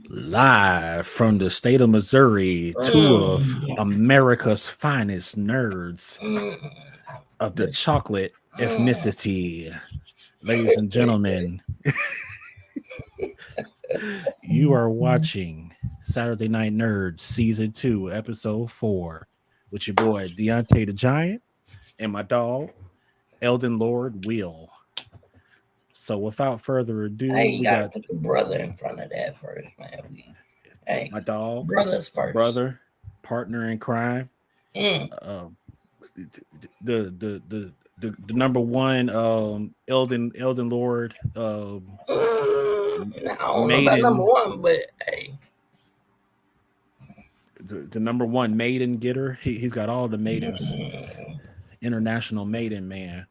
Live from the state of Missouri, two of Mm, America's finest nerds mm, of the this- chocolate mm. ethnicity. Ladies and gentlemen, you are watching Saturday Night Nerds Season 2, Episode 4, with your boy Deontay the Giant and my dog, Elden Lord Will. So without further ado, Hey, you we gotta got put the brother in front of that first, man. Hey, my dog, brothers first. brother, partner in crime, Mm, uh, the number one Elden Lord I don't know about number maiden, one, but hey, the number one maiden getter. He's got all the maidens, mm, international maiden man.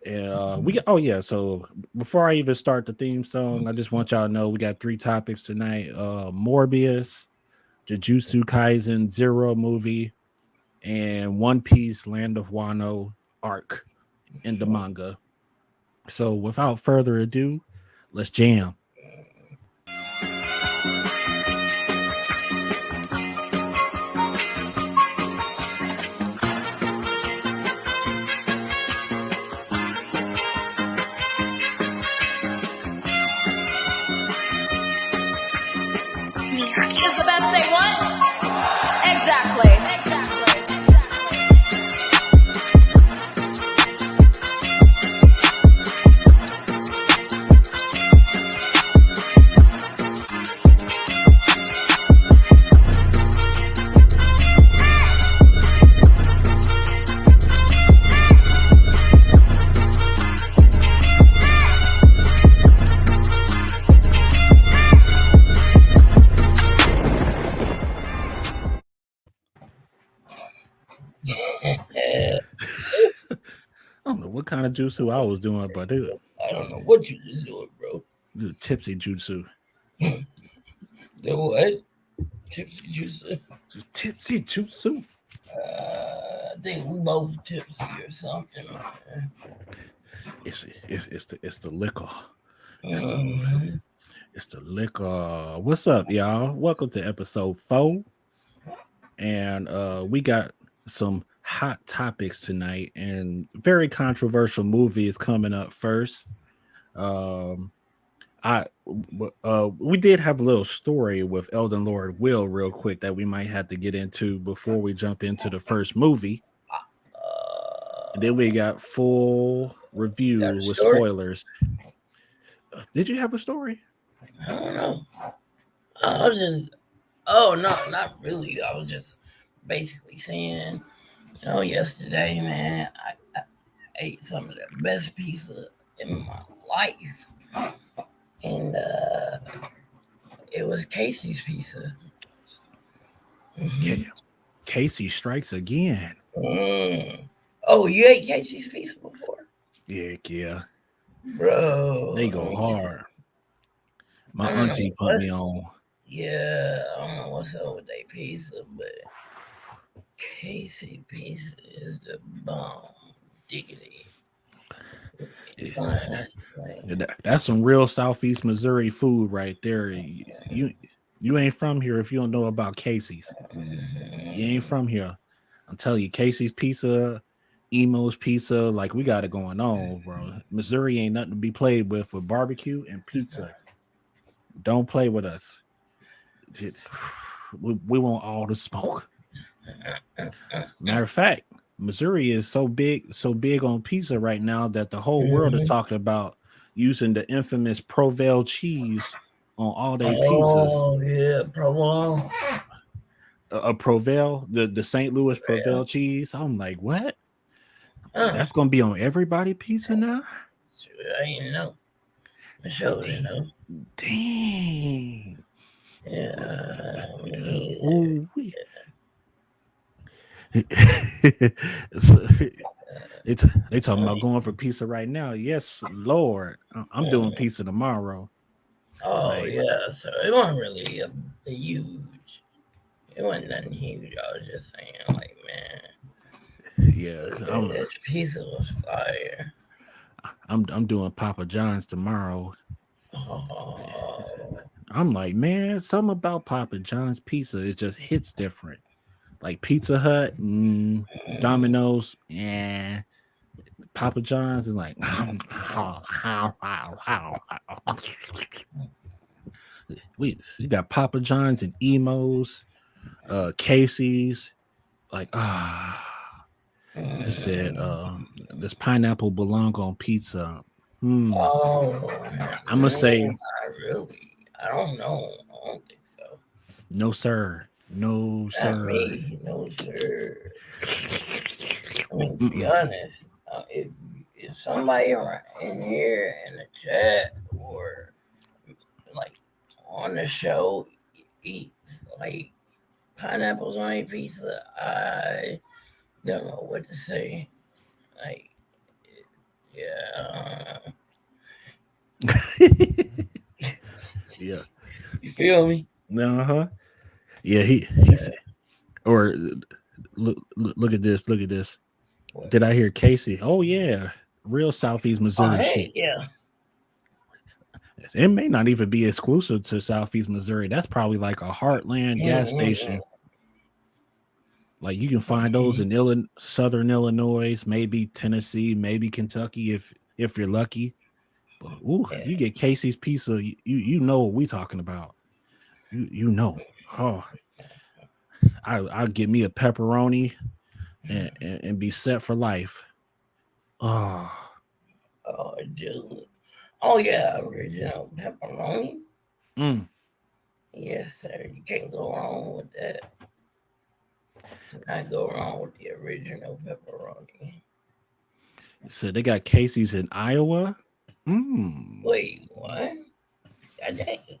And we got, oh yeah, so before I even start the theme song, I just want y'all to know we got three topics tonight: Morbius, Jujutsu Kaisen Zero movie, and One Piece Land of Wano arc in the manga. So without further ado, let's jam. Is the best thing what? Exactly. I don't know what kind of jutsu I was doing, but I don't know what you just doing, bro. it tipsy jutsu. The what? Tipsy juice. Tipsy jutsu. I think we both tipsy or something. It's the liquor. It's the Mm, it's the liquor. What's up, y'all? Welcome to episode 4. And we got some hot topics tonight, and very controversial movie is coming up first. Um, we did have a little story with Elden Lord Will real quick that we might have to get into before we jump into the first movie. And then we got full got review a with story? spoilers. Did you have a story? I don't know. I was just, oh no, not really. I was just basically saying, yesterday, man, I ate some of the best pizza in my life, and it was Casey's pizza. Ca- Hmm. Casey strikes again. Mm. Oh, you ate Casey's pizza before, Yeah, they bro? go hard. My I don't know auntie put me what's, on. yeah, I don't know what's up with that pizza, but Casey pizza is the bomb. Diggity. Yeah, Fine. Like, that's some real Southeast Missouri food right there. You ain't from here if you don't know about Casey's. You ain't mhm. from here. I'm telling you, Casey's Pizza, Emo's Pizza, like we got it going on, bro. Missouri ain't nothing to be played with barbecue and pizza. Don't play with us. We want all the smoke. Matter of fact, Missouri is so big on pizza right now that the whole world is Mhm. talking about using the infamous Provel cheese on all their pizzas. Oh yeah, provolone. A Provel, the St. Louis Yeah. Provel cheese. I'm like, what? Uh, That's gonna be on everybody pizza now? shoot, I didn't know. I sure didn't Dang. know. Dang. Yeah, me either. Ooh, it's, they talking about going for pizza right now. Yes, Lord. I'm doing pizza tomorrow. Oh Like, yeah, so it wasn't really a huge. It wasn't nothing huge. I was just saying, like, man, yeah, this pizza was fire. I'm doing Papa John's tomorrow. Oh, I'm like, man, something about Papa John's pizza, it just hits different. Like Pizza Hut, Domino's, yeah. Papa John's is like, we got Papa John's and Emos, Casey's, like it said, this pineapple belong on pizza. Oh, I'm gonna say not really. I don't know. I don't think so. no, sir. No, Not sir. me. No, sir. I mean, to be honest, if somebody in here in the chat or like on the show eats like pineapples on a pizza, I don't know what to say. Like, yeah. Yeah. You feel me? Uh-huh. Yeah, he said, or look at this. Look at this. What? Did I hear Casey? Oh yeah. Real Southeast Missouri Oh, hey, shit. yeah. It may not even be exclusive to Southeast Missouri. That's probably like a Heartland gas station. Like you can find those in Southern Illinois, maybe Tennessee, maybe Kentucky if you're lucky. But you get Casey's pizza, you know what we talking about. You know. Oh, I'll get me a pepperoni and be set for life. Oh, dude. Oh yeah, original pepperoni. Yes, sir. You can't go wrong with that. Not go wrong with the original pepperoni. So they got Casey's in Iowa. Wait, what? God dang.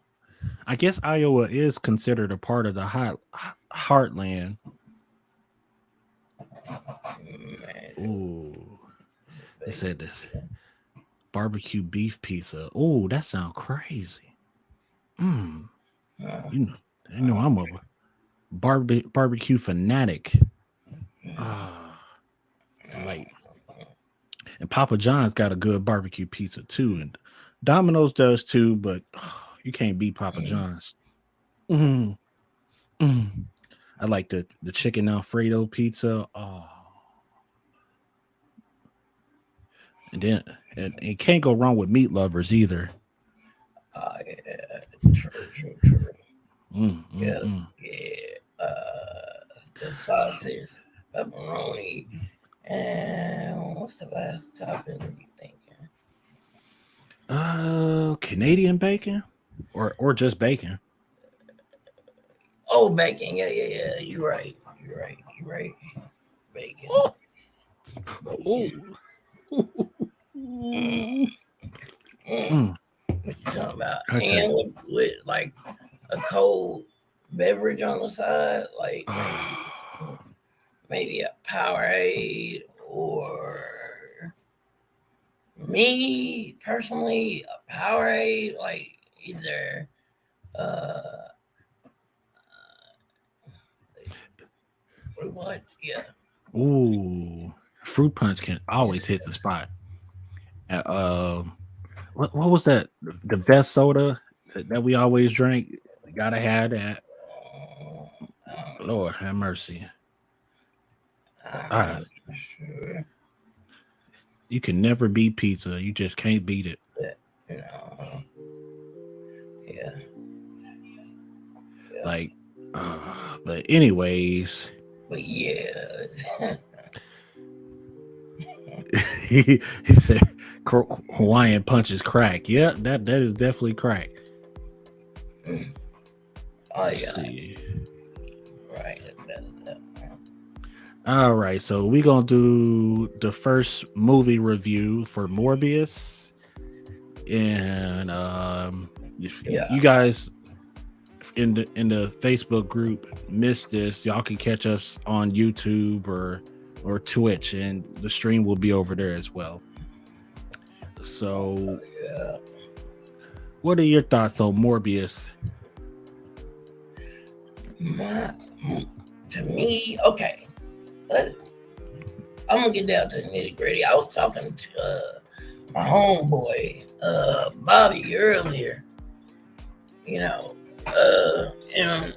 I guess Iowa is considered a part of the heartland. Ooh, they said this barbecue beef pizza. Oh, that sounds crazy. You know I'm a barbecue fanatic. Like, and Papa John's got a good barbecue pizza too, and Domino's does too, but you can't beat Papa John's. I like the chicken Alfredo pizza. And then it can't go wrong with meat lovers either. Yeah, true. Yeah. The sausage, pepperoni, and what's the last topping you thinking? Canadian bacon, or just bacon. Oh, bacon. Yeah. You're right. Bacon. Oh. What you talking about? And with like a cold beverage on the side, like maybe a Powerade, or me personally, a Powerade, like either fruit punch, yeah. Ooh, fruit punch can always hit the spot. What was that? The best soda that we always drink. We gotta have that. Lord have mercy. Sure. You can never beat pizza. You just can't beat it. Yeah. Like, but anyways. But yeah. he said Hawaiian punch is crack. Yeah, that is definitely crack. Let's see. Right. All right, so we're gonna do the first movie review for Morbius, and you guys in the Facebook group missed this, y'all can catch us on YouTube or Twitch, and the stream will be over there as well. So, what are your thoughts on Morbius? To me, okay. I'm gonna get down to the nitty gritty. I was talking to my homeboy Bobby earlier. you know, and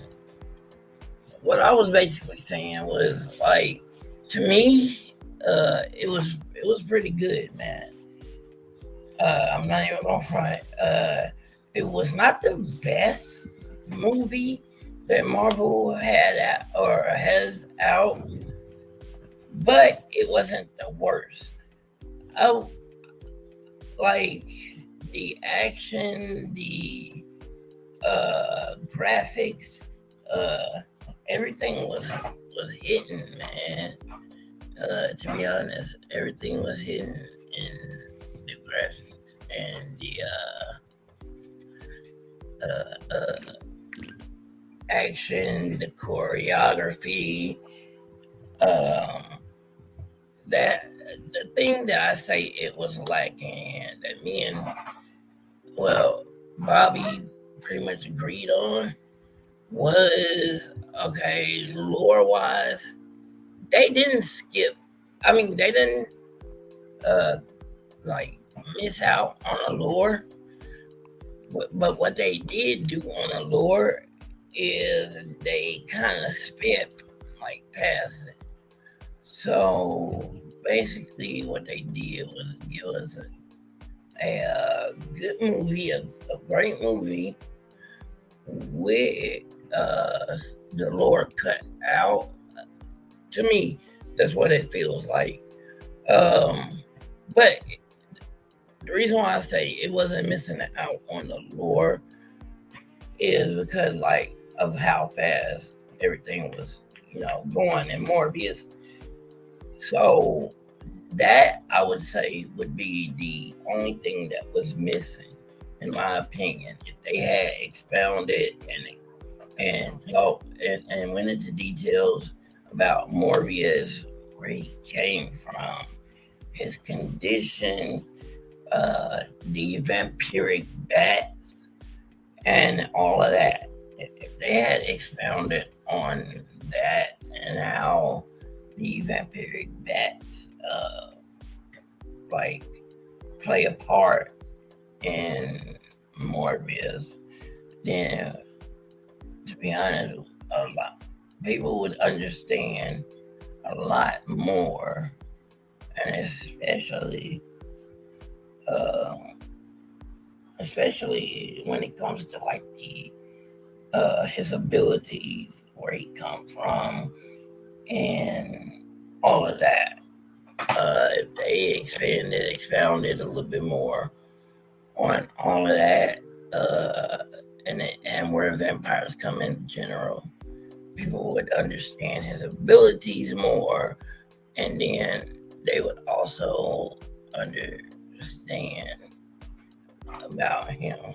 what I was basically saying was like, to me, it was pretty good, man. I'm not even gonna front. It was not the best movie that Marvel had out, or has out, but it wasn't the worst. I like the action, the graphics, everything was hitting, man. To be honest, everything was hitting in the graphics and the action, the choreography. That the thing that I say it was lacking, and that me and Bobby pretty much agreed on, was okay, lore wise, they didn't skip. I mean, they didn't uh like miss out on a lore, but what they did do on a lore is they kind of spit like past it. So basically, what they did was give us a good movie, a great movie with the lore cut out. To me, that's what it feels like. But the reason why I say it wasn't missing out on the lore is because like of how fast everything was, going in Morbius. So that I would say would be the only thing that was missing, in my opinion. If they had expounded and went into details about Morbius, where he came from, his condition, the vampiric bats, and all of that. If they had expounded on that and how the vampiric bats like play a part in Morbius, then to be honest, a lot people would understand a lot more, and especially when it comes to like the his abilities, where he come from, and all of that. If they expounded a little bit more on all of that, and where vampires come in general, people would understand his abilities more, and then they would also understand about him.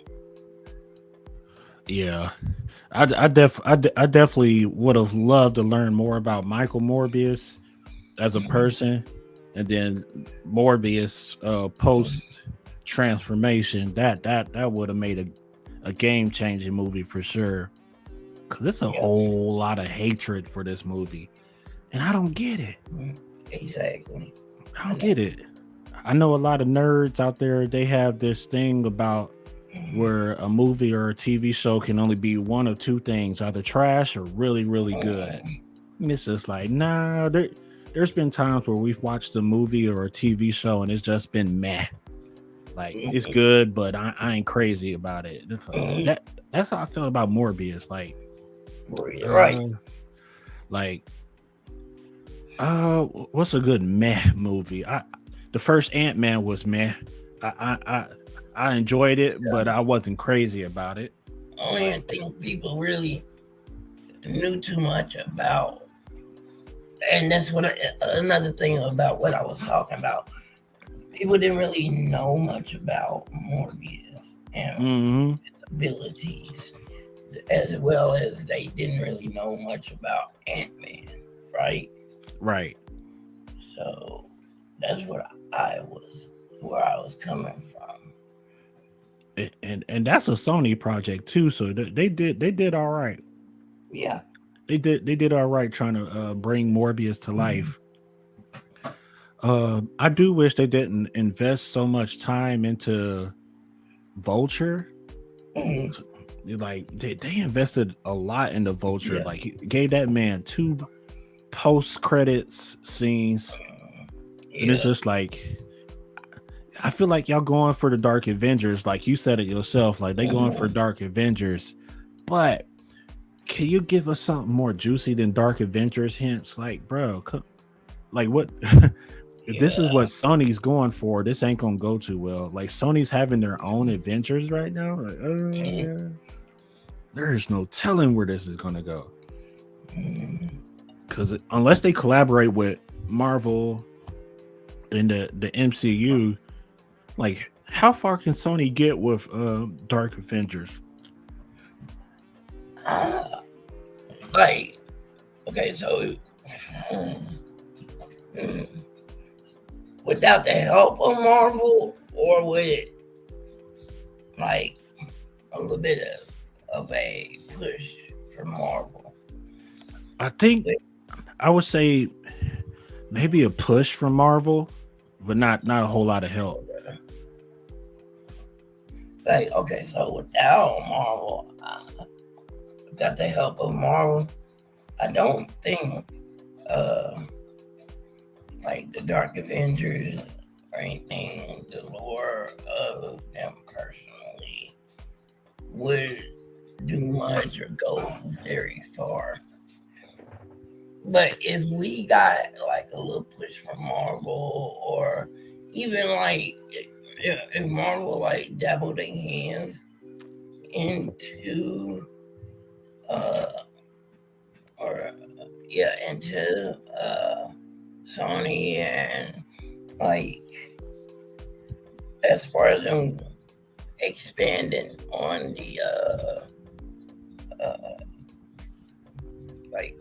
Yeah, I definitely would have loved to learn more about Michael Morbius as a person, and then Morbius post transformation. That would have made a game changing movie for sure. Cause there's a whole lot of hatred for this movie, and I don't get it. Exactly. I don't get it. I know a lot of nerds out there. They have this thing about where a movie or a TV show can only be one of two things, either trash or really, really good. And it's just like, nah, there's been times where we've watched a movie or a TV show and it's just been meh. Like, it's good, but I ain't crazy about it. That's how I felt about Morbius. Like, right. What's a good meh movie? The first Ant-Man was meh. I enjoyed it, but I wasn't crazy about it. I don't even think people really knew too much about, and that's what another thing about what I was talking about. People didn't really know much about Morbius and his abilities, as well as they didn't really know much about Ant-Man, right? Right. So that's where I was coming from. And that's a Sony project too, so they did all right. Yeah, they did all right trying to bring Morbius to life. I do wish they didn't invest so much time into Vulture. like they invested a lot in the Vulture. Yeah. Like he gave that man 2 post credits scenes, and it's Yeah. just like I feel like y'all going for the Dark Avengers, like you said it yourself. Like they going for Dark Avengers, but can you give us something more juicy than Dark Avengers hints? Like, bro, like what? If this is what Sony's going for, this ain't gonna go too well. Like Sony's having their own adventures right now. Like, there is no telling where this is gonna go. Because unless they collaborate with Marvel and the MCU, like how far can Sony get with Dark Avengers? Like, okay, so without the help of Marvel, or with like a little bit of a push from Marvel? I think I would say maybe a push from Marvel, but not a whole lot of help. Like, okay, so without Marvel, without the help of Marvel, I don't think like the Dark Avengers or anything, the lore of them personally would do much or go very far. But if we got like a little push from Marvel, or even like if Marvel like dabbled their hands into into Sony, and like as far as them expanding on the like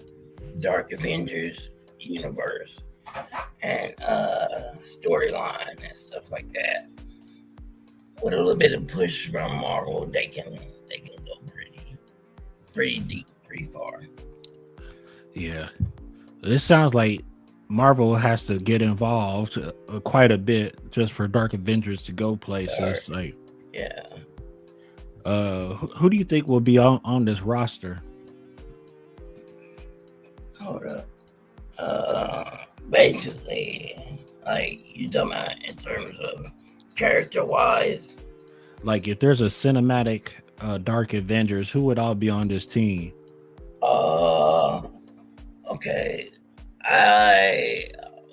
Dark Avengers universe and storyline and stuff like that, with a little bit of push from Marvel, they can go pretty deep, pretty far. Yeah, this sounds like Marvel has to get involved quite a bit just for Dark Avengers to go places. Like, yeah. Who do you think will be on this roster? Hold up. Basically, like you talking about in terms of character wise. Like, if there's a cinematic Dark Avengers, who would all be on this team? Okay.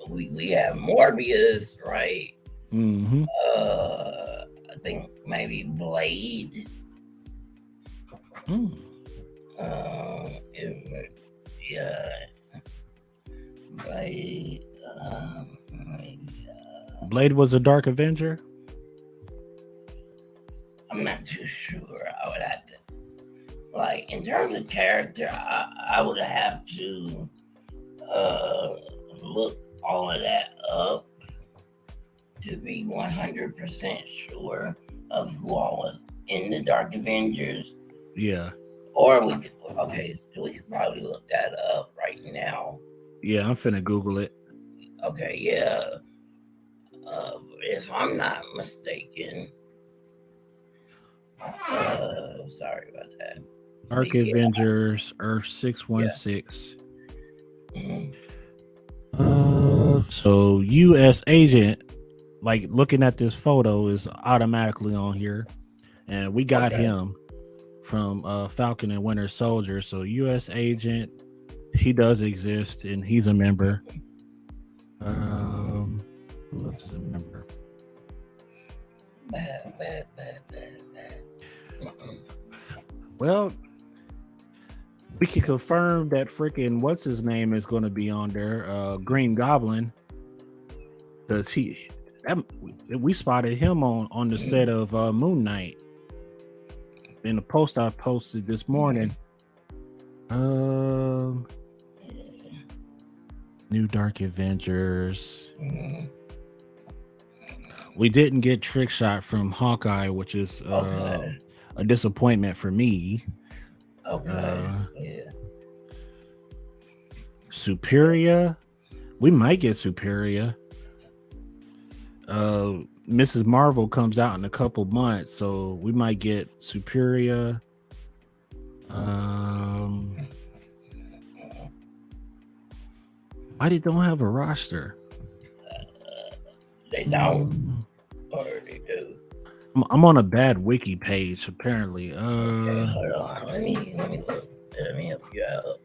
We have Morbius, right? Mm-hmm. I think maybe Blade. Yeah. Blade. Blade was a Dark Avenger. I'm not too sure. I would have to, like, in terms of character, I would have to look all of that up to be 100% sure of who all was in the Dark Avengers. Yeah. Or we could probably look that up right now. Yeah, I'm finna Google it. Okay, yeah. If I'm not mistaken, sorry about that. Dark Avengers, Earth 616. Yeah. So U.S. agent, like looking at this photo, is automatically on here, and we got him from Falcon and Winter Soldier. So U.S. agent, he does exist, and he's a member. Who else is a member? Well, we can confirm that freaking what's his name is going to be on there, Green Goblin, because we spotted him on the set of Moon Knight in the post I posted this morning. New Dark Avengers. We didn't get Trick Shot from Hawkeye, which is a disappointment for me. Yeah. Superior. We might get Superior. Mrs. Marvel comes out in a couple months, so we might get Superior. Why they don't have a roster? They don't, or they do. I'm on a bad wiki page apparently. Okay, hold on. Let me look. Let me help you out.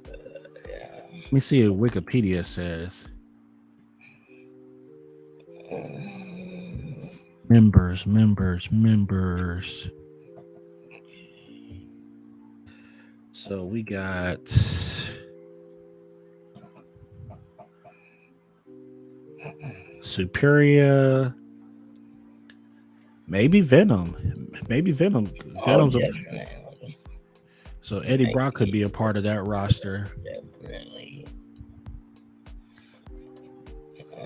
Let me see what Wikipedia says. Members. So we got Superior, maybe Venom. Venom's Definitely. so Eddie Brock could be a part of that roster. Definitely.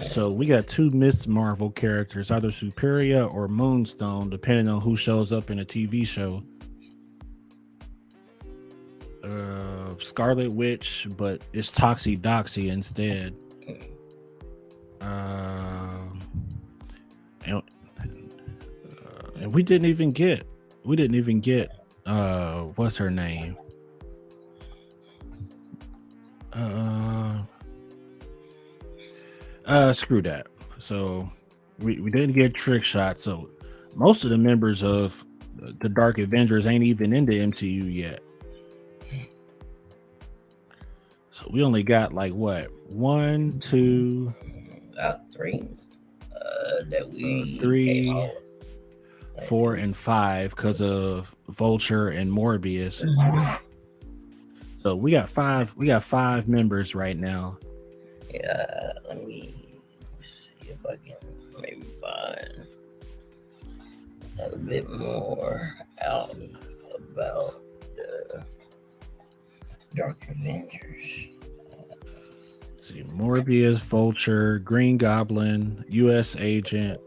So we got two Miss Marvel characters, either Superior or Moonstone, depending on who shows up in a TV show. Scarlet Witch, but it's Toxie Doxie instead. And we didn't even get what's her name? Screw that. So we didn't get Trick Shot. So most of the members of the Dark Avengers ain't even in the MCU yet. So we only got like what? 1, 2, about 3 that we 3, 4, and 5 because of Vulture and Morbius. So we got 5. We got 5 members right now. Yeah, let me see if I can maybe find a bit more out about the Dark Avengers. Let's see, Morbius, Vulture, Green Goblin, U.S. Agent,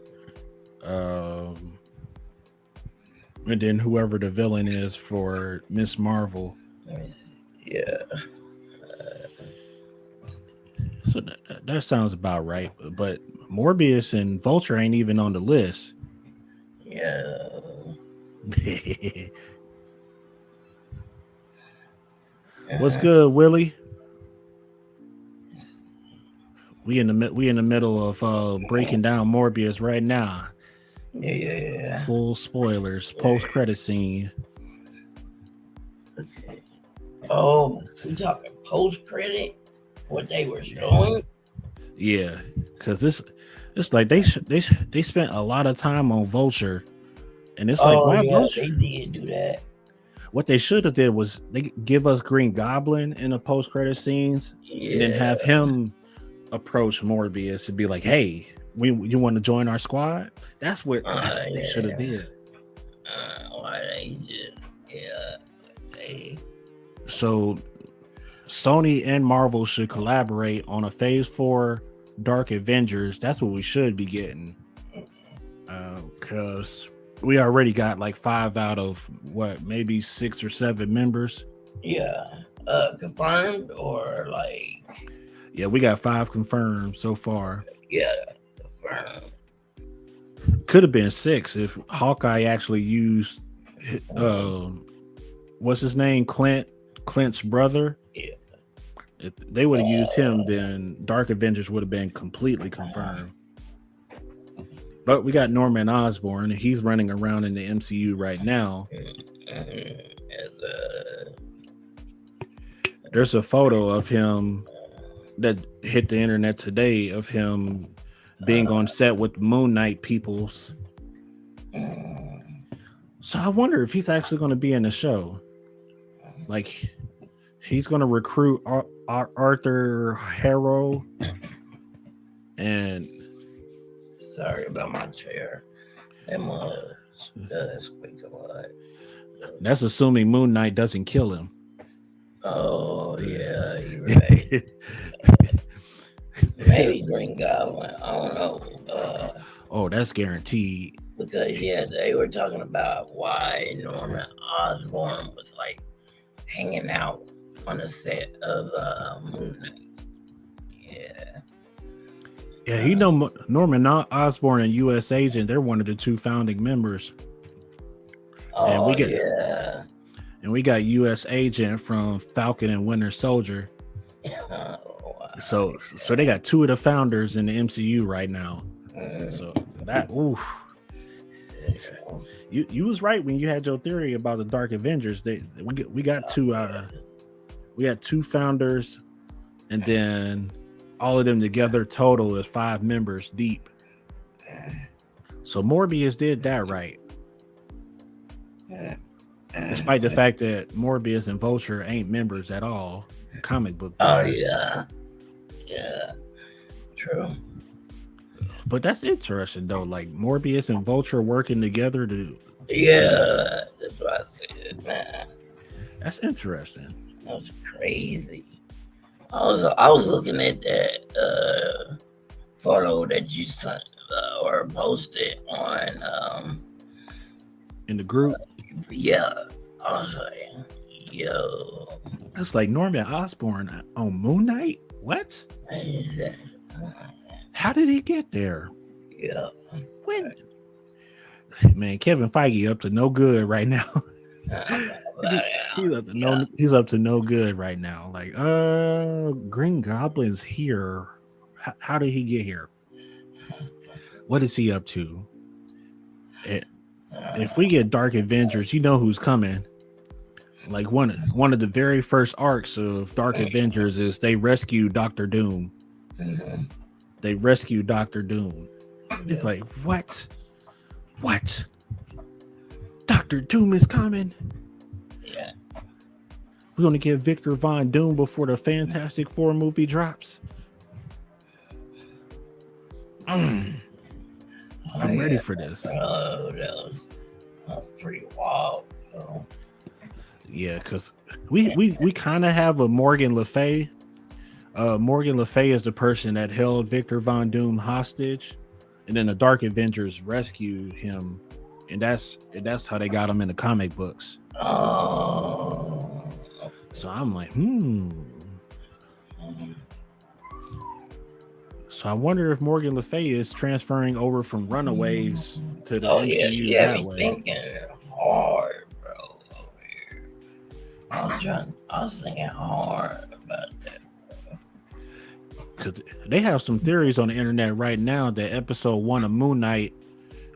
and then whoever the villain is for Miss Marvel. Yeah. So that sounds about right. But Morbius and Vulture ain't even on the list. Yeah. What's good, Willie? We in the middle of breaking down Morbius right now. Yeah. Full spoilers, post credit scene. Okay. Oh, we talking post credit? What they were showing? Yeah, because it's like they spent a lot of time on Vulture, and it's like why Vulture? They did do that. What they should have did was they give us Green Goblin in the post credit scenes, and then have him approach Morbius and be like, "Hey, you want to join our squad?" That's what they should have did. Why they just they. So Sony and Marvel should collaborate on a Phase 4 Dark Avengers. That's what we should be getting. Because we already got like 5 out of what, maybe 6 or 7 members. Yeah. Confirmed or like. Yeah, we got 5 confirmed so far. Yeah, confirmed. Could have been 6 if Hawkeye actually used what's his name? Clint's brother. Yeah. If they would have used him, then Dark Avengers would have been completely confirmed. But we got Norman Osborn. He's running around in the MCU right now. There's a photo of him that hit the internet today of him being on set with Moon Knight peoples. So I wonder if he's actually going to be in the show. Like, he's going to recruit Arthur Harrow. And sorry about my chair. That does squeak a lot. That's assuming Moon Knight doesn't kill him. Oh yeah, you're right. Maybe Green Goblin. I don't know. Oh, that's guaranteed. Because they were talking about why Norman Osborn was like hanging out on the set of Moon Knight. Yeah, Norman Osborn and U.S. Agent. They're one of the 2 founding members. And Oh yeah. and we got U.S. Agent from Falcon and Winter Soldier. Wow. So they got two of the founders in the MCU right now. So that you was right when you had your theory about the Dark Avengers. We got two founders, and then all of them together total is 5 members deep. So Morbius did that right. Despite the fact that Morbius and Vulture ain't members at all, comic book. Oh yeah. Yeah. True. But that's interesting though. Like Morbius and Vulture working together to. Yeah, that's what I said, man. That's interesting. That was crazy. I was looking at that photo that you sent or posted on In the group. Yeah. I was like, yo. It's like Norman Osborn on Moon Knight. What? What is that? How did he get there? Yeah. When? Man, Kevin Feige up to no good right now. He's up to no good right now. Like, Green Goblin's here. How did he get here? What is he up to? If we get Dark Avengers, you know who's coming. Like one of the very first arcs of Dark Avengers is they rescue Doctor Doom. They rescue Doctor Doom. It's like, what? Doctor Doom is coming. Yeah. We're gonna get Victor Von Doom before the Fantastic Four movie drops. I'm ready for this. That was pretty wild. So. Yeah, because we kind of have a Morgan Le Fay. Morgan Le Fay is the person that held Victor Von Doom hostage, and then the Dark Avengers rescued him, and that's how they got him in the comic books. Oh. So I'm like, So I wonder if Morgan Le Fay is transferring over from Runaways to the MCU that way. Thinking hard, bro. Over here. I was thinking hard about that. Because they have some theories on the internet right now that episode 1 of Moon Knight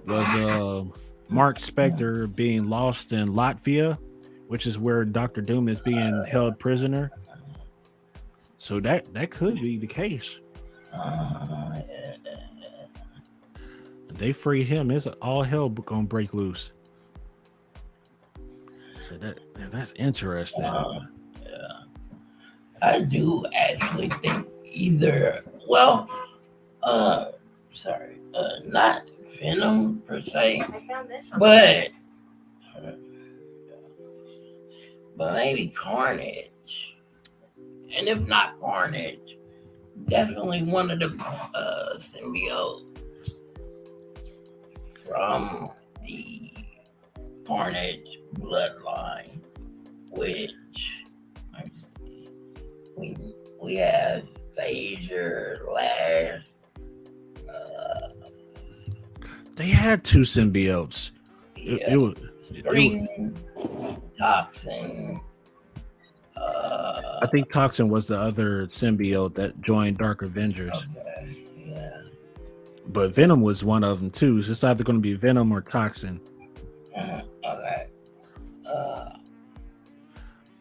was Mark Spector being lost in Latvia, which is where Dr. Doom is being held prisoner. So that could be the case. They free him, it's all hell gonna break loose. So that's interesting. Yeah. I do actually think not Venom per se, but maybe Carnage. And if not Carnage, definitely one of the symbiotes from the Carnage bloodline, which we have Phaser, Lash. They had 2 symbiotes. Yeah. It was Toxin. I think Toxin was the other symbiote that joined Dark Avengers. Okay. Yeah. But Venom was one of them too. So it's either going to be Venom or Toxin. Okay.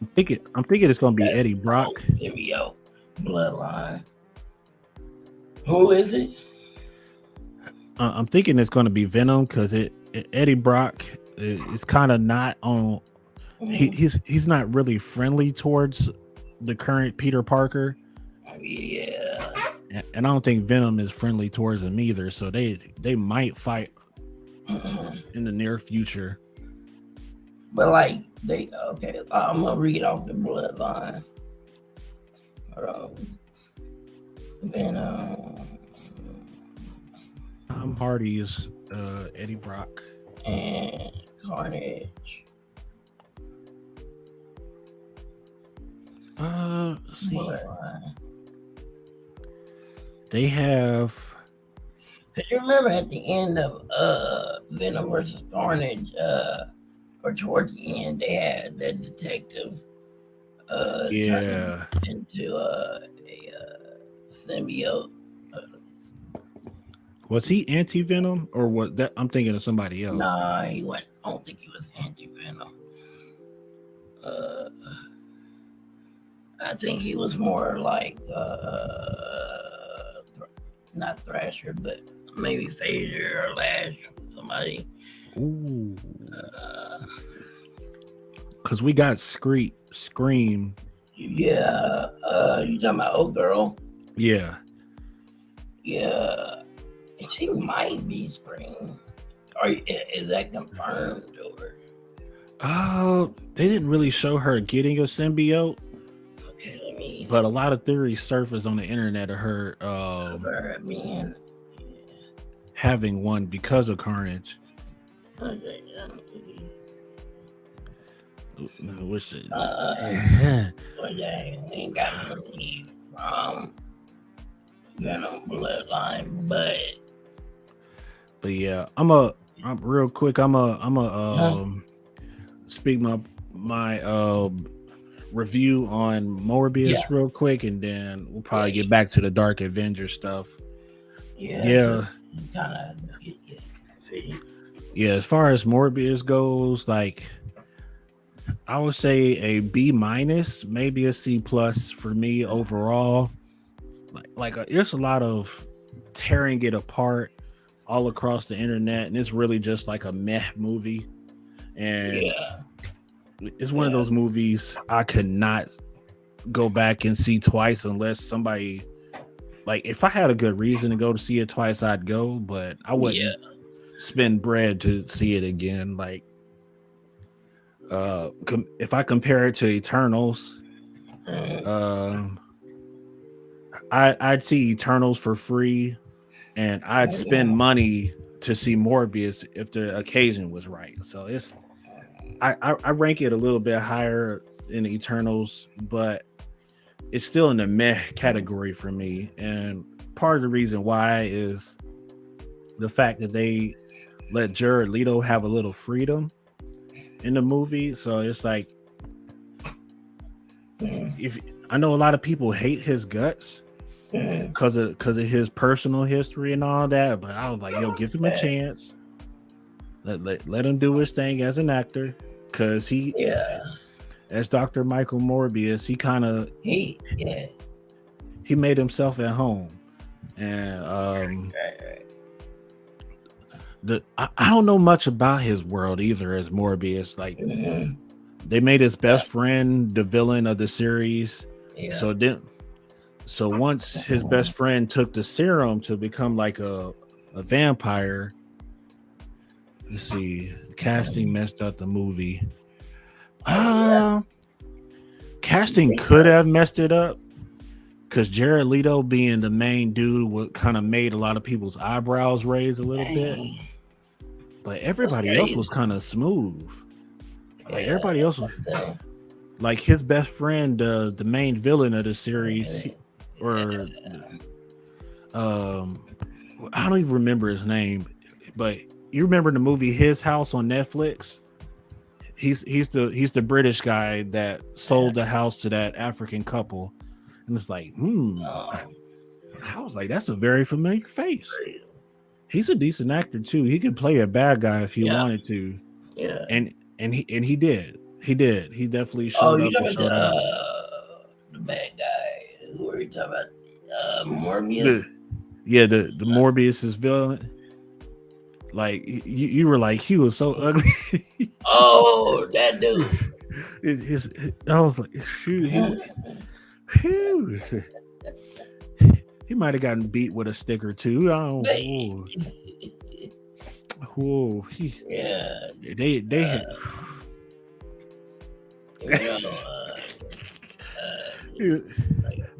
I'm thinking it's going to be Eddie Brock. Symbiote bloodline. Who is it? I'm thinking it's going to be Venom because Eddie Brock is kind of not on. He's not really friendly towards the current Peter Parker. Yeah. And I don't think Venom is friendly towards him either. So they might fight in the near future. But like I'm gonna read off the bloodline. Venom. Tom Hardy is Eddie Brock and Carnage. Let's see. They have. Cause you remember at the end of Venom versus Carnage, or towards the end, they had that detective Yeah. turn into a symbiote. Was he anti-venom or what? That I'm thinking of somebody else. Nah, he went. I don't think he was anti-venom. I think he was more like not Thrasher, but maybe Phaser or Lash, somebody. Ooh. Cause we got Scream. Yeah, you talking about old girl? Yeah. Yeah, she might be Scream. Is that confirmed or? Oh, they didn't really show her getting a symbiote, Okay, let me. but a lot of theories surfaced on the internet of her being. having one because of Carnage. Okay, Which we ain't got money from Venom Bloodline, but yeah, I'm real quick. I'm speak my review on Morbius real quick, and then we'll probably get back to the Dark Avenger stuff. Yeah. Yeah, as far as Morbius goes, like I would say a B-, maybe a C+ for me overall. Like there's a lot of tearing it apart all across the internet, and it's really just like a meh movie. And it's one of those movies I could not go back and see twice unless somebody, like, if I had a good reason to go to see it twice, I'd go, but I wouldn't spend bread to see it again. Like, if I compare it to Eternals, I'd see Eternals for free, and I'd spend money to see Morbius if the occasion was right. So it's I rank it a little bit higher in Eternals, but it's still in the meh category for me. And part of the reason why is the fact that they let Jared Leto have a little freedom in the movie. So it's like, if I know a lot of people hate his guts because of his personal history and all that, but I was like, yo, give him a chance. Let him do his thing as an actor, because he as Dr. Michael Morbius, he made himself at home. And I don't know much about his world either as Morbius. Like, they made his best friend the villain of the series. So once his best friend took the serum to become like a vampire, let's see, casting messed up the movie. Casting could have messed it up, because Jared Leto being the main dude what kind of made a lot of people's eyebrows raise a little bit. But everybody else was kind of smooth. Like, everybody else was, like, his best friend, the main villain of the series, I don't even remember his name, but you remember the movie His House on Netflix? He's the British guy that sold the house to that African couple, and it's like, I was like, that's a very familiar face. He's a decent actor too. He could play a bad guy if he wanted to. Yeah. And he did. He definitely showed up and showed out. The bad guy. Who are you talking about? Morbius? The Morbius' villain. Like, you were like, he was so ugly. Oh, that dude. I was like, shoot, he might have gotten beat with a stick or two. They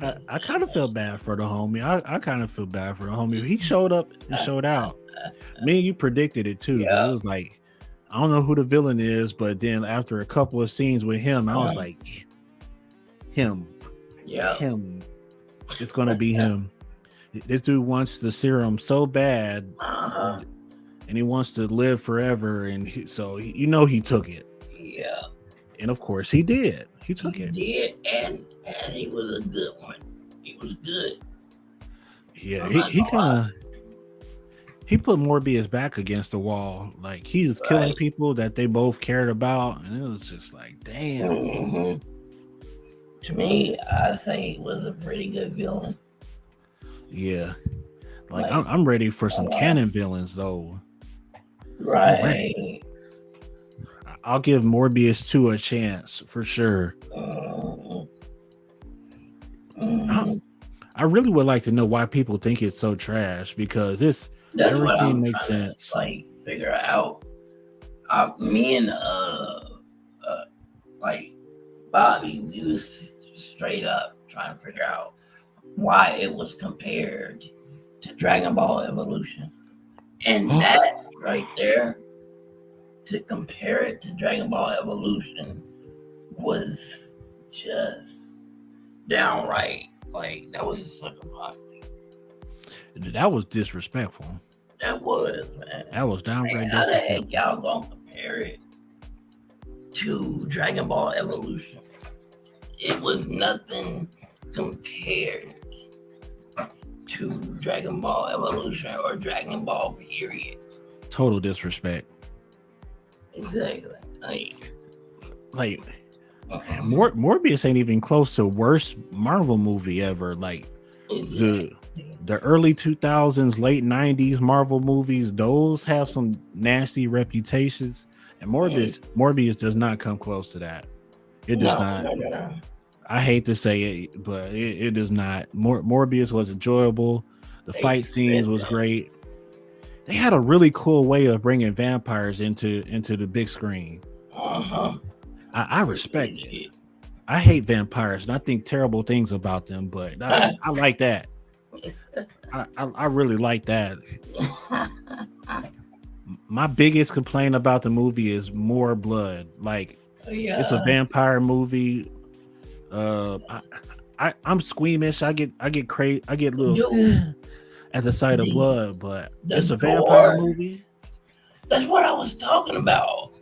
I kind of felt bad for the homie. I kind of feel bad for the homie. He showed up and showed out. Me and you predicted it too. It was like, I don't know who the villain is, but then after a couple of scenes with him, I was like, him. It's gonna be him. This dude wants the serum so bad, and he wants to live forever, and he took it. And of course he did. He took He it. did, and he was a good one. He was good. Yeah, I'm he, not he gonna kind lie. of he put Morbius back against the wall. Like he was killing Right. people that they both cared about, and it was just like, damn. Mhm. To me, I say he was a pretty good villain. Yeah, like Like, I'm ready for some uh, canon villains though. I'm ready. right. I'll give Morbius 2 a chance for sure. Mhm. I, Mhm. I really would like to know why people think it's so trash because That's what everything I'm makes trying to sense. like figure out. Me and like Bobby, we was straight up trying to figure out why it was compared to Dragon Ball Evolution, and that right there, to compare it to Dragon Ball Evolution, was just downright like that was a sucker punch. That was disrespectful. That was, man. That was downright How the disrespectful. heck y'all gonna compare it to Dragon Ball Evolution? It was nothing compared to Dragon Ball Evolution or Dragon Ball period. Total disrespect. Exactly. Like Morbius ain't even close to worst Marvel movie ever. Like exactly. the early 2000s, late 90s Marvel movies, those have some nasty reputations, and Morbius does not come close to that. It does not. No. I hate to say it, but it does not. Morbius was enjoyable. The fight scenes was great. They had a really cool way of bringing vampires into the big screen. I respect it. I hate vampires and I think terrible things about them, but I like that. I really like that. My biggest complaint about the movie is more blood. Like it's a vampire movie. I'm squeamish. I get crazy. I get a little at the sight of blood, but it's a vampire movie. That's what I was talking about.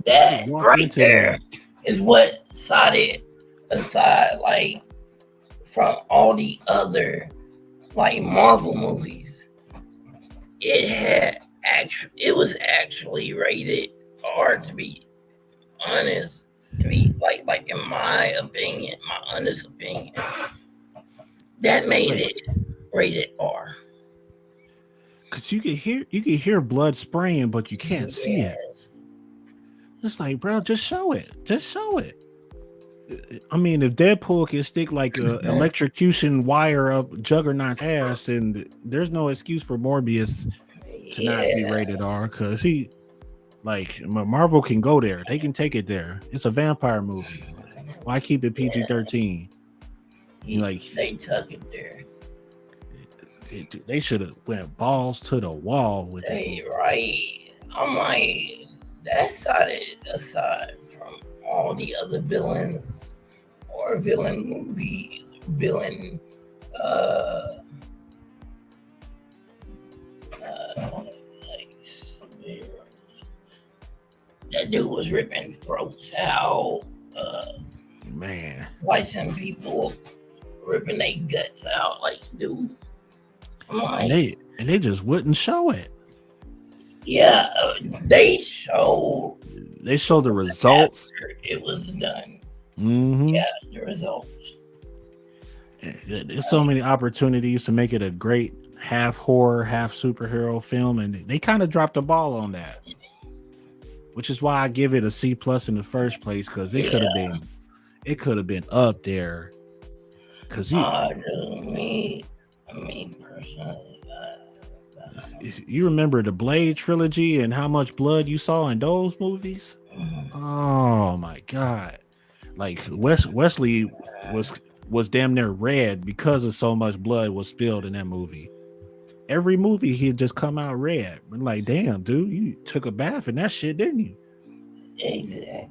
That right there is what set it aside, like from all the other like Marvel movies. It was actually rated R, to be honest. To me, like in my opinion, my honest opinion, that made it rated R. Cause you can hear blood spraying, but you can't see it. It's like, bro, just show it. Just show it. I mean, if Deadpool can stick like a electrocution wire up Juggernaut's ass, and there's no excuse for Morbius to not be rated R, because he, like, Marvel can go there. They can take it there. It's a vampire movie. Why keep it PG-13? Like they took it there. They should have went balls to the wall with it. Right. I'm like, that's aside from all the other villains or villain movies, villain that dude was ripping throats out, man, slicing people, ripping their guts out, like, dude. And they just wouldn't show it. Yeah, they showed the results. It was done. Mm-hmm. Yeah, the results. There's so many opportunities to make it a great half horror, half superhero film, and they kind of dropped the ball on that. Which is why I give it a C+ in the first place, because it could have been up there. Because me personally, you remember the Blade trilogy and how much blood you saw in those movies? Oh my god! Like Wesley was damn near red because of so much blood was spilled in that movie. Every movie he'd just come out red. Like, damn, dude, you took a bath in that shit, didn't you? Exactly.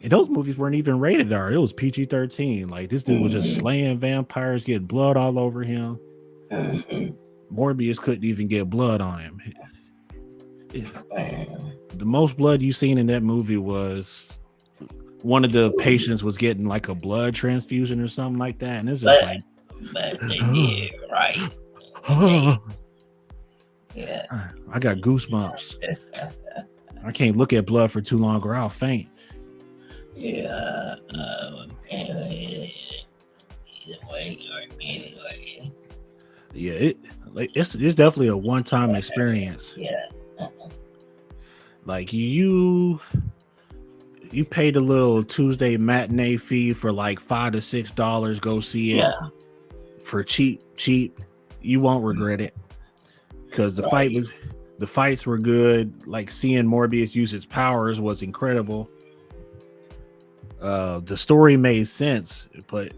And those movies weren't even rated R. It was PG-13. Like, this dude was just slaying vampires, getting blood all over him. Morbius couldn't even get blood on him. The most blood you seen in that movie was one of the patients was getting like a blood transfusion or something like that, and it's just but they did right. Yeah. I got goosebumps. I can't look at blood for too long or I'll faint. Yeah. Anyway. Yeah, it's definitely a one-time experience. Yeah. Like you paid a little Tuesday matinee fee for like $5 to $6. Go see it for cheap. You won't regret it because the fights were good. Like seeing Morbius use his powers was incredible. The story made sense, but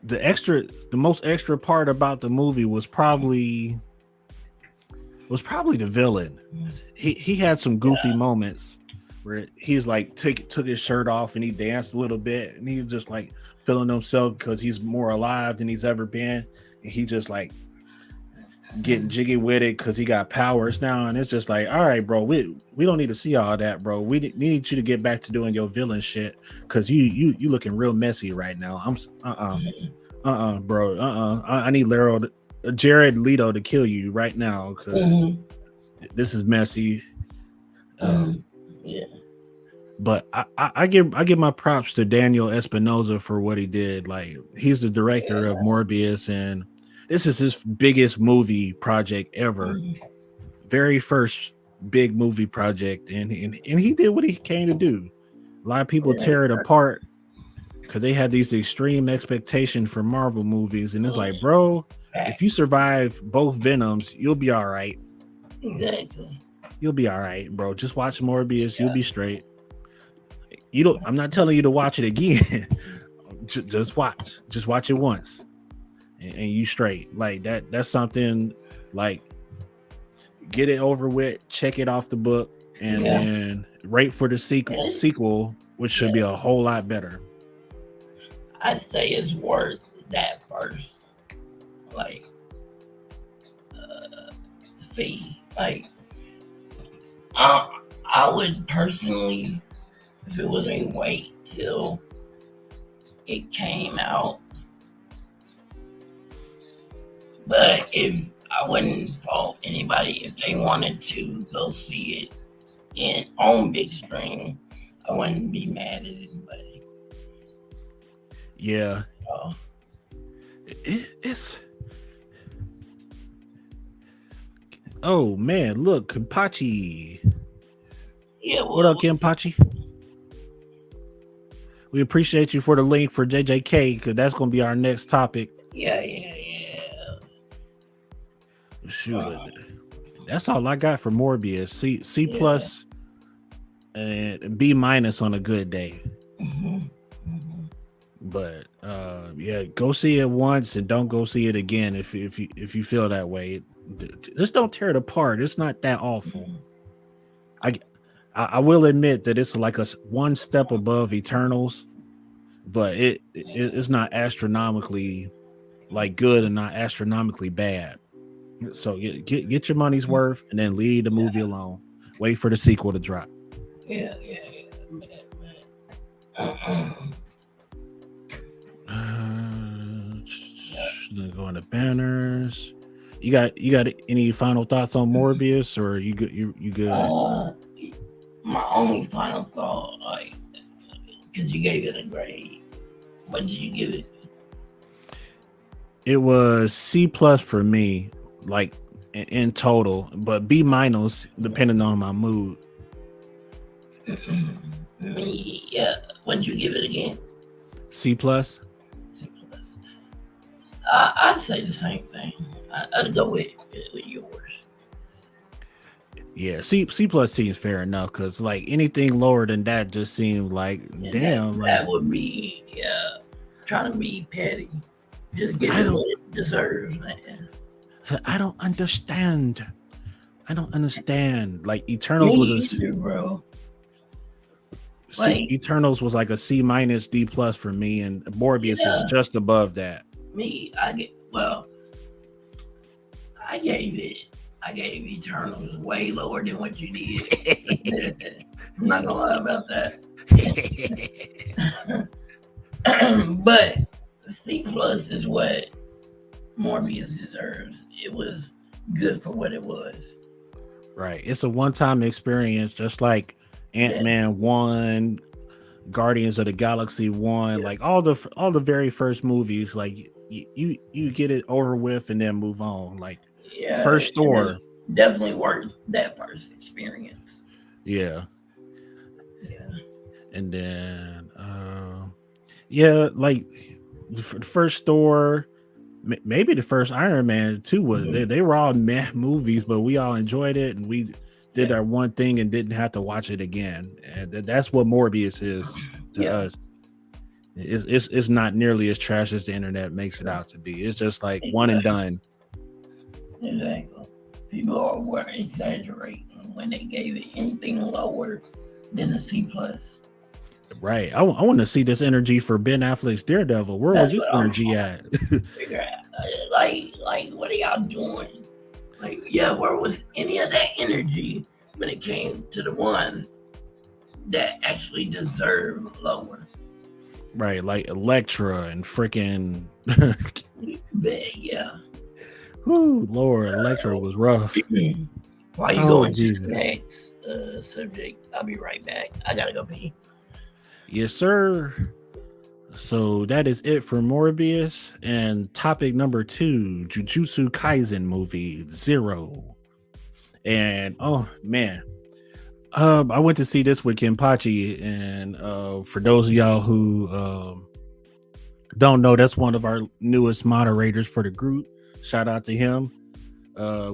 the most extra part about the movie was probably the villain. He had some goofy moments where he's like took his shirt off and he danced a little bit and he was just like feeling himself because he's more alive than he's ever been, and he just like getting jiggy with it because he got powers now, and it's just like, all right, bro, we don't need to see all that, bro. We need you to get back to doing your villain shit because you looking real messy right now. Bro, I need Jared Leto to kill you right now because this is messy. Yeah. But I give my props to Daniel Espinosa for what he did. Like, he's the director of Morbius, and this is his biggest movie project ever. Very first big movie project, and he did what he came to do. A lot of people tear it apart because they had these extreme expectations for Marvel movies, and it's like, bro, if you survive both Venoms, you'll be all right. Exactly. You'll be all right, bro. Just watch Morbius. You'll be straight. I'm not telling you to watch it again. just watch it once, and you straight. Like that's something. Like, get it over with. Check it off the book, and then wait for the sequel, which should be a whole lot better. I'd say it's worth that first, like, fee. Like, I would personally, if it was a wait till it came out, but if I wouldn't fault anybody if they wanted to go see it on big screen, I wouldn't be mad at anybody. Yeah. It's oh man, look, Kenpachi. Yeah, what up, Kenpachi? We appreciate you for the link for JJK because that's gonna be our next topic. Yeah. Shoot, that's all I got for Morbius. C plus and B minus on a good day. But go see it once and don't go see it again if you feel that way. Just don't tear it apart. It's not that awful. I will admit that it's like one step above Eternals, but it's not astronomically like good and not astronomically bad. So get your money's worth and then leave the movie alone. Wait for the sequel to drop. Yeah. Going to banners. You got any final thoughts on Morbius, or you good? You good? My only final thought, like, because you gave it a grade, what did you give it? It was C plus for me, like in total, but B minus depending on my mood. Me, yeah. What did you give it again? C plus. I'd say the same thing. I'd go with yours. Yeah, C plus seems fair enough because like anything lower than that just seems like damn. That would be trying to be petty. Just give it what it deserves, man. I don't understand. Like Eternals was bro. Eternals was like a C minus D plus for me, and Morbius is just above that. I gave it I gave Eternals way lower than what you did. I'm not gonna lie about that. But C plus is what Morbius deserves. It was good for what it was. Right. It's a one-time experience, just like Ant-Man 1, Guardians of the Galaxy 1, like all the very first movies, like you get it over with and then move on. Like first Thor. Definitely worth that first experience. Yeah. Yeah. And then like the first Thor, maybe the first Iron Man too was they were all meh movies, but we all enjoyed it and we did our one thing and didn't have to watch it again. And that's what Morbius is to us. It's not nearly as trash as the internet makes it out to be. It's just like one and done. Exactly. People were exaggerating when they gave it anything lower than a C plus. Right. I want to see this energy for Ben Affleck's Daredevil. Where was this energy at? like, what are y'all doing? Like, where was any of that energy when it came to the ones that actually deserve lower? Right, like Elektra and freaking. Yeah. Whoo, Lord, Elektra was rough. While you going to the next subject, I'll be right back. I gotta go pee. Yes, sir. So that is it for Morbius. And topic number 2, Jujutsu Kaisen movie 0. And oh man, I went to see this with Kenpachi, and for those of y'all who don't know, that's one of our newest moderators for the group. Shout out to him.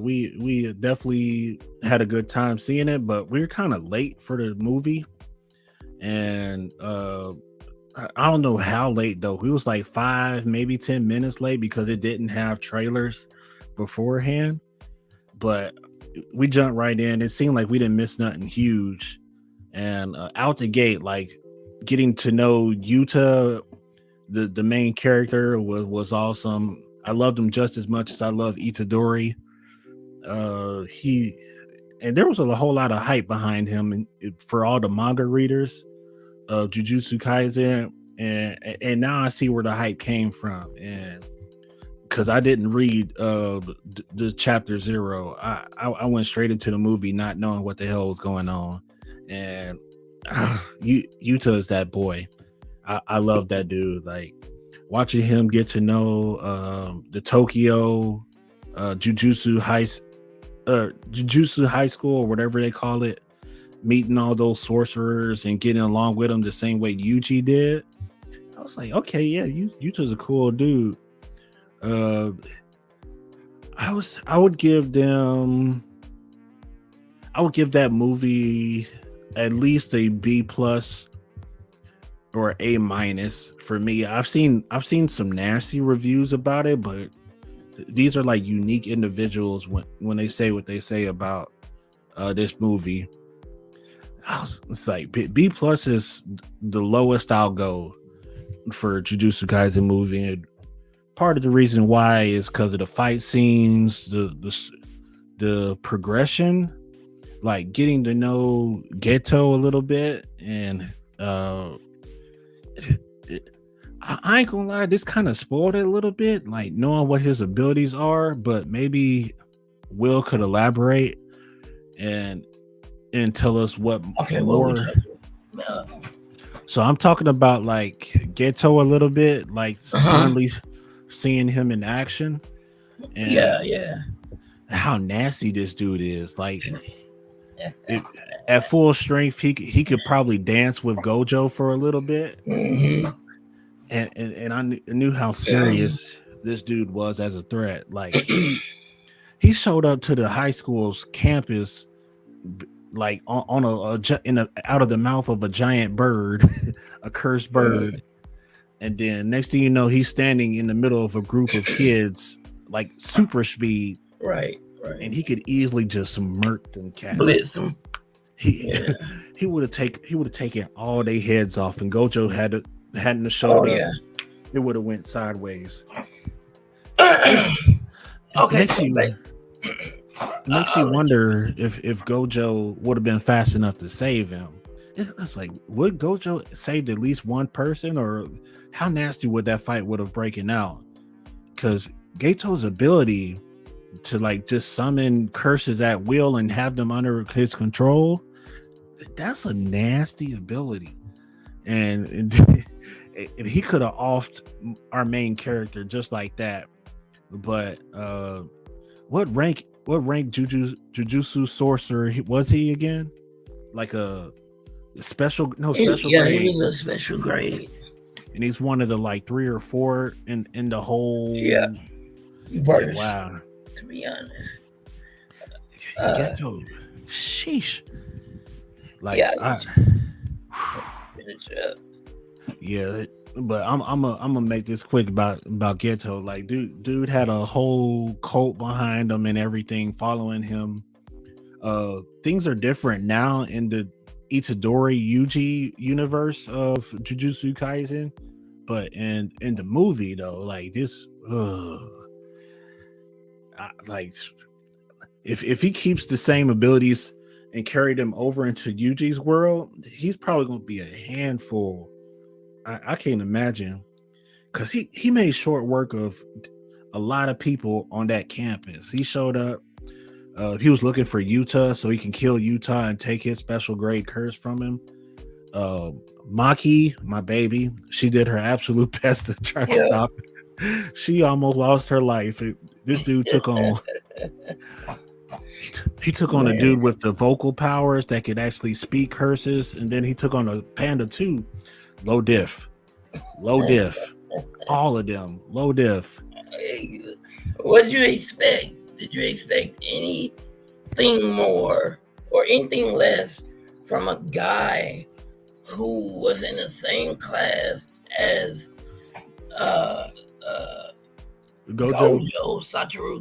We definitely had a good time seeing it, but we were kind of late for the movie. And I don't know how late though. We was like 5, maybe 10 minutes late because it didn't have trailers beforehand. But we jumped right in. It seemed like we didn't miss nothing huge. And out the gate, like getting to know Yuta, the main character, was awesome. I loved him just as much as I love Itadori. And there was a whole lot of hype behind him, and for all the manga readers of Jujutsu Kaisen, and now I see where the hype came from. And because I didn't read the chapter 0, I went straight into the movie not knowing what the hell was going on. And Yuta is that boy. I love that dude. Like watching him get to know the Tokyo Jujutsu High School, or whatever they call it, meeting all those sorcerers and getting along with them the same way Yuji did. I was like, okay, yeah, Yuta's a cool dude. I would give that movie at least a B plus or A minus for me. I've seen some nasty reviews about it, but these are like unique individuals when they say what they say about this movie. It's like B plus is the lowest I'll go for Jujutsu Kaisen movie. And part of the reason why is because of the fight scenes, the progression, like getting to know Geto a little bit. And I ain't gonna lie, this kind of spoiled it a little bit, like knowing what his abilities are, but maybe Will could elaborate and tell us what more. So I'm talking about like Geto a little bit, like finally seeing him in action. And how nasty this dude is. Like at full strength, he could probably dance with Gojo for a little bit. And I knew how serious this dude was as a threat. Like he showed up to the high school's campus like on out of the mouth of a giant bird, a cursed bird. And then next thing you know, he's standing in the middle of a group of kids, like super speed. Right. And he could easily just murk them cats. Blitz them. He would have taken all their heads off, and Gojo hadn't showed up. It would have went sideways. Okay. makes you wonder if Gojo would have been fast enough to save him. It's like, would Gojo saved at least one person, or how nasty would that fight would have breaking out? Because Gato's ability to like just summon curses at will and have them under his control, that's a nasty ability. And he could have offed our main character just like that. But what rank Jujutsu sorcerer was he again? Like a special grade. He was a special grade. And he's one of the like 3 or 4 in the whole verse. Wow. To be honest. Geto. Sheesh. Like yeah, but I'm gonna make this quick about Geto. Like, dude had a whole cult behind him and everything following him. Things are different now in the Itadori Yuji universe of Jujutsu Kaisen, but in the movie though, like this, like if he keeps the same abilities and carry them over into Yuji's world, he's probably gonna be a handful. I can't imagine, because he made short work of a lot of people on that campus. He showed up. He was looking for Yuta so he can kill Yuta and take his special grade curse from him. Maki, my baby, she did her absolute best to try to stop it. She almost lost her life. This dude took on he took on a dude with the vocal powers that could actually speak curses, and then he took on a panda too. Low diff, all of them low diff. What did you expect? Did you expect anything more or anything less from a guy who was in the same class as Satoru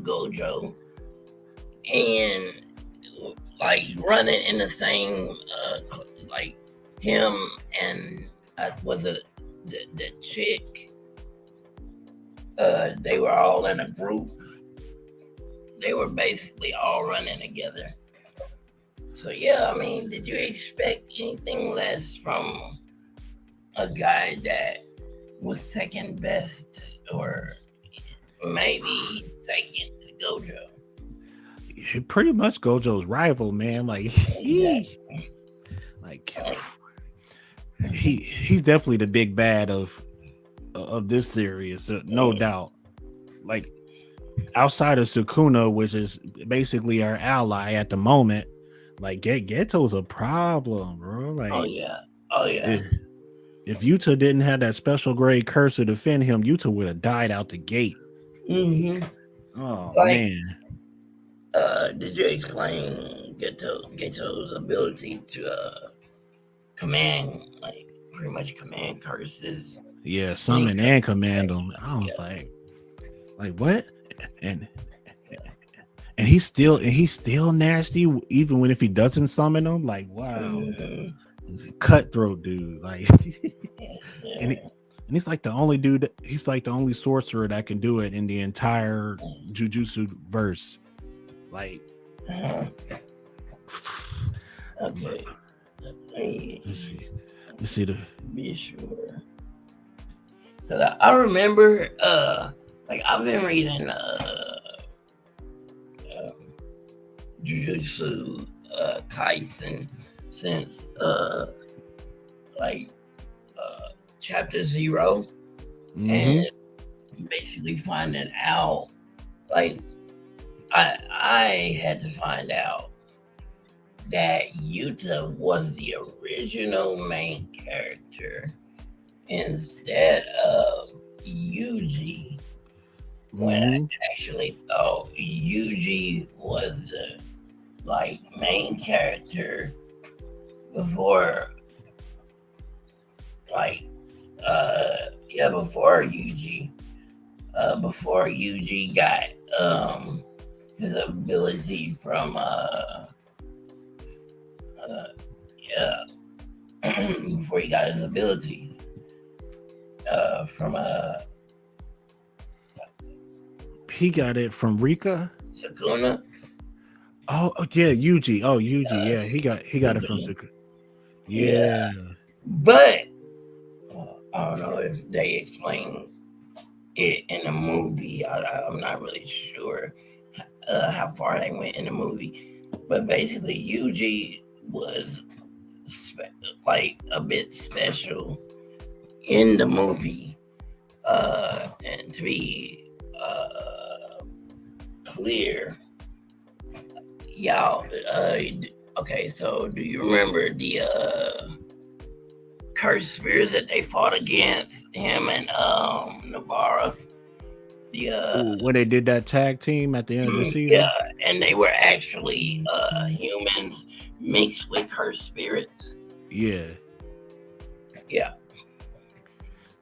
Gojo, and like running in the same like him and was it the chick? They were all in a group. They were basically all running together. So yeah, I mean, did you expect anything less from a guy that was second best, or maybe second to Gojo? Pretty much Gojo's rival, man. Like he's definitely the big bad of this series, no doubt. Like, outside of Sukuna, which is basically our ally at the moment, like Geto's a problem, bro. Like, oh yeah. If Yuta didn't have that special grade curse to defend him, Yuta would have died out the gate. Mm-hmm. Oh man. Did you explain Geto's ability to command, like pretty much command curses? Yeah, summon and command them. I was like what? And he's still nasty even when if he doesn't summon them. Like, wow. He's a cutthroat dude. Like and he's like the only dude. He's like the only sorcerer that can do it in the entire Jujutsu verse. Like, okay. Let's see the. Be sure. Cause I remember, like I've been reading Jujutsu Kaisen since chapter 0, and basically finding out, like I had to find out that Yuta was the original main character instead of Yuji, when I actually thought Yuji was the main character before before Yuji got his ability from before he got his ability from he got it from Rika. Sukuna. Yeah, Yuji. Oh, Yuji. Yeah, he got it from Yeah, yeah. but I don't know if they explain it in the movie. I'm not really sure how far they went in the movie, but basically Yuji was like a bit special in the movie. And to be clear, y'all. Okay, so do you remember the cursed spirits that they fought against him and Navara? The When they did that tag team at the end of the yeah, season. and they were actually humans mixed with cursed spirits. Yeah. Yeah.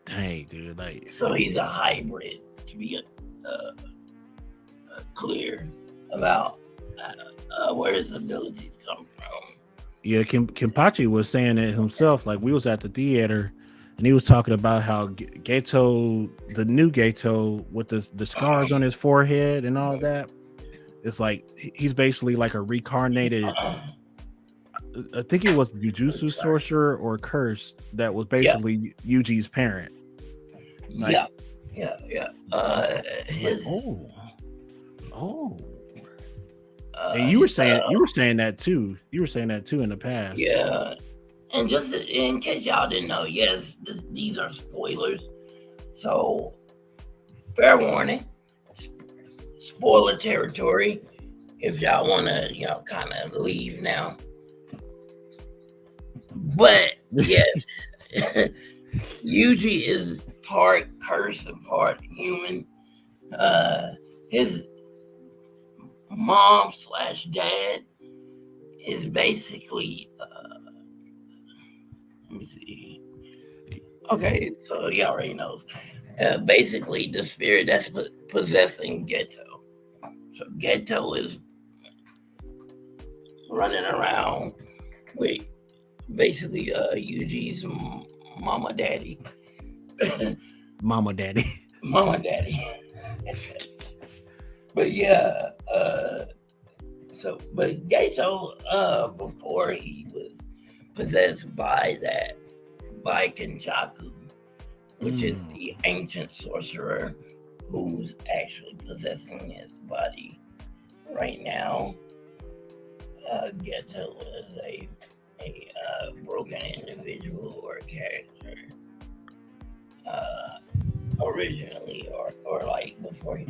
Dang, dude. Like, So he's a hybrid, to be clear about where his abilities come from. yeah, Kenpachi was saying it himself. Like, we was at the theater and he was talking about how Gato, the new Gato with the scars on his forehead and all that, it's like he's basically like a reincarnated, I think it was Jujutsu sorcerer or curse that was basically Yuji's parent. Like, Yeah. Like, oh. And you were saying that too. You were saying that too in the past. Yeah. And just in case y'all didn't know, yes, these are spoilers. So, fair warning, spoiler territory. If y'all want to, kind of leave now. But yes, Yuji is part curse and part human. His mom / dad is basically let me see. Okay, so you already know. Basically, the spirit that's possessing Geto. So Geto is running around with basically Yuji's mama daddy. Mama daddy. Mama daddy. But yeah, but Geto, before he was possessed by Kenjaku, which is the ancient sorcerer who's actually possessing his body right now. Geto is a broken individual or character originally, or like before he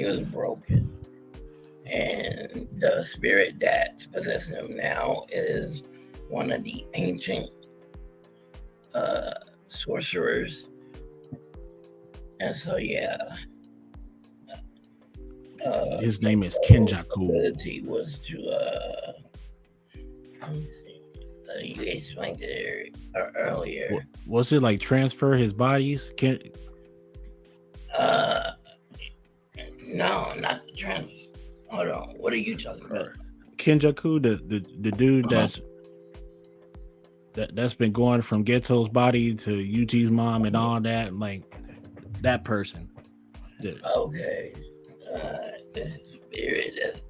was broken, and the spirit that's possessing him now is one of the ancient sorcerers. And so his name is Kenjaku. Ability was to you explained it earlier. Was it like transfer his bodies? No, not the trans. Hold on, what are you talking about? Kenjaku, the dude that's been going from Geto's body to Yuji's mom and all that, like that person. Okay, the spirit that's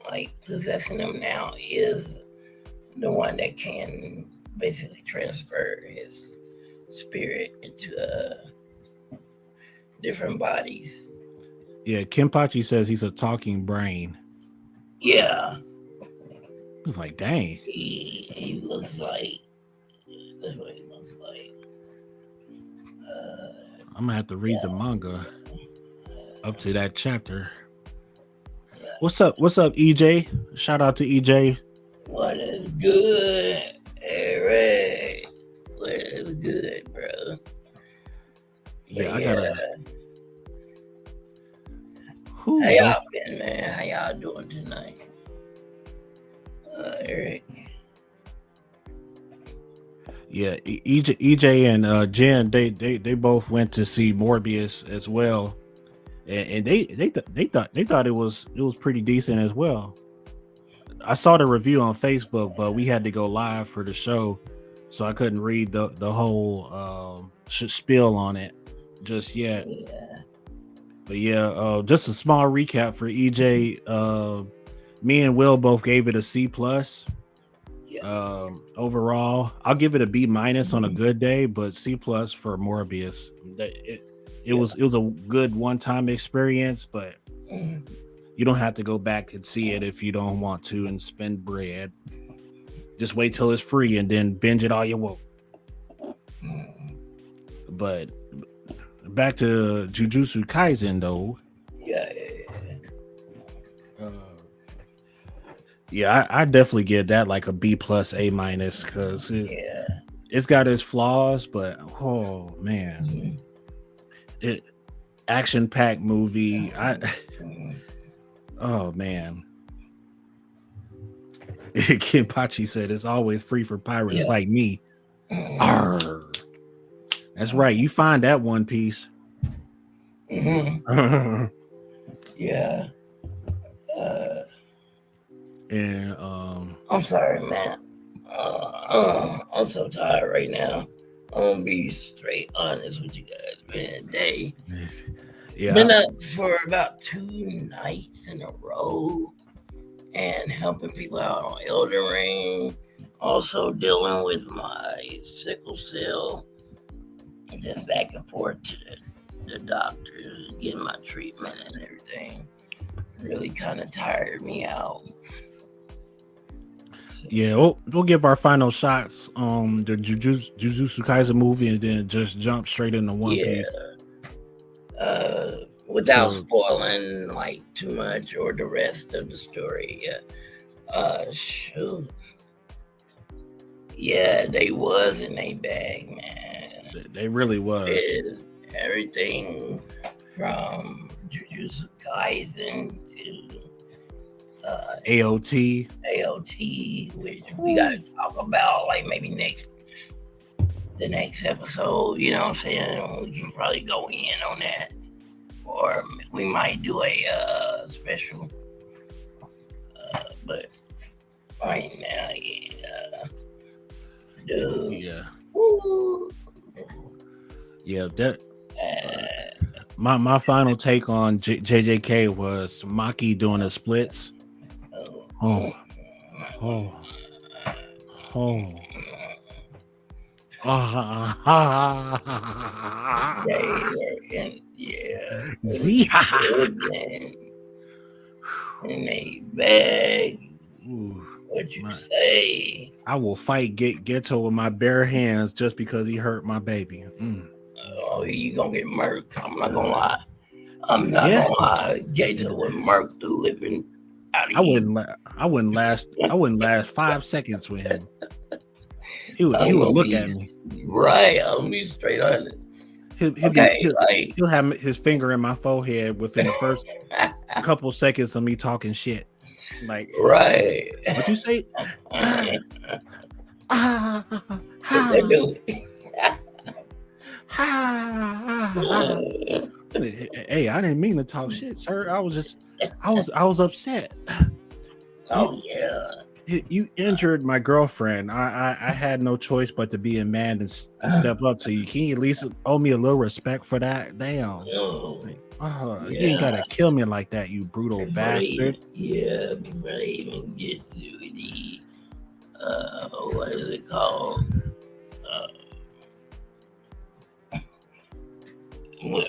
like possessing him now is the one that can basically transfer his spirit into different bodies. Yeah, Kenpachi says he's a talking brain. Yeah. It's like, dang. He looks like, that's what he looks like. I'm gonna have to read the manga up to that chapter. What's up, EJ? Shout out to EJ. What is good, Eric? What is good, bro? Yeah, I gotta. How y'all been, man? How y'all doing tonight? Eric. Yeah, EJ and Jen, they both went to see Morbius as well, and they thought it was pretty decent as well. I saw the review on Facebook, but we had to go live for the show, so I couldn't read the whole spiel on it just yet. Yeah. But yeah, just a small recap for EJ. Me and Will both gave it a C plus. Yeah. Overall, I'll give it a B minus on a good day, but C plus for Morbius. It was a good one time experience, but you don't have to go back and see it if you don't want to and spend bread. Just wait till it's free and then binge it all you want. But back to Jujutsu Kaisen though. Yeah, I definitely give that like a B plus A minus because it's got its flaws, but oh man, it action packed movie. Oh man, Kenpachi said it's always free for pirates like me. Arr. That's right. You find that One Piece. Yeah. And I'm sorry, man. I'm so tired right now. I'm gonna be straight honest with you guys, man. Day. Been up for about 2 nights in a row and helping people out on Elden Ring. Also dealing with my sickle cell. And just back and forth to the doctors, getting my treatment and everything. Really kind of tired me out. Yeah, we'll give our final shots on the Jujutsu Kaisen movie and then just jump straight into One Piece. Without spoiling like too much or the rest of the story. Shoot. Yeah, they was in a bag, man. They really was. Everything from Jujutsu Kaisen to AOT, which we gotta talk about like maybe the next episode. You know what I'm saying? We can probably go in on that, or we might do a special. But right now, dude. That. My final take on JJK was Maki doing the splits. Oh. Yeah. Z. In a bag. What you say? I will fight Geto with my bare hands just because he hurt my baby. Oh, you gonna get murked. I'm not gonna lie. Gonna lie. Geto would murk the living out of you. I wouldn't last 5 seconds with him. He would look at me. Right, I'll be straight honest. He'll have his finger in my forehead within the first couple seconds of me talking shit. Like, right. What you say? They do it. Hey, I didn't mean to talk shit, sir. I was upset. Oh yeah. You injured my girlfriend. I had no choice but to be a man and step up to you. Can you at least owe me a little respect for that? Damn. You ain't gotta kill me like that, you brutal bastard. Before they even get to the what is it called? You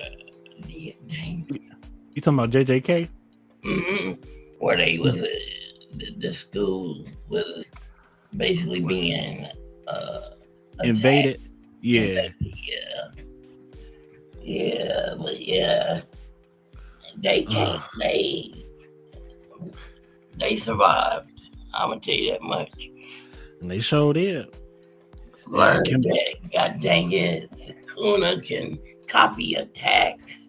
talking about JJK? Mm-hmm. Where they was the school was basically being invaded. They can't. They survived. I'm gonna tell you that much. And they showed it. Learn that. God dang it, Sukuna can copy attacks.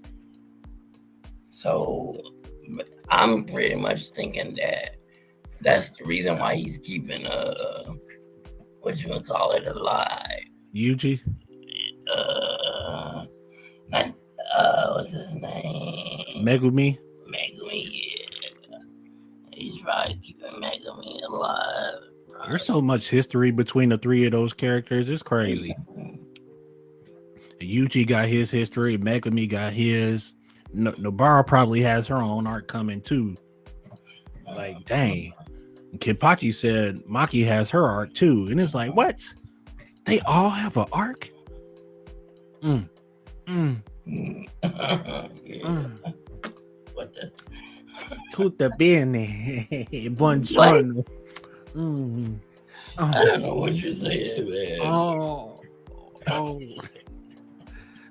So I'm pretty much thinking that that's the reason why he's keeping what you gonna call it alive. Yuji. What's his name? Megumi. Yeah. He's probably keeping Megumi alive. Probably. There's so much history between the three of those characters. It's crazy. Yuji got his history. Megumi got his. Nobara probably has her own arc coming too. Like, dang. Kenpachi said Maki has her arc too, and it's like, what? They all have an arc? Yeah. What the? Tutta bene, buongiorno. I don't know what you're saying, man. Oh.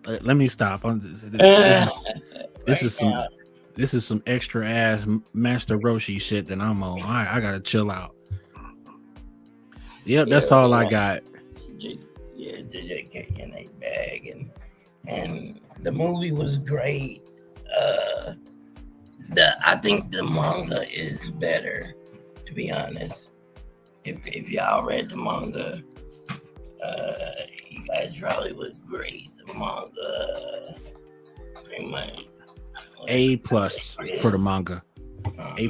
Let me stop. This is some extra ass Master Roshi shit that I'm on. I gotta chill out. Yep, that's all I got. JJK in a bag, and the movie was great. I think the manga is better, to be honest. If y'all read the manga, you guys probably would grade the manga pretty much. A+ for the manga. A+.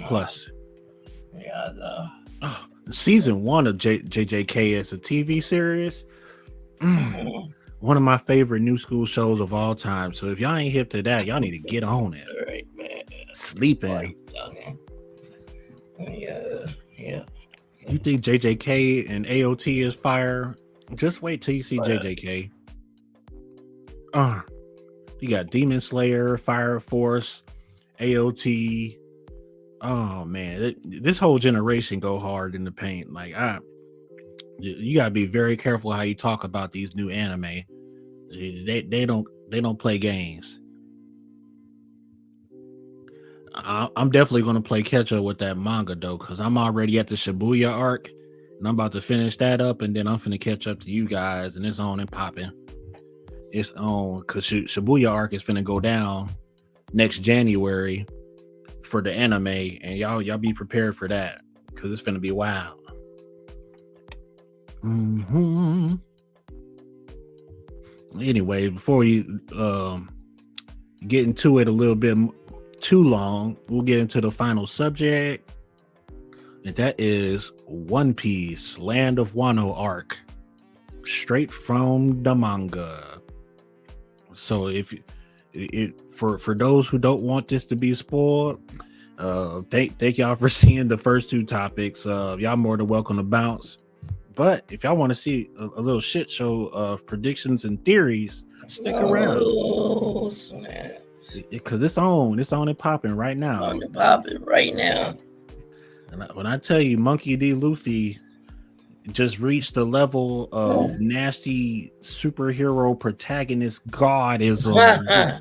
Yeah, oh, season 1 of JJK is a TV series. One of my favorite new school shows of all time. So if y'all ain't hip to that, y'all need to get on it. All right, man. Sleeping. Yeah. You think JJK and AOT is fire? Just wait till you see JJK. You got Demon Slayer, Fire Force, AOT. Oh man, this whole generation go hard in the paint. Like you gotta be very careful how you talk about these new anime. They don't play games. I'm definitely gonna play catch up with that manga though, because I'm already at the Shibuya arc, and I'm about to finish that up, and then I'm finna catch up to you guys, and it's on and popping. It's on because Shibuya arc is finna go down next January for the anime, and y'all be prepared for that because it's finna be wild. Anyway, before we get into it a little bit too long, we'll get into the final subject, and that is One Piece Land of Wano arc, straight from the manga. So for those who don't want this to be spoiled, thank y'all for seeing the first two topics. Y'all more than welcome to bounce. But if y'all want to see a little shit show of predictions and theories, stick around. Because it's on and popping right now. On and popping right now. And when I tell you, Monkey D. Luffy just reached the level of nasty superhero protagonist godism.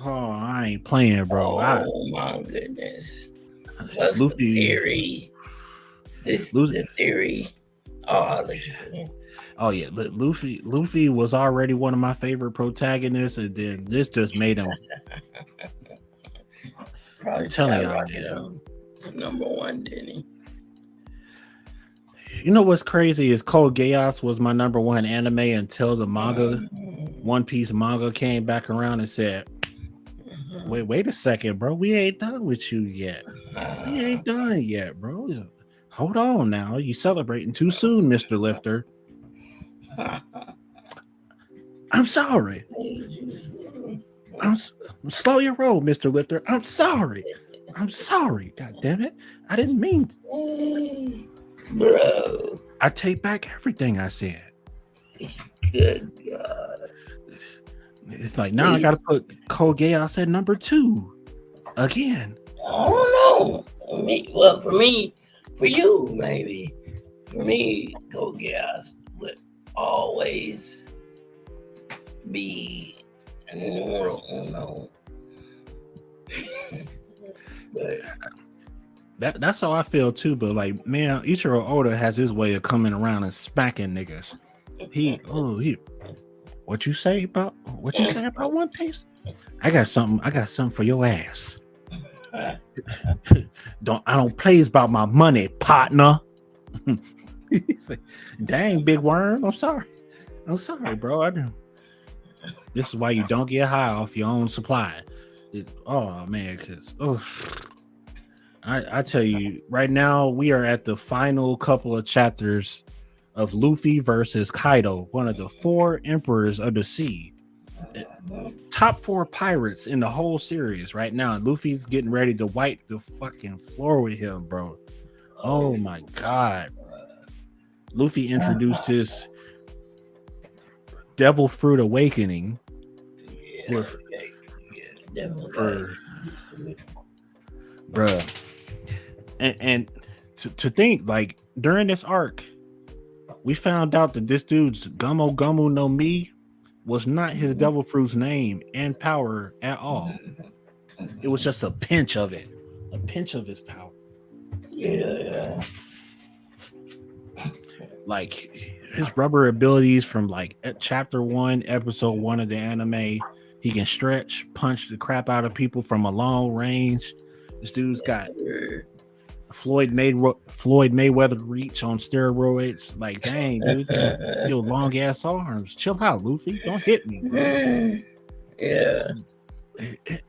I ain't playing, bro. My goodness. What's Luffy, the theory? The theory. Oh yeah, but Luffy was already one of my favorite protagonists, and then this just made him. Probably telling y'all, number one, didn't he? You know what's crazy is Code Geass was my number one anime until the manga, One Piece manga came back around and said, "Wait a second, bro, we ain't done with you yet. We ain't done yet, bro. Hold on now, you celebrating too soon, Mr. Lifter." I'm sorry. Slow your roll, Mr. Lifter. I'm sorry. God damn it. I didn't mean to. Bro. I take back everything I said. Good God. It's like now I gotta put Code Geass at number 2 again. I don't know. For you, maybe. For me, Code Geass would always be numero uno. But that's how I feel too. But like, man, Ichiro Oda has his way of coming around and smacking niggas. He what you say about One Piece? I got something for your ass. I don't play about my money, partner. Dang, big worm. I'm sorry, bro. This is why you don't get high off your own supply. Because I tell you right now, we are at the final couple of chapters of Luffy versus Kaido, one of the 4 emperors of the sea. top 4 pirates in the whole series right now. Luffy's getting ready to wipe the fucking floor with him, bro. Oh my god. Luffy introduced his Devil Fruit Awakening with for bruh. And to think, like, during this arc, we found out that this dude's Gummo Gummo no Mi was not his Devil Fruit's name and power at all. It was just a pinch of it, a pinch of his power. Yeah. Like his rubber abilities from like chapter 1, episode 1 of the anime. He can stretch, punch the crap out of people from a long range. This dude's got Floyd Mayweather reach on steroids. Like, dang, dude, your long ass arms. Chill out, Luffy. Don't hit me, bro. Yeah.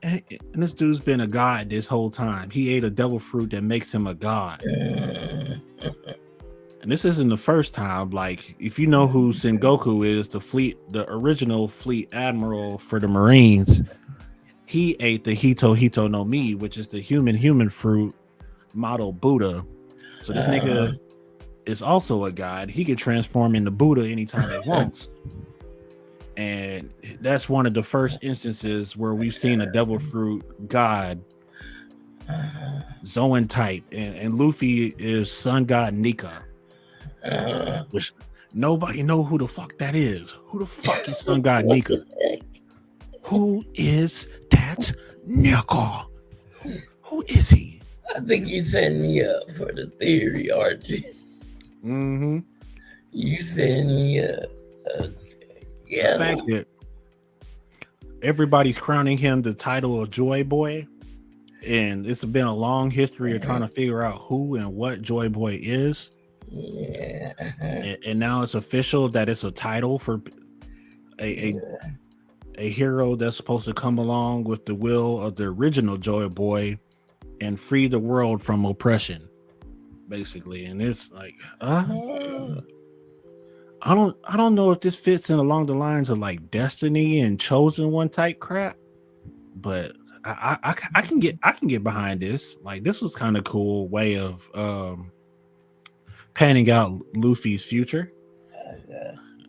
And this dude's been a god this whole time. He ate a devil fruit that makes him a god. And this isn't the first time. Like, if you know who Sengoku is, the original fleet admiral for the Marines, he ate the Hito no Mi, which is the human fruit model Buddha. So this nigga is also a god. He can transform into Buddha anytime he wants. And that's one of the first instances where we've seen a devil fruit god, Zoan type, and Luffy is sun god Nika, which nobody know who the fuck that is. Who the fuck is sun god Nika? Who is that Nika? Who is he? I think you setting me up for the theory, Archie. Mm-hmm. You setting me up. Yeah. The fact that everybody's crowning him the title of Joy Boy, and it's been a long history of trying to figure out who and what Joy Boy is. Yeah. And now it's official that it's a title for a hero that's supposed to come along with the will of the original Joy Boy and free the world from oppression, basically. And it's like, I don't know if this fits in along the lines of like Destiny and Chosen One type crap, but I can get behind this. Like, this was kind of cool way of panning out Luffy's future,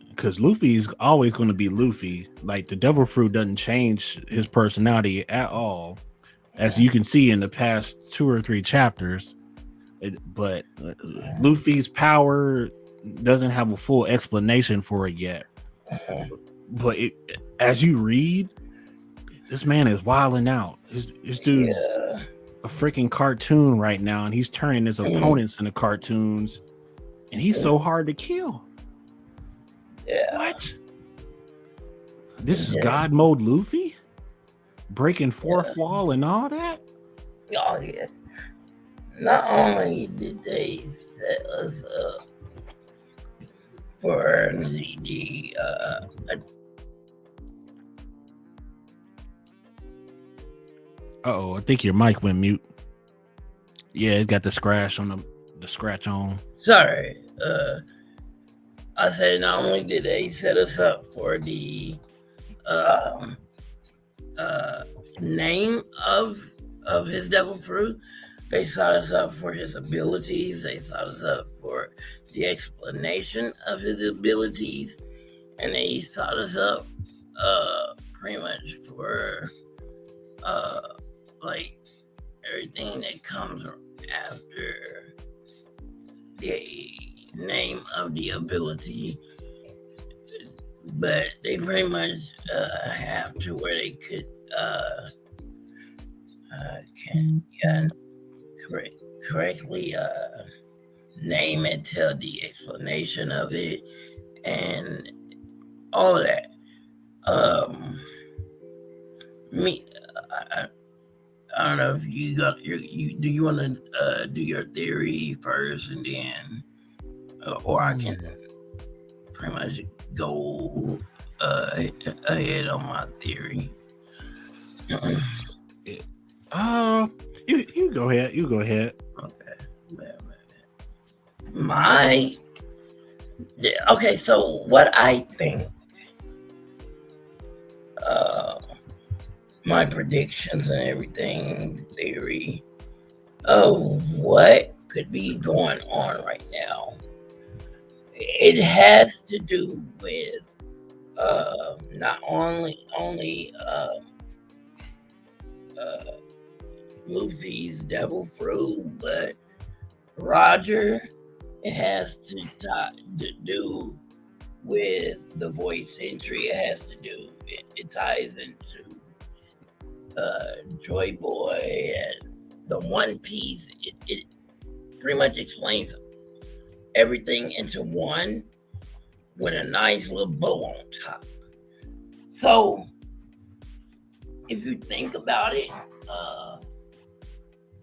because Luffy's always going to be Luffy. Like, the Devil Fruit doesn't change his personality at all, as you can see in the past 2 or 3 chapters. But Luffy's power doesn't have a full explanation for it yet. But as you read, this man is wilding out. This dude's a freaking cartoon right now, and he's turning his opponents into cartoons, and he's so hard to kill. What? This is God mode Luffy? Breaking fourth wall and all that? Oh, yeah. Not only did they set us up for the uh-oh, I think your mic went mute. Yeah, it's got the scratch on the scratch on. Sorry. I said not only did they set us up for the name of his devil fruit, they set us up for his abilities. They set us up for the explanation of his abilities, and they set us up pretty much for like everything that comes after the name of the ability. But they pretty much have to where they could correctly name it, tell the explanation of it, and all of that. I don't know if you got do you want to do your theory first, and then or I can pretty much go ahead on my theory. You go ahead. You go ahead. Okay. So what I think my predictions and everything, the theory of what could be going on right now. It has to do with not only Luffy's devil fruit, but Roger. It has to do with the voice entry. It has to do. It ties into Joy Boy and the One Piece. It pretty much explains everything into one with a nice little bow on top. So, if you think about it,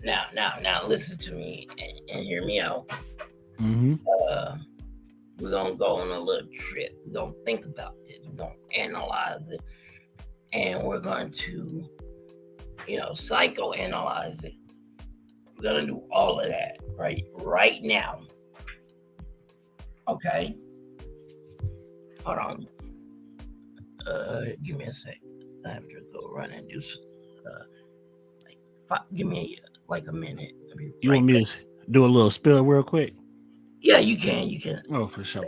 now listen to me and hear me out. Mm-hmm. We're gonna go on a little trip. We're gonna think about this. We're gonna analyze it, and we're going to, psychoanalyze it. We're gonna do all of that right now. Okay. Hold on. Give me a sec. I have to go run and do some. Give me like a minute. You want me to do a little spill real quick? Yeah, you can. Oh, for sure.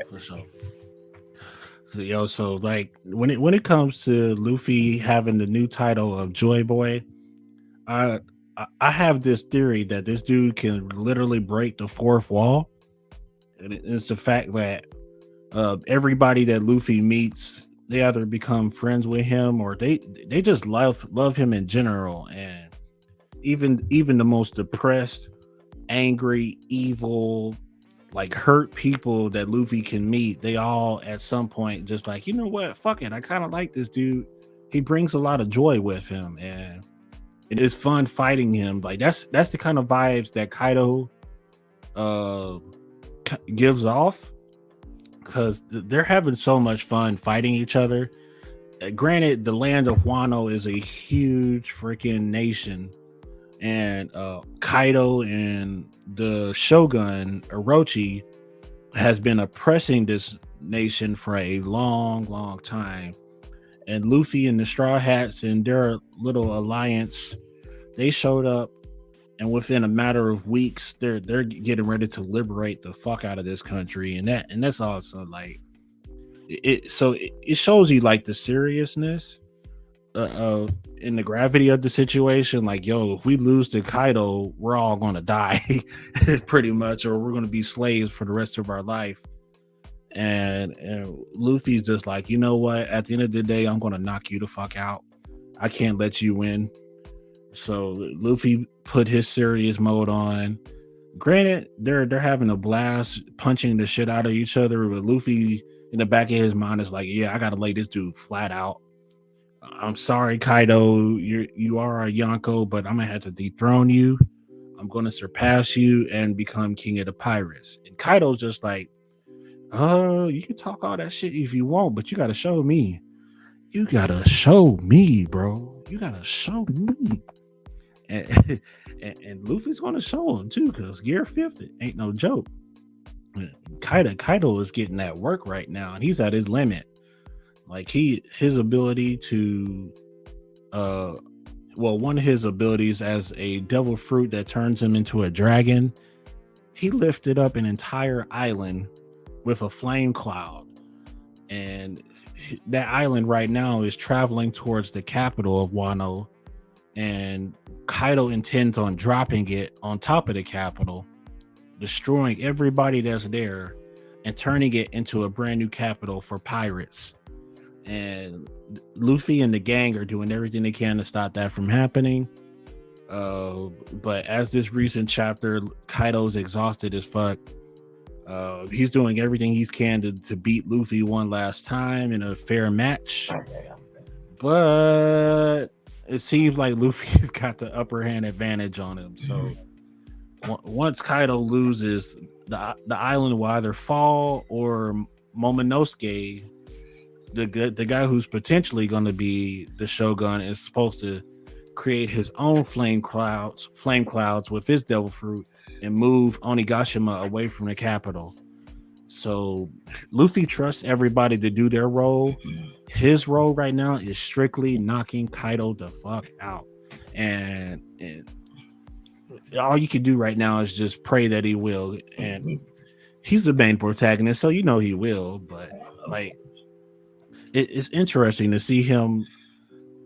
So like when it comes to Luffy having the new title of Joy Boy, I have this theory that this dude can literally break the fourth wall, and it's the fact that everybody that Luffy meets, they either become friends with him or they just love him in general, and even the most depressed, angry, evil, like hurt people that Luffy can meet, they all at some point just like, you know what, fuck it, I kind of like this dude. He brings a lot of joy with him, and it is fun fighting him. Like that's the kind of vibes that Kaido gives off, because they're having so much fun fighting each other. Granted, the land of Wano is a huge freaking nation, and Kaido and the Shogun Orochi has been oppressing this nation for a long time. And Luffy and the Straw Hats and their little alliance, they showed up, and within a matter of weeks, they're getting ready to liberate the fuck out of this country, and that's also like it. So it shows you like the seriousness in the gravity of the situation. Like, yo, if we lose to Kaido, we're all gonna die pretty much, or we're gonna be slaves for the rest of our life. And Luffy's just like, you know what, at the end of the day, I'm gonna knock you the fuck out. I can't let you win. So Luffy put his serious mode on. Granted, they're having a blast punching the shit out of each other, but Luffy in the back of his mind is like, yeah, I gotta lay this dude flat out. I'm sorry, Kaido, you are a Yonko, but I'm gonna have to dethrone you. I'm gonna surpass you and become king of the pirates. And Kaido's just like, you can talk all that shit if you want, but you gotta show me. You gotta show me, bro. You gotta show me. And Luffy's gonna show him too, because Gear 50 ain't no joke. Kaido is getting that work right now, and he's at his limit. Like his ability to one of his abilities as a devil fruit that turns him into a dragon, he lifted up an entire island with a flame cloud, and that island right now is traveling towards the capital of Wano, and Kaido intends on dropping it on top of the capital, destroying everybody that's there and turning it into a brand new capital for pirates. And Luffy and the gang are doing everything they can to stop that from happening. But as this recent chapter, Kaido's exhausted as fuck. He's doing everything he can to beat Luffy one last time in a fair match. But it seems like Luffy's got the upper hand advantage on him. So once Kaido loses, the island will either fall, or Momonosuke, the guy who's potentially going to be the Shogun, is supposed to create his own flame clouds with his devil fruit and move Onigashima away from the capital. So Luffy trusts everybody to do their role. His role right now is strictly knocking Kaido the fuck out. And all you can do right now is just pray that he will. And he's the main protagonist, so you know he will. But like, it's interesting to see him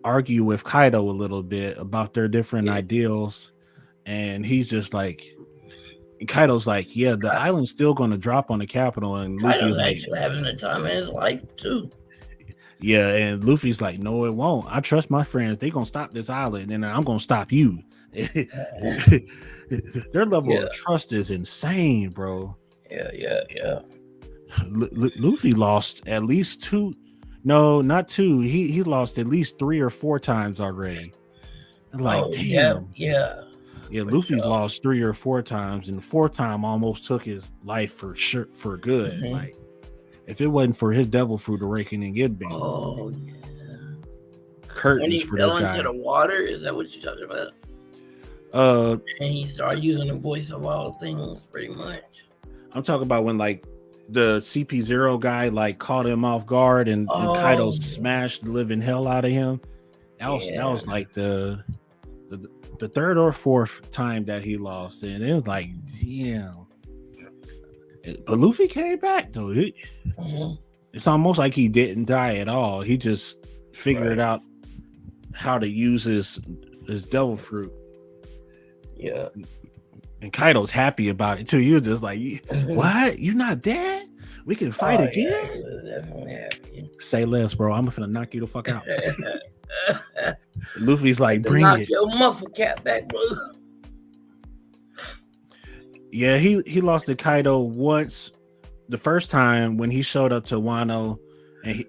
argue with Kaido a little bit about their different ideals. And he's just like, Kaido's like, yeah, the island's still going to drop on the capital. And Luffy's Kaido's like, actually having the time of his life too. yeah, and Luffy's like, no, it won't. I trust my friends. They're going to stop this island, and I'm going to stop you. Their level of trust is insane, bro. Yeah. Luffy lost at least two. No, not two. He lost at least 3 or 4 times already. Like, damn. Yeah. Luffy's lost 3 or 4 times, and the 4th time almost took his life for sure, for good. Like, if it wasn't for his devil fruit awakening, it'd be curtains when he for fell this guy. into the water, is that what you're talking about? And he started using the voice of all things, pretty much. I'm talking about when like the CP0 guy like caught him off guard and Kaido smashed the living hell out of him. That was like the 3rd or 4th time that he lost, and it was like, damn. But Luffy came back though. It's almost like he didn't die at all. He just figured out how to use his devil fruit. Yeah. And Kaido's happy about it too. He was just like, what? You're not dead? We can fight again? Yeah, definitely happy. Say less, bro. I'm gonna knock you the fuck out. Luffy's like, bring knock it. Your muffle cap back, bro. Yeah, he lost to Kaido once. The first time when he showed up to Wano and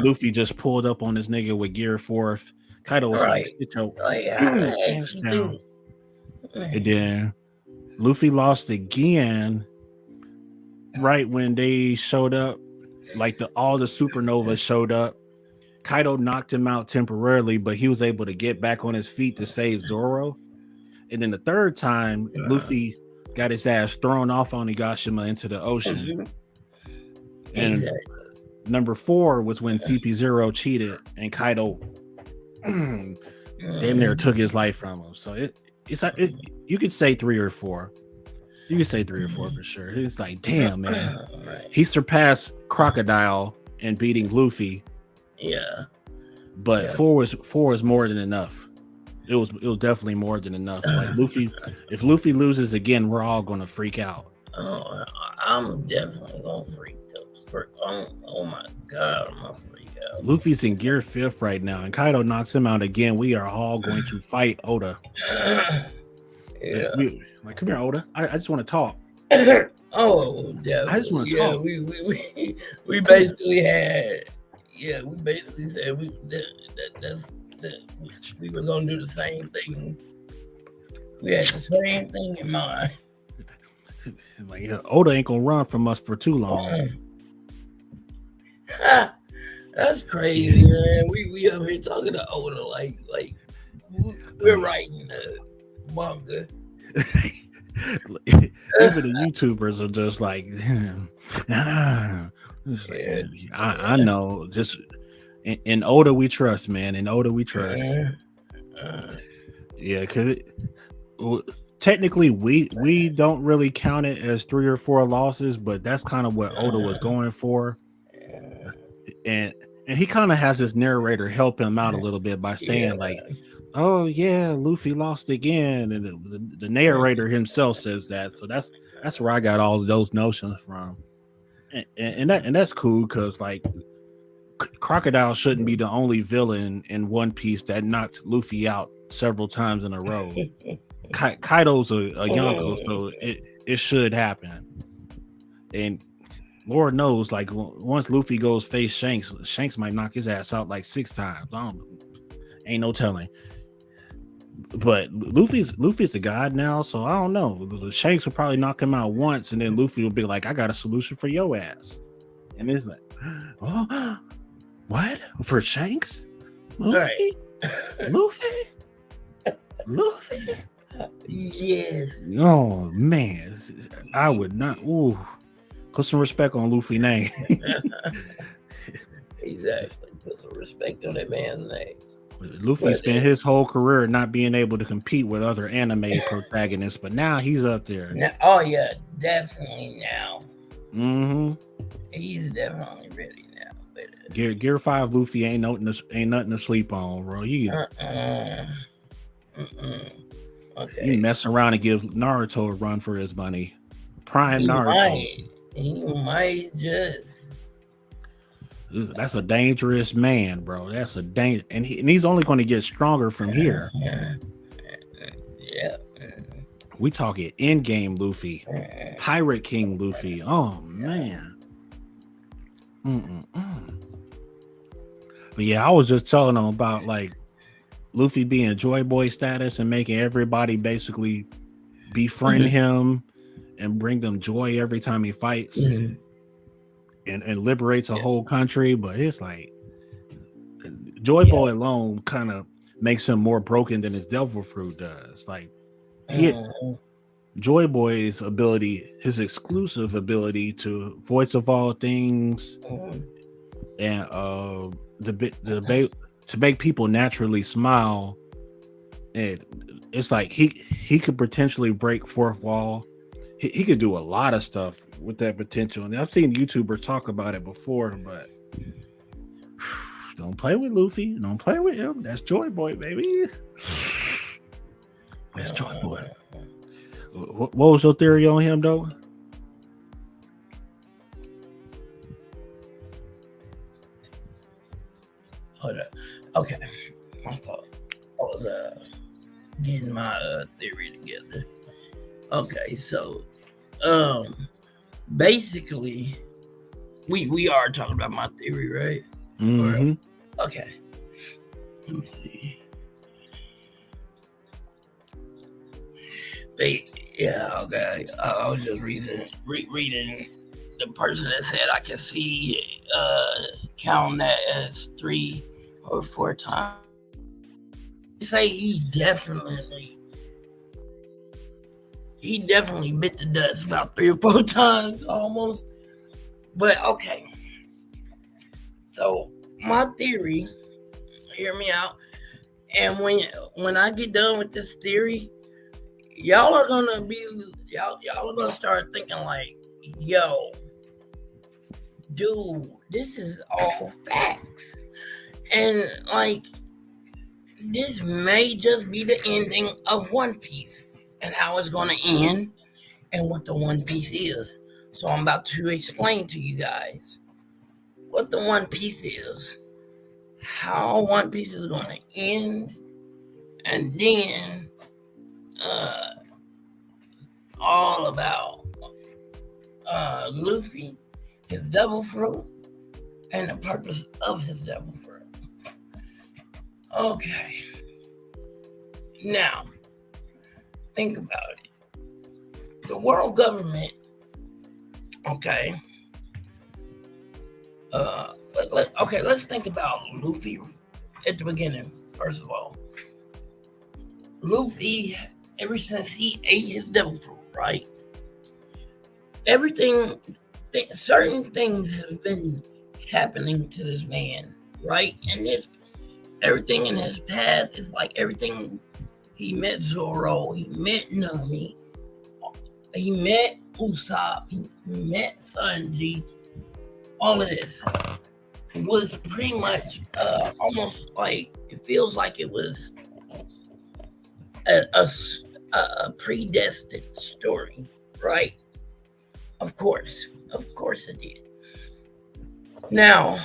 Luffy just pulled up on this nigga with Gear 4th. Kaido was like, sit your ass down. And then Luffy lost again right when they showed up. Like all the supernovas showed up. Kaido knocked him out temporarily, but he was able to get back on his feet to save Zoro. And then the 3rd time, Luffy got his ass thrown off Onigashima into the ocean. And number 4 was when CP0 cheated and Kaido damn near took his life from him. So you could say 3 or 4. You could say 3 or 4 for sure. It's like, damn, man. He surpassed Crocodile in beating Luffy. Yeah. But 4 was more than enough. It was definitely more than enough. Like if Luffy loses again, we're all gonna freak out. Oh, I'm definitely gonna freak out. Oh my god, I'm gonna freak out. Luffy's in Gear 5th right now, and Kaido knocks him out again. We are all going to fight Oda. Like, come here, Oda. I just want to talk. Oh, definitely. I just want to talk. We basically had. Yeah, we basically said we were gonna do the same thing. We had the same thing in mind. Like, Oda ain't gonna run from us for too long. That's crazy, man. We up here talking to Oda like we're writing the manga. Even the YouTubers are just like, I know. Just in Oda we trust, man. In Oda we trust. Yeah, because technically we don't really count it as 3 or 4 losses, but that's kind of what Oda was going for. And he kind of has this narrator help him out a little bit by saying like, oh yeah, Luffy lost again, and the narrator himself says that. So that's where I got all of those notions from, and that's cool because like Crocodile shouldn't be the only villain in One Piece that knocked Luffy out several times in a row. Kaido's a Yonko, so it should happen. And Lord knows, like once Luffy goes face Shanks might knock his ass out like 6 times. I don't know. Ain't no telling. But Luffy's a god now, so I don't know. Shanks will probably knock him out once, and then Luffy will be like, "I got a solution for your ass." And it's like, "Oh, what for Shanks? Luffy? Luffy? Yes. Oh man, I would not. Ooh, Put some respect on Luffy's name. Exactly. Put some respect on that man's name. Luffy spent his whole career not being able to compete with other anime protagonists, but now he's up there. Now, oh yeah, definitely now. Mm-hmm. He's definitely ready now. But, Gear 5 Luffy ain't nothing to sleep on, bro. Okay. He mess around and give Naruto a run for his money. Prime Naruto. He might just. That's a dangerous man, bro. That's a and he's only going to get stronger from here. Yeah. We talking in-game Luffy, Pirate King Luffy. Oh man. But yeah, I was just telling them about like Luffy being Joy Boy status and making everybody basically befriend him and bring them joy every time he fights. And liberates a whole country, but it's like Joy Boy alone kind of makes him more broken than his devil fruit does. Like Joy Boy's ability, his exclusive ability to voice of all things and to make people naturally smile, and it's like he could potentially break fourth wall. He could do a lot of stuff with that potential. And I've seen YouTubers talk about it before, but don't play with Luffy. Don't play with him. That's Joy Boy, baby. That's Joy Boy. What was your theory on him, though? Hold up. Okay. I thought I was getting my theory together. Okay, so basically we are talking about my theory, right? Mm-hmm. Okay. Let me see. Okay. I was just reading the person that said I can see counting that as 3 or 4 times. They say he definitely bit the dust about 3 or 4 times almost. But okay. So my theory, hear me out. And when I get done with this theory, y'all are gonna start thinking like, yo, dude, this is all facts. And like, this may just be the ending of One Piece and how it's gonna end and what the One Piece is. So I'm about to explain to you guys what the One Piece is, how One Piece is gonna end, and then all about Luffy, his devil fruit, and the purpose of his devil fruit. Okay. Now, think about it. The world government, okay. Let's think about Luffy at the beginning, first of all. Luffy, ever since he ate his devil fruit, right? Certain things have been happening to this man, right? And everything in his path is like everything. He met Zoro, he met Nami, he met Usopp, he met Sanji. All of this was pretty much almost like, it feels like it was a predestined story, right? Of course it did. Now,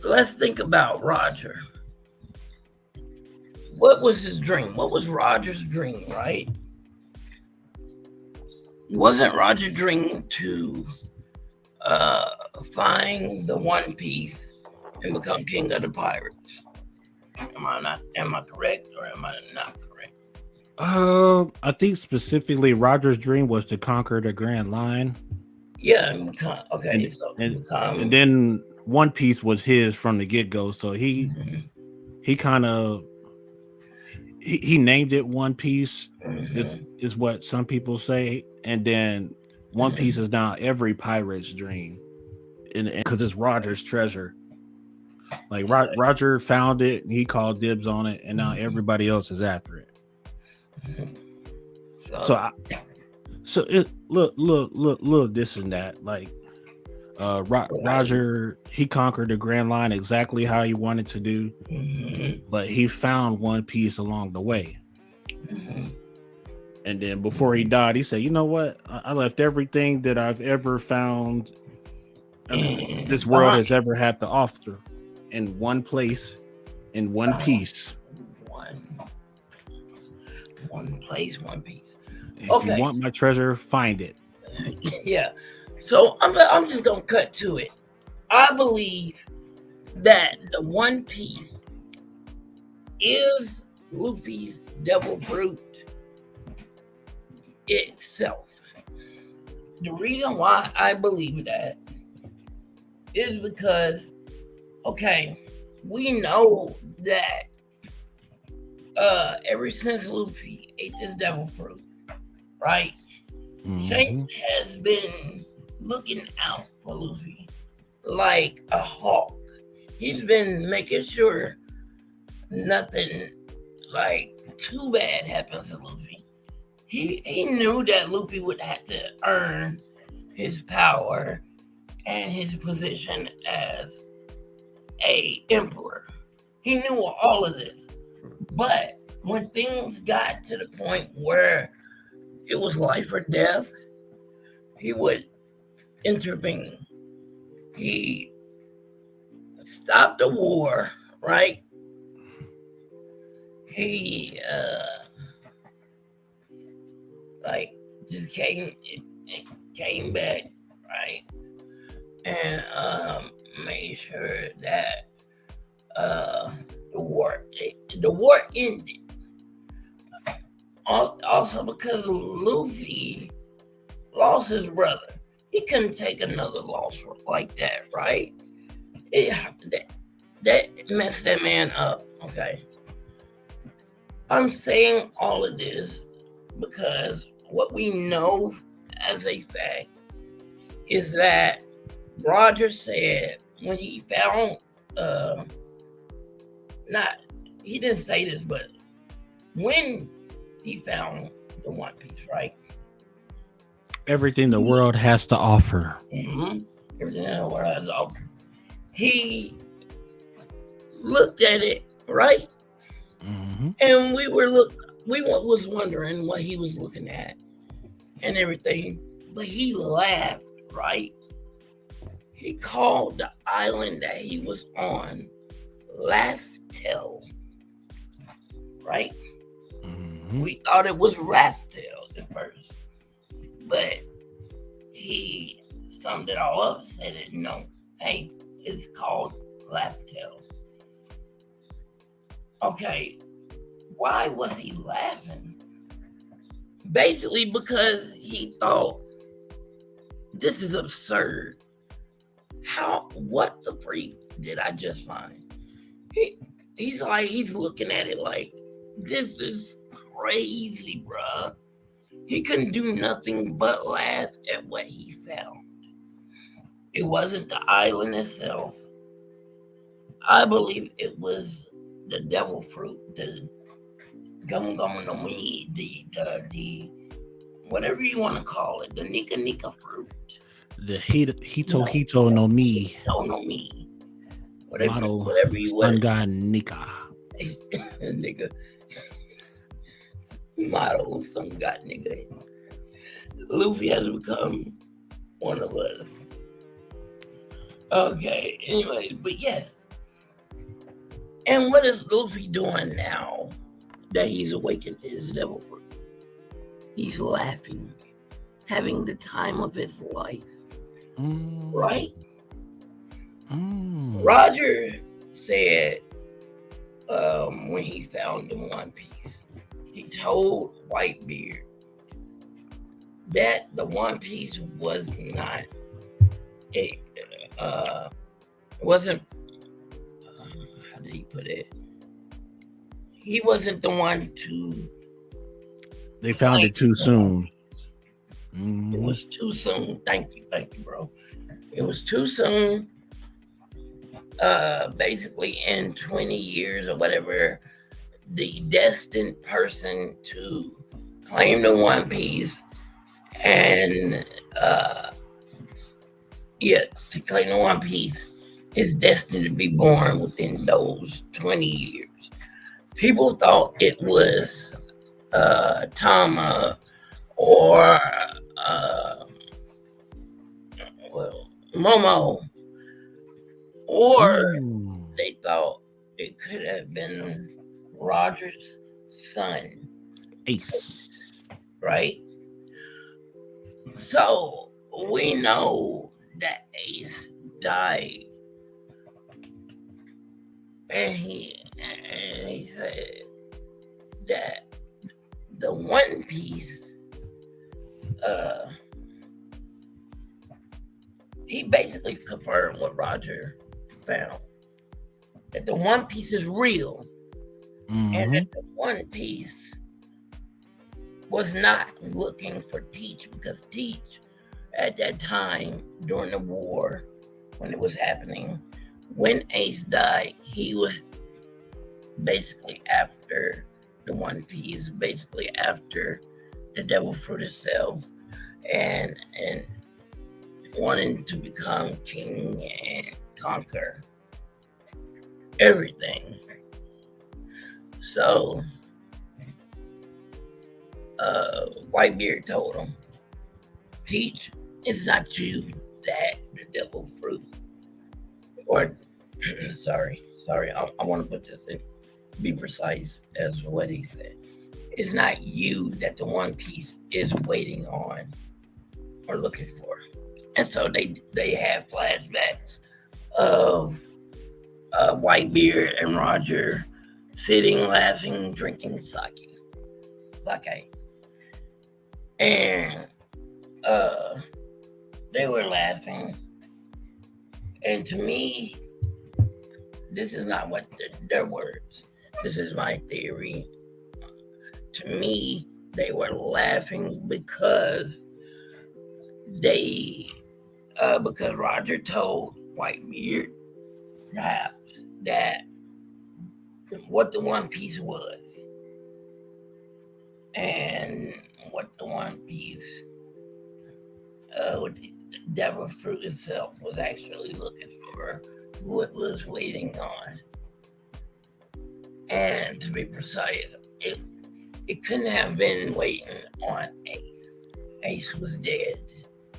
let's think about Roger. What was his dream? What was Roger's dream, right? Wasn't Roger's dream to find the One Piece and become king of the pirates? Am I correct or am I not correct? I think specifically Roger's dream was to conquer the Grand Line. Yeah, okay. And then One Piece was his from the get-go, so he kind of he named it One Piece, is what some people say. and then One Piece is now every pirate's dream, and because it's Roger's treasure. Like Roger found it, and he called dibs on it, and now everybody else is after it. So it look this and that. Like Roger, he conquered the Grand Line exactly how he wanted to do, but he found One Piece along the way. And then before he died, he said, "You know what? I left everything that I've ever found, this world has ever had to offer, in one place, in one piece. One place, one piece. If you want my treasure, find it." Yeah. So I'm just gonna cut to it. I believe that the One Piece is Luffy's devil fruit itself. The reason why I believe that is because, okay, we know that ever since Luffy ate this devil fruit, right? Shanks has been looking out for Luffy like a hawk. He's been making sure nothing like too bad happens to Luffy. He knew that Luffy would have to earn his power and his position as a emperor. He knew all of this. But when things got to the point where it was life or death, he would intervene. He stopped the war, right? He just came back, right? And made sure that the war ended. Also because Luffy lost his brother. He couldn't take another loss like that, right? That messed that man up, okay? I'm saying all of this because what we know as a fact is that Roger said when he found, he didn't say this, but when he found the One Piece, right? Everything the world has to offer. Everything the world has to offer. He looked at it, right? And we was wondering what he was looking at and everything, but he laughed, right? He called the island that he was on Laugh-Tale, right? We thought it was Raft-Tail at first, but he summed it all up, said it, no, hey, it's called Laugh-Tale. Okay, why was he laughing? Basically because he thought, this is absurd. What the freak did I just find? He's looking at it like, this is crazy, bruh. He couldn't do nothing but laugh at what he found. It wasn't the island itself. I believe it was the devil fruit, the gum no mi, the whatever you want to call it, the nika fruit. The hito no mi. No mi. Whatever you Sun God Nika. Nigga. Model Sun God nigga. Luffy has become one of us. Okay, anyway, but yes. And what is Luffy doing now that he's awakened his devil fruit? He's laughing, having the time of his life. Right? Roger said when he found the One Piece, he told Whitebeard that the One Piece was not wasn't how did he put it? He wasn't the one to. They found it too soon. It was too soon. Thank you, bro. It was too soon. Basically, in 20 years or whatever, the destined person to claim the One Piece and to claim the One Piece is destined to be born within those 20 years. People thought it was Tama or Momo, or they thought it could have been Roger's son, Ace. right? So we know that Ace died, and he said that the One Piece, he basically confirmed what Roger found, that the One Piece is real, and that the One Piece was not looking for Teach, because Teach, at that time during the war, when it was happening, when Ace died, he was basically after the One Piece, basically after the Devil Fruit itself, and wanting to become king and conquer everything. So Whitebeard told him, Teach, it's not you that the Devil Fruit, or sorry, I want to put this in, be precise as what he said. It's not you that the One Piece is waiting on or looking for. And so they have flashbacks of Whitebeard and Roger sitting, laughing, drinking sake. And they were laughing. And to me, this is not what their words. This is my theory. To me, they were laughing because because Roger told Whitebeard perhaps that what the One Piece was, and what the One Piece, what the Devil Fruit itself was actually looking for, who it was waiting on. And to be precise, it couldn't have been waiting on Ace. Ace was dead.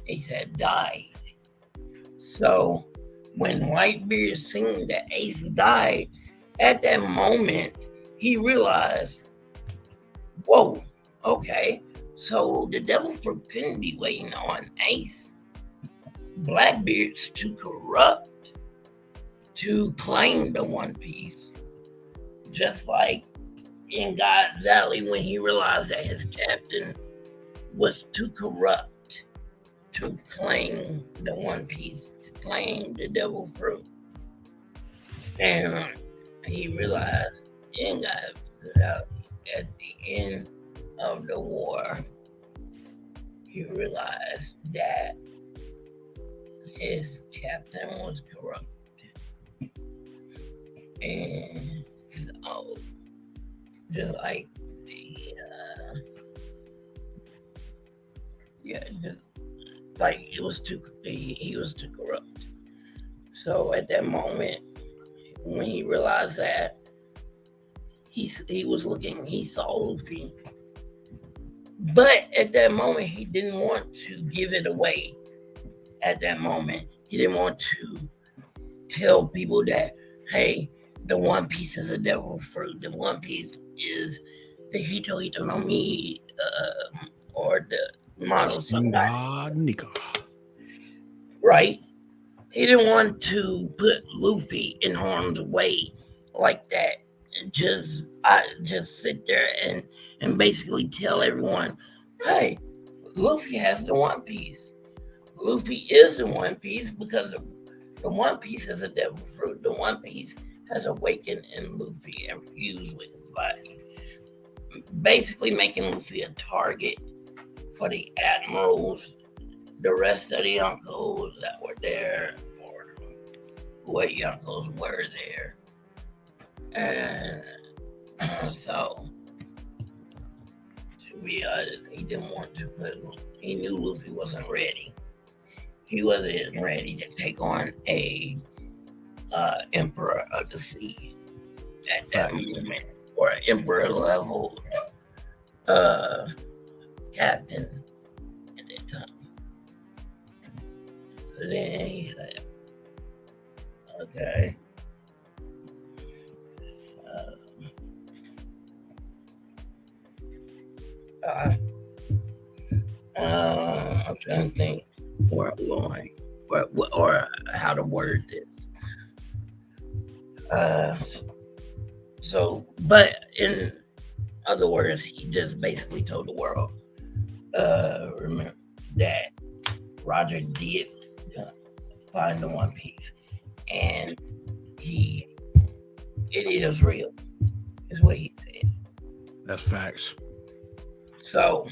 Ace had died. So when Whitebeard seen that Ace died, at that moment, he realized, whoa, okay, so the Devil Fruit couldn't be waiting on Ace. Blackbeard's too corrupt to claim the One Piece. Just like in God's Valley, when he realized that his captain was too corrupt to claim the One Piece, to claim the Devil Fruit. And he realized in God's Valley, at the end of the war, he realized that his captain was corrupt. And so, just like just like he was too corrupt. So at that moment, when he realized that, he saw Luffy. But at that moment, he didn't want to give it away. At that moment, he didn't want to tell people that, hey, the One Piece is a Devil Fruit. The One Piece is the Hito no Mi, or the Mono Nika. Right? He didn't want to put Luffy in harm's way like that. Just sit there and basically tell everyone, hey, Luffy has the One Piece. Luffy is the One Piece because the One Piece is a Devil Fruit. The One Piece has awakened in Luffy and fused with his body, basically making Luffy a target for the admirals, the rest of the uncles that were there, or what uncles were there. And so, to be honest, he didn't want to he knew Luffy wasn't ready. He wasn't ready to take on a Emperor of the Sea at that moment, or an Emperor level captain at that time. So then he said, okay. I'm trying to think where I'm going, or how to word this. But in other words, he just basically told the world, remember that Roger did find the One Piece, and it is real, is what he said. That's facts. So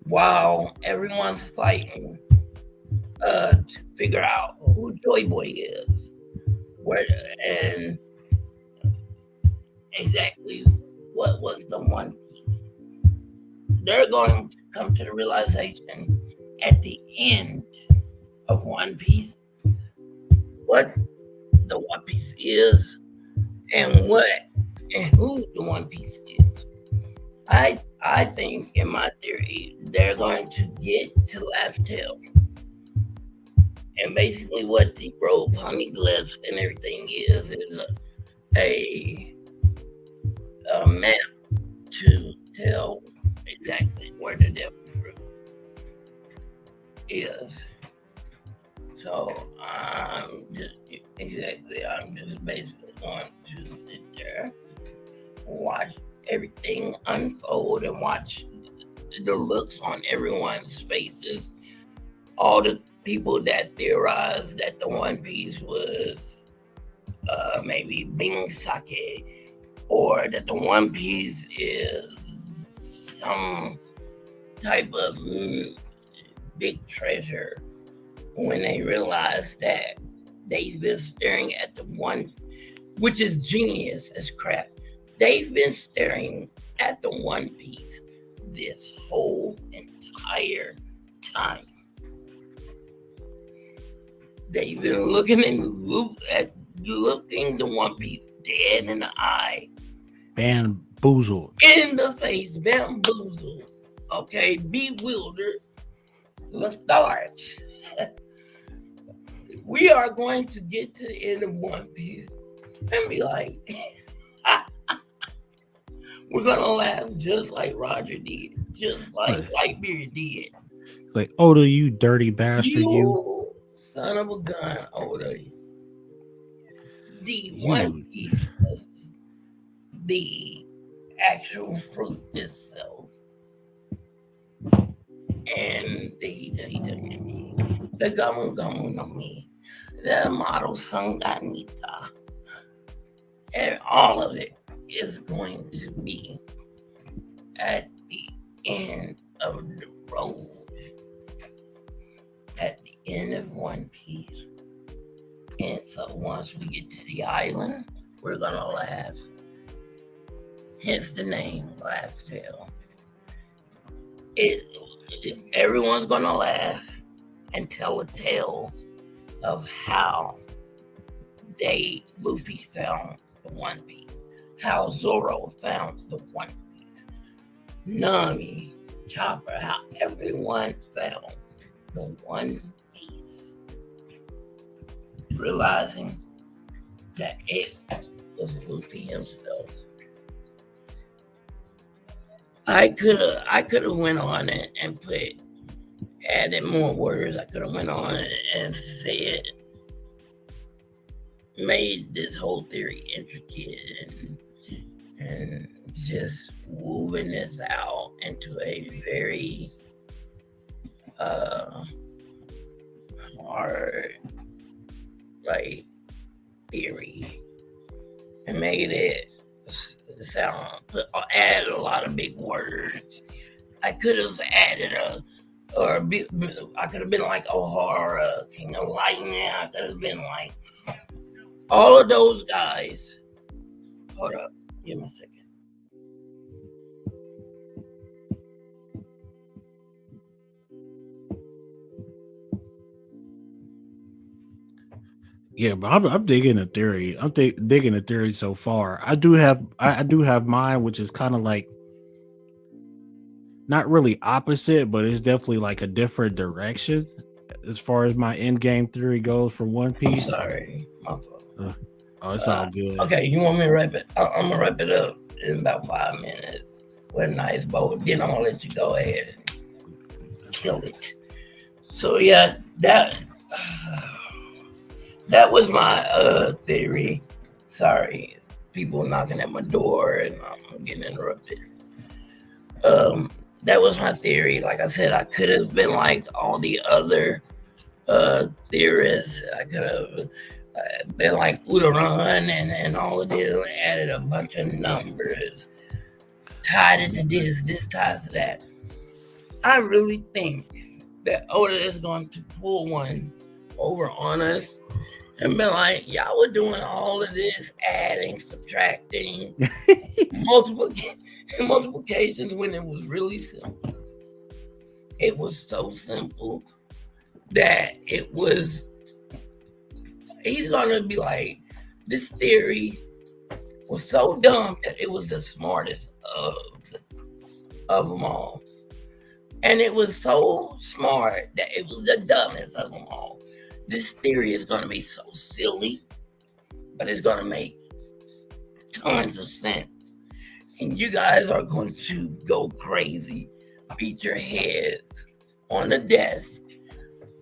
while everyone's fighting to figure out who Joy Boy is, and exactly what was the One Piece, they're going to come to the realization at the end of One Piece what the One Piece is and who the One Piece is. I think, in my theory, they're going to get to Laugh Tale. And basically what the robe honeycliffs and everything is a map to tell exactly where the devil fruit is. So I'm just basically going to sit there, watch everything unfold, and watch the looks on everyone's faces. All the people that theorized that the One Piece was maybe Bing Sake, or that the One Piece is some type of big treasure, when they realize that they've been staring at the one, which is genius as crap. They've been staring at the One Piece this whole entire time. They've been looking the One Piece dead in the eye. Bamboozled. In the face, bamboozled. Okay, bewildered. Letharge. We are going to get to the end of One Piece and be like, we're gonna laugh just like Roger did, just like Whitebeard did. Like, Oda, you dirty bastard, you son of a gun, Oda. The One Piece was the actual fruit itself. And the Gamu Gamu no Mi, the model Sanganita, and all of it is going to be at the end of the road, at the end of One Piece. And so once we get to the island, we're gonna laugh. Hence the name Laugh Tale. Everyone's gonna laugh and tell a tale of how Luffy found the One Piece, how Zoro found the One Piece, Nami, Chopper, how everyone found the One Piece, realizing that it was Luffy himself. I could have went on and added more words. I could have went on and said, made this whole theory intricate and just moving this out into a very hard theory, and made it sound, add a lot of big words I could have added I could have been like O'Hara, King of Lightning. I could have been like all of those guys. Hold up, give me a second. Yeah, but I'm digging the theory. I'm digging the theory so far. I do have mine, which is kind of like not really opposite, but it's definitely like a different direction as far as my end game theory goes for One Piece. Sorry, my fault. Oh, it's all good. Okay, you want me to wrap it? I'm gonna wrap it up in about 5 minutes with a nice bow. Then I'm gonna let you go ahead and kill it. So yeah, that was my theory. Sorry, people knocking at my door and I'm getting interrupted. That was my theory. Like I said, I could have been like all the other theorists. I could have been like Udaran and all of this, added a bunch of numbers, tied it to this ties to that. I really think that Oda is going to pull one over on us and be like, y'all were doing all of this, adding, subtracting, multiplications when it was really simple. It was so simple that he's gonna be like, this theory was so dumb that it was the smartest of them all. And it was so smart that it was the dumbest of them all. This theory is gonna be so silly, but it's gonna make tons of sense. And you guys are going to go crazy, beat your heads on the desk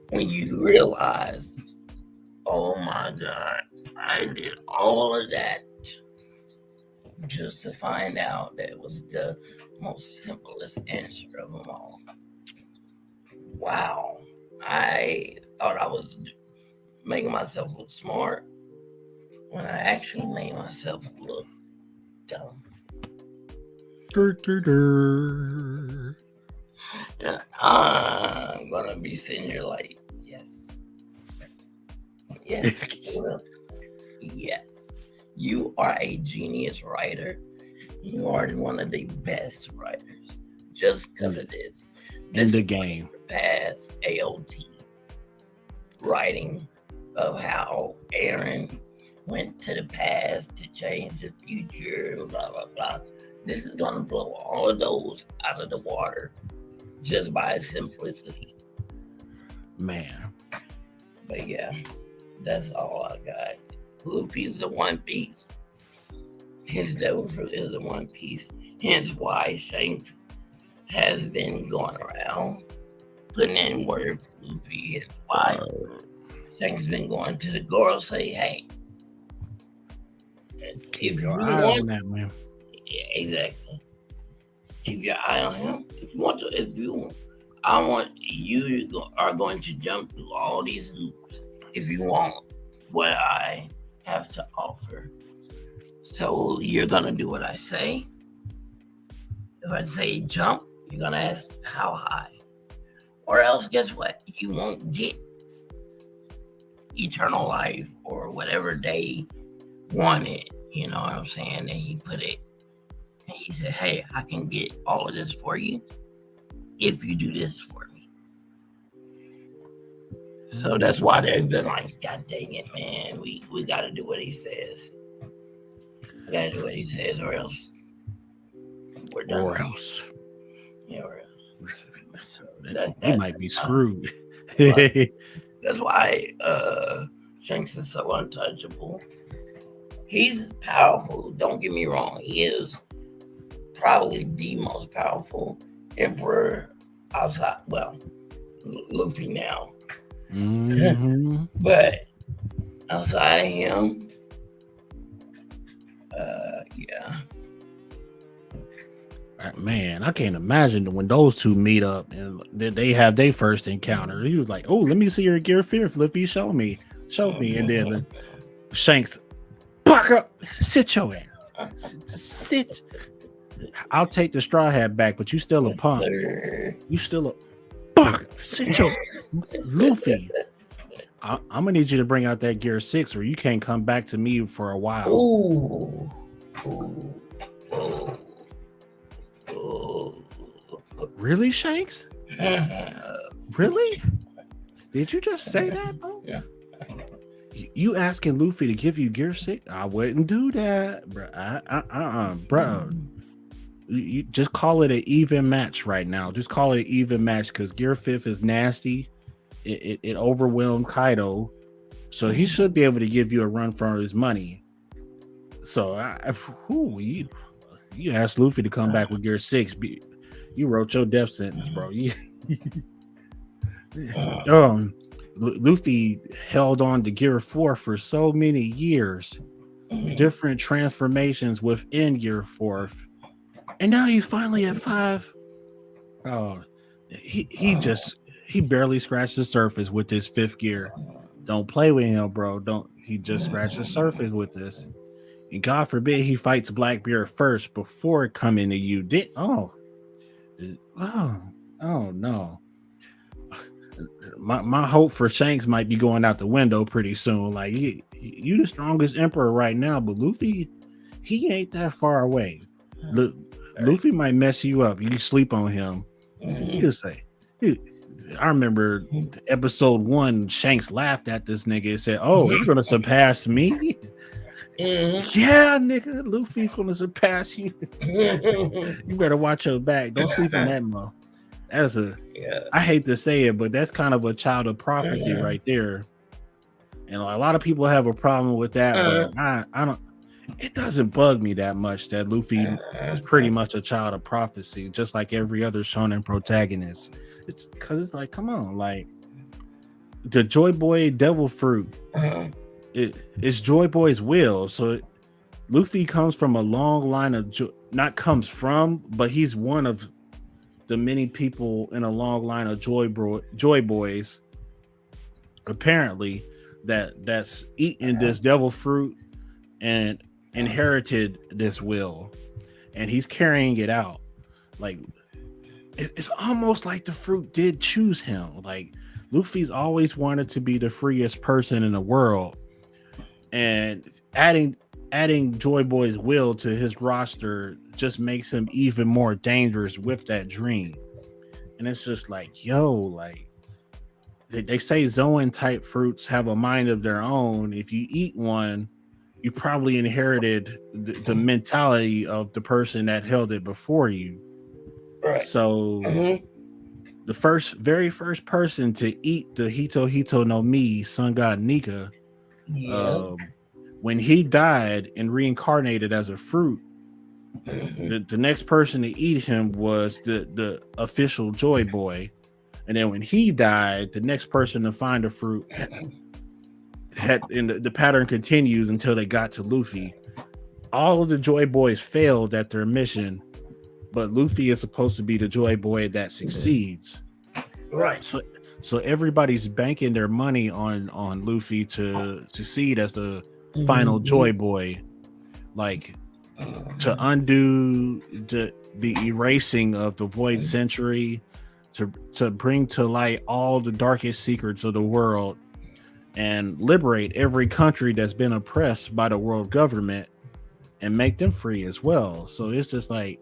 when you realize, oh my God, I did all of that just to find out that it was the most simplest answer of them all. Wow. I thought I was making myself look smart when I actually made myself look dumb. And I'm gonna be sitting here like, yes, yes, you are a genius writer. You are one of the best writers, just because of this. In the game, past AOT writing of how Aaron went to the past to change the future, blah blah blah. This is gonna blow all of those out of the water just by its simplicity. Man. But yeah, that's all I got. Luffy's the One Piece. His devil fruit is the One Piece. Hence why Shanks has been going around putting in word for Luffy. Hence why Shanks has been going to the girl say, hey, keep your eye on that, man. Yeah, exactly. Keep your eye on him. If you want to, I want you are going to jump through all these hoops if you want what I have to offer. So you're gonna do what I say. If I say jump, you're gonna ask how high. Or else, guess what? You won't get eternal life or whatever they wanted. You know what I'm saying? And he put it. And he said, hey, I can get all of this for you if you do this for me. So that's why they've been like, God dang it, man. We got to do what he says. We got to do what he says or else we're done. Or else. Yeah, or else. He might be screwed. That's why Shanks is so untouchable. He's powerful. Don't get me wrong. He is probably the most powerful emperor outside. Well, Luffy now. Mm-hmm. But outside of him, yeah. Man, I can't imagine when those two meet up and they have their first encounter. He was like, "Oh, let me see your gear fear, Luffy. Show me." And then Shanks, back up, sit your ass, sit. I'll take the straw hat back, but you still a Yes, punk. sir. You still a fuck. Sit your Luffy. I'm gonna need you to bring out that Gear 6, or you can't come back to me for a while. Ooh. Ooh. Ooh. Ooh. Really, Shanks? Really? Did you just say that, bro? Yeah. You asking Luffy to give you Gear 6? I wouldn't do that, bro. Bro. You just call it an even match right now. Just call it an even match because Gear 5 is nasty. It overwhelmed Kaido, so he should be able to give you a run for his money. So you asked Luffy to come back with Gear 6. You wrote your death sentence, bro. Luffy held on to Gear 4 for so many years, different transformations within Gear 4, and now he's finally at 5. Oh, he barely scratched the surface with this 5th gear. Don't play with him, bro. He just scratched the surface with this. And God forbid he fights Blackbeard first before coming to you. Oh no. My hope for Shanks might be going out the window pretty soon. Like you the strongest emperor right now, but Luffy, he ain't that far away. Luffy might mess you up. You sleep on him. You say, I remember episode 1, Shanks laughed at this nigga and said, "Oh, you're gonna surpass me?" Yeah, nigga, Luffy's gonna surpass you. You better watch your back. Don't sleep on that mo. That's I hate to say it, but that's kind of a child of prophecy right there. And a lot of people have a problem with that, but I don't. It doesn't bug me that much that Luffy is pretty much a child of prophecy, just like every other shonen protagonist. It's because it's like, come on, like the Joy Boy Devil Fruit. It's Joy Boy's will. So Luffy comes from a long line of not comes from, but he's one of the many people in a long line of Joy Boys, apparently, that's eating this devil fruit and inherited this will, and he's carrying it out. Like it's almost like the fruit did choose him. Like Luffy's always wanted to be the freest person in the world, and adding Joy Boy's will to his roster just makes him even more dangerous with that dream. And it's just like, yo, like they say Zoan type fruits have a mind of their own. If you eat one, you probably inherited the mentality of the person that held it before you. Right. So the very first person to eat the Hito no Mi, Sun God Nika, when he died and reincarnated as a fruit, the next person to eat him was the official Joy Boy. And then when he died, the next person to find a fruit and the pattern continues until they got to Luffy. All of the Joy Boys failed at their mission, but Luffy is supposed to be the Joy Boy that succeeds. Right. So everybody's banking their money on Luffy to succeed as the final Joy Boy, like to undo the erasing of the Void Century, to bring to light all the darkest secrets of the world and liberate every country that's been oppressed by the world government and make them free as well. So it's just like,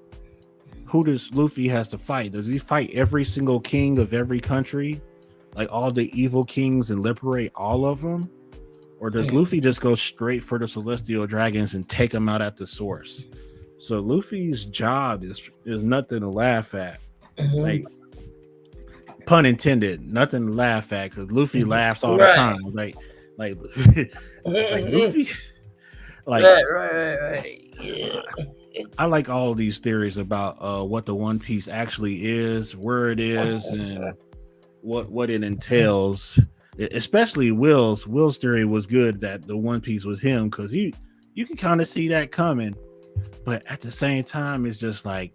who does Luffy has to fight? Does he fight every single king of every country, like all the evil kings, and liberate all of them? Or does Luffy just go straight for the Celestial Dragons and take them out at the source? So Luffy's job is nothing to laugh at. Like, pun intended, nothing to laugh at, because Luffy laughs all the time. Like Luffy. Like, right. Yeah. I like all of these theories about what the One Piece actually is, where it is, and what it entails. Especially Will's theory was good, that the One Piece was him, because you can kind of see that coming, but at the same time, it's just like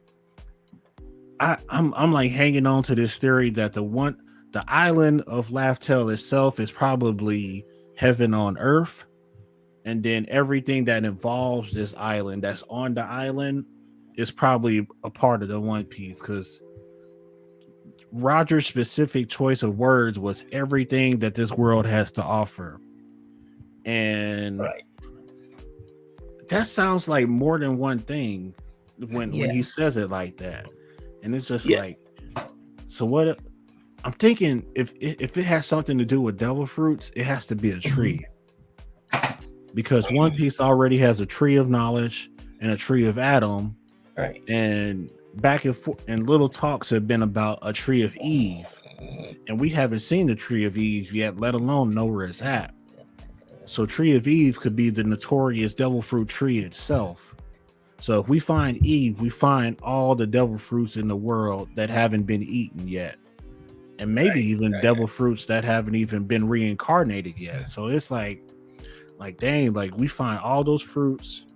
I'm like hanging on to this theory that the island of Laugh Tale itself is probably heaven on earth, and then everything that involves this island, that's on the island, is probably a part of the One Piece because Roger's specific choice of words was everything that this world has to offer. And Right. that sounds like more than one thing when Yeah. he says it like that. And it's just Yeah. like, so what I'm thinking, if it has something to do with devil fruits, it has to be a tree. Because One Piece already has a tree of knowledge and a tree of Adam. Right. And back and forth, and little talks have been about a tree of Eve. And we haven't seen the tree of Eve yet, let alone know where it's at. So tree of Eve could be the notorious devil fruit tree itself. So if we find Eve, we find all the devil fruits in the world that haven't been eaten yet. And maybe even devil fruits that haven't even been reincarnated yet. So it's like dang, like we find all those fruits.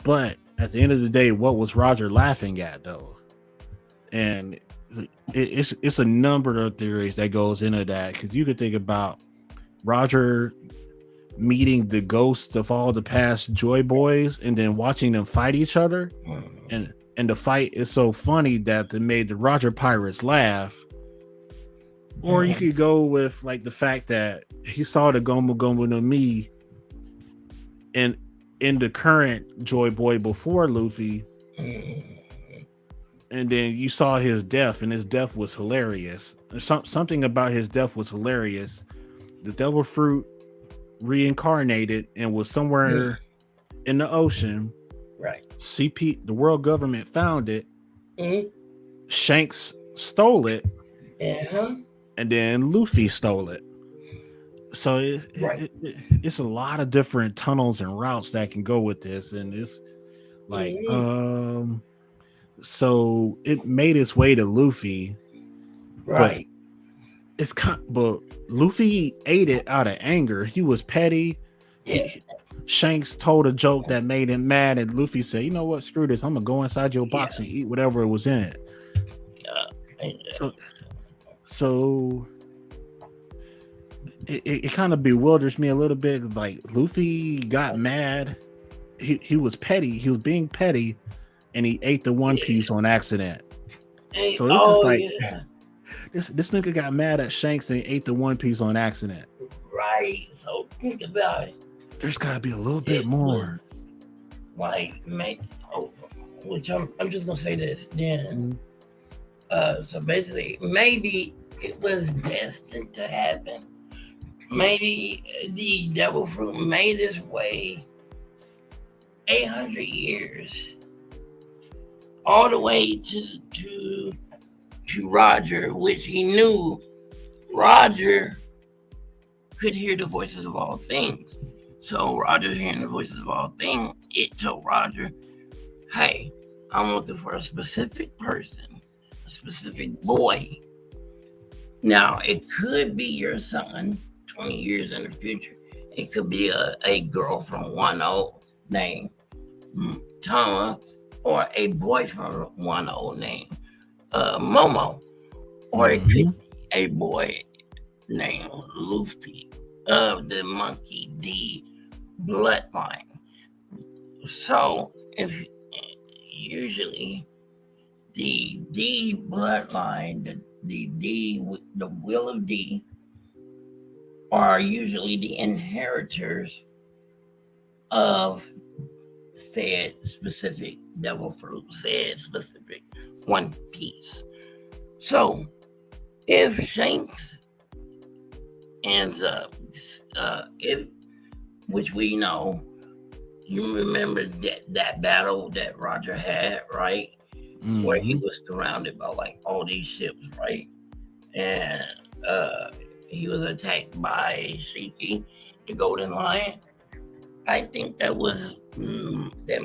But at the end of the day, what was Roger laughing at though? And it's a number of theories that goes into that, because you could think about Roger meeting the ghosts of all the past Joy Boys and then watching them fight each other, and the fight is so funny that it made the Roger pirates laugh. Or you could go with like the fact that he saw the Gomu Gomu no Mi in the current Joy Boy before Luffy, and then you saw his death, and his death was hilarious. Something about his death was hilarious. The devil fruit reincarnated and was somewhere in the ocean. Right. CP, the world government found it. Mm-hmm. Shanks stole it, and then Luffy stole it. So it's a lot of different tunnels and routes that can go with this, and it's like so it made its way to Luffy, right. But Luffy ate it out of anger. He was petty. Yeah. Shanks told a joke that made him mad, and Luffy said, "You know what? Screw this. I'm gonna go inside your box and eat whatever was in it." So it kind of bewilders me a little bit. Like Luffy got mad. He was petty. He was being petty, and he ate the One Piece on accident. So it's just like this nigga got mad at Shanks and ate the One Piece on accident. Right. So think about it. There's got to be a little bit more. Like, which I'm just gonna say this then. So basically, maybe it was destined to happen. Maybe the devil fruit made its way 800 years all the way to Roger, which he knew Roger could hear the voices of all things. So Roger hearing the voices of all things, it told Roger, hey, I'm looking for a specific person, a specific boy. Now, it could be your son 20 years in the future. It could be a girl from Wano named Tama, or a boy from Wano named Momo, or it could be a boy named Luffy of the Monkey D bloodline. So, if usually the D bloodline, the will of D, are usually the inheritors of said specific devil fruit, said specific One Piece. So, if Shanks ends up, which we know, you remember that battle that Roger had, right? Where he was surrounded by like all these ships, right? And he was attacked by Shiki, the Golden Lion. I think that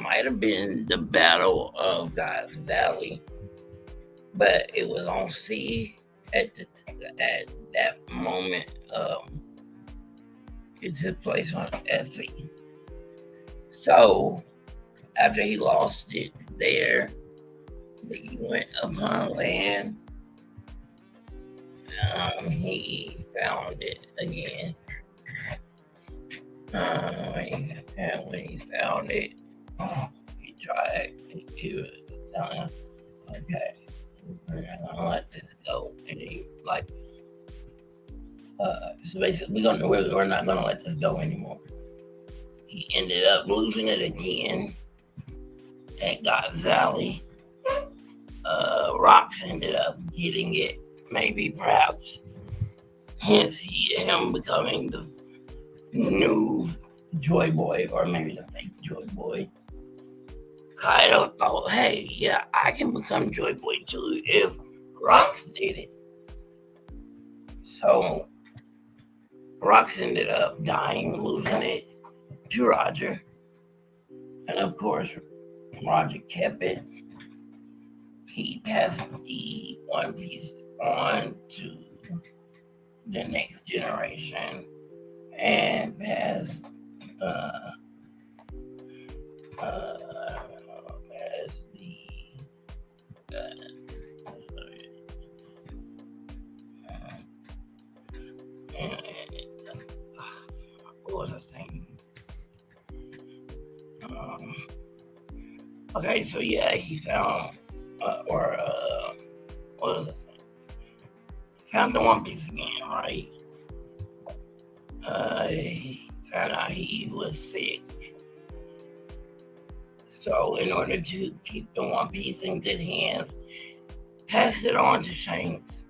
might have been the Battle of God's Valley, but it was on sea at that moment. It took place at sea. So after he lost it there, he went upon land. He found it again. When he found it, he tried. He was telling him, okay, we're not gonna let this go. And he like, so basically, we're not gonna let this go anymore. He ended up losing it again at God's Valley. Rocks ended up getting it, maybe perhaps. Hence, him becoming the new Joy Boy, or maybe the fake Joy Boy. Kaido thought, hey, yeah, I can become Joy Boy too if Rocks did it. So Rocks ended up dying, losing it to Roger. And of course, Roger kept it. He passed the One Piece on to the next generation and passed what was I saying? Okay, so yeah, he found what was it? Found the One Piece again, right? He found out he was sick. So in order to keep the One Piece in good hands, passed it on to Shanks.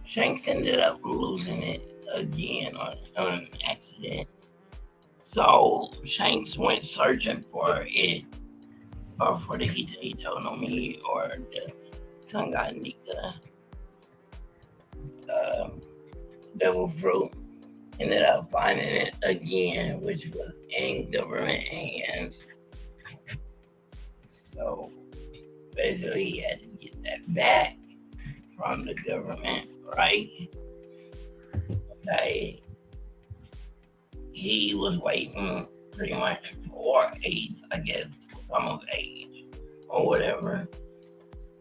Shanks ended up losing it again on an accident. So Shanks went searching for it, or for the Hito no Mi, or the Tanganyika devil fruit. Ended up finding it again, which was in government hands. So basically, he had to get that back from the government, right? Okay. He was waiting pretty much for AIDS, I guess, to come of age or whatever.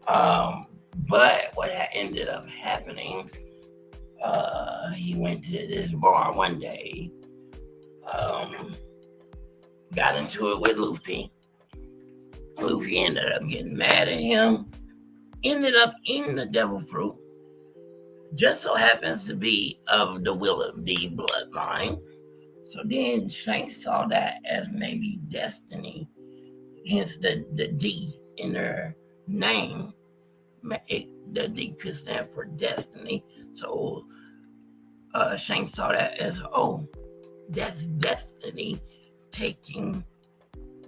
But what ended up happening, he went to this bar one day, got into it with Luffy. Luffy ended up getting mad at him, ended up eating the devil fruit. Just so happens to be of the Willoughby bloodline. So then Shanks saw that as maybe destiny, hence the D in their name. The D could stand for destiny. So Shanks saw that as, oh, that's destiny taking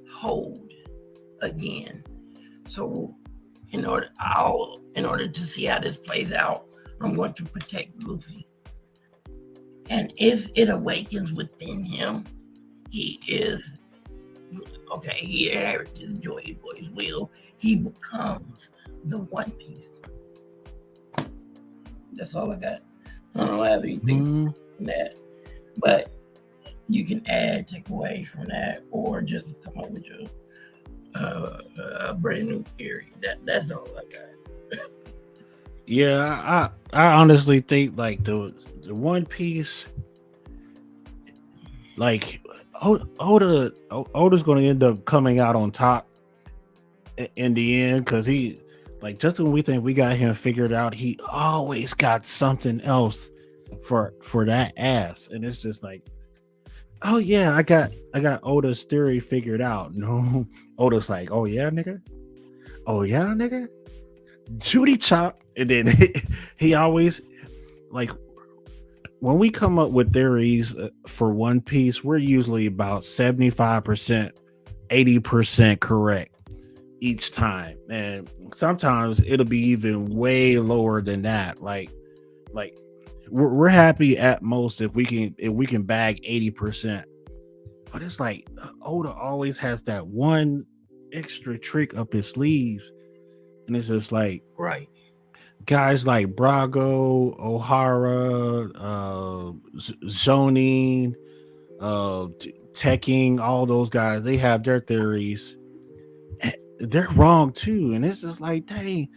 hold again. So in order to see how this plays out, I'm going to protect Luffy. And if it awakens within him, he is okay. He inherited Joy Boy's will. He becomes the One Piece. That's all I got. I don't have anything from that, but you can add, take away from that, or just come up with your a brand new theory. That's all I got. Yeah, I honestly think like the One Piece, like Oda's going to end up coming out on top in the end, because he, like, just when we think we got him figured out, he always got something else for that ass, and it's just like, oh yeah, I got Oda's theory figured out. No, Oda's like, oh yeah, nigga, Judy chop. And then he always, like, when we come up with theories for One Piece, we're usually about 75%, 80% correct each time, and sometimes it'll be even way lower than that. Like we're happy at most if we can bag 80%, but it's like Oda always has that one extra trick up his sleeves, and it's just like, right, guys like Brago, O'Hara, Sony, Tekking, all those guys, they have their theories. They're wrong too, and it's just like, dang,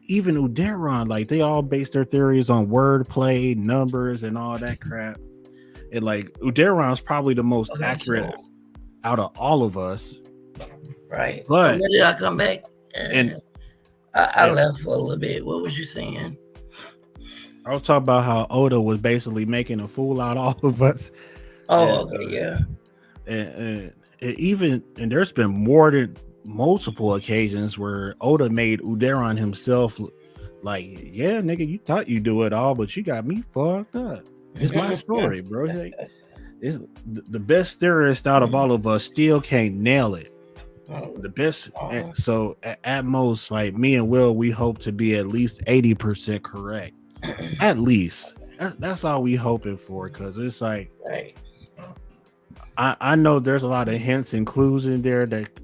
even Uderon, like, they all base their theories on wordplay, numbers, and all that crap. And like, Uderon's probably the most accurate out of all of us. Right. So But when did I come back? and I left for a little bit. What was you saying? I was talking about how Oda was basically making a fool out of all of us. Oh, And, okay, yeah. and there's been more than multiple occasions where Oda made Uderon himself like, yeah, nigga, you thought you do it all, but you got me fucked up. It's my story, bro. Like, it's the best theorist out of all of us still can't nail it. The best, so at most, like me and Will, we hope to be at least 80% correct. At least that's all we hoping for, because it's like, Right. I know there's a lot of hints and clues in there that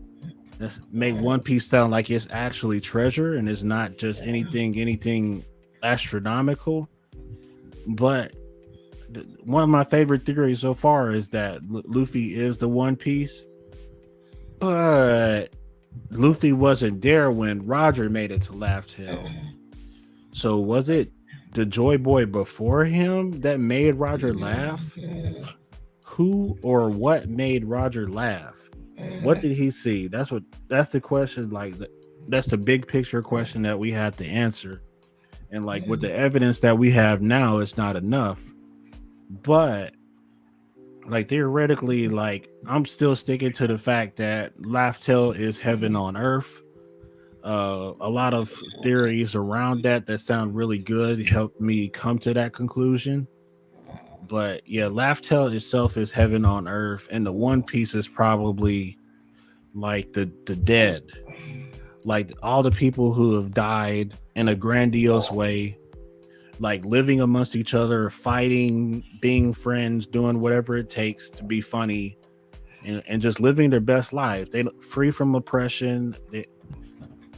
make One Piece sound like it's actually treasure and it's not just anything astronomical. But one of my favorite theories so far is that Luffy is the One Piece, but Luffy wasn't there when Roger made it to Laugh Tale. So was it the Joy Boy before him that made Roger laugh? Who or what made Roger laugh? What did he see? That's the question. Like, that's the big picture question that we have to answer. And like with the evidence that we have now, it's not enough. But like theoretically, like I'm still sticking to the fact that Laugh Tale is heaven on earth. A lot of theories around that sound really good helped me come to that conclusion. But yeah, Laugh Tale itself is heaven on earth, and the One Piece is probably like the dead, like all the people who have died in a grandiose way, like living amongst each other, fighting, being friends, doing whatever it takes to be funny, and just living their best life. They free from oppression,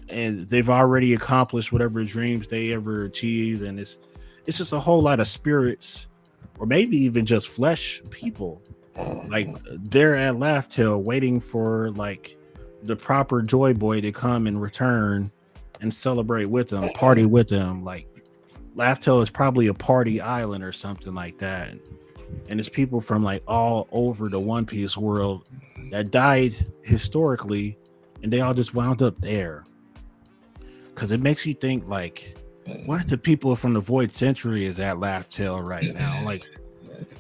and they've already accomplished whatever dreams they ever achieved, and it's just a whole lot of spirits, or maybe even just flesh people, like they're at Laugh Tale waiting for like the proper Joy Boy to come and return and celebrate with them, party with them. Like Laugh Tale is probably a party island or something like that, and it's people from like all over the One Piece world that died historically, and they all just wound up there. Because it makes you think, like, what if the people from the Void Century is at Laugh Tale right now? Like,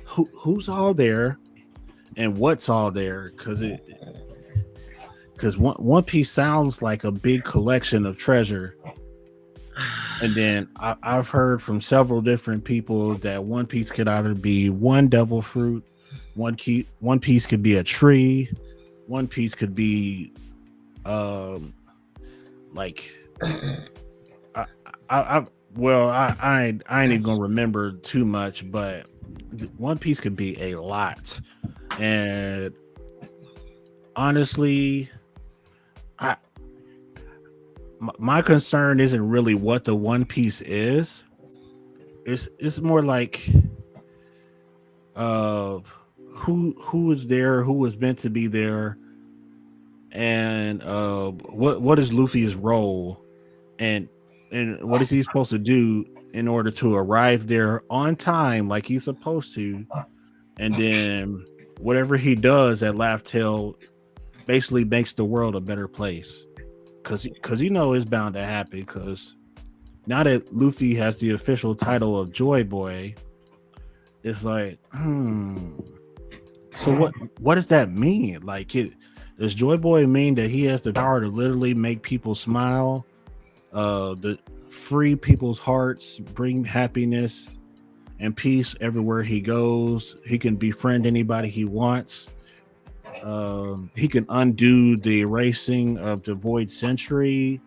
who's all there, and what's all there? Because One Piece sounds like a big collection of treasure. And then I've heard from several different people that One Piece could either be one devil fruit, One Piece could be a tree, One Piece could be like I ain't even gonna remember too much, but One Piece could be a lot. And honestly, my concern isn't really what the One Piece is. It's more like who is there, who was meant to be there, and what is Luffy's role, and what is he supposed to do in order to arrive there on time like he's supposed to, and then whatever he does at Laugh Tale basically makes the world a better place, because it's bound to happen, because now that Luffy has the official title of Joy Boy, it's like, so what does that mean? Like, does Joy Boy mean that he has the power to literally make people smile, the free people's hearts, bring happiness and peace everywhere he goes? He can befriend anybody he wants. He can undo the erasing of the Void Century.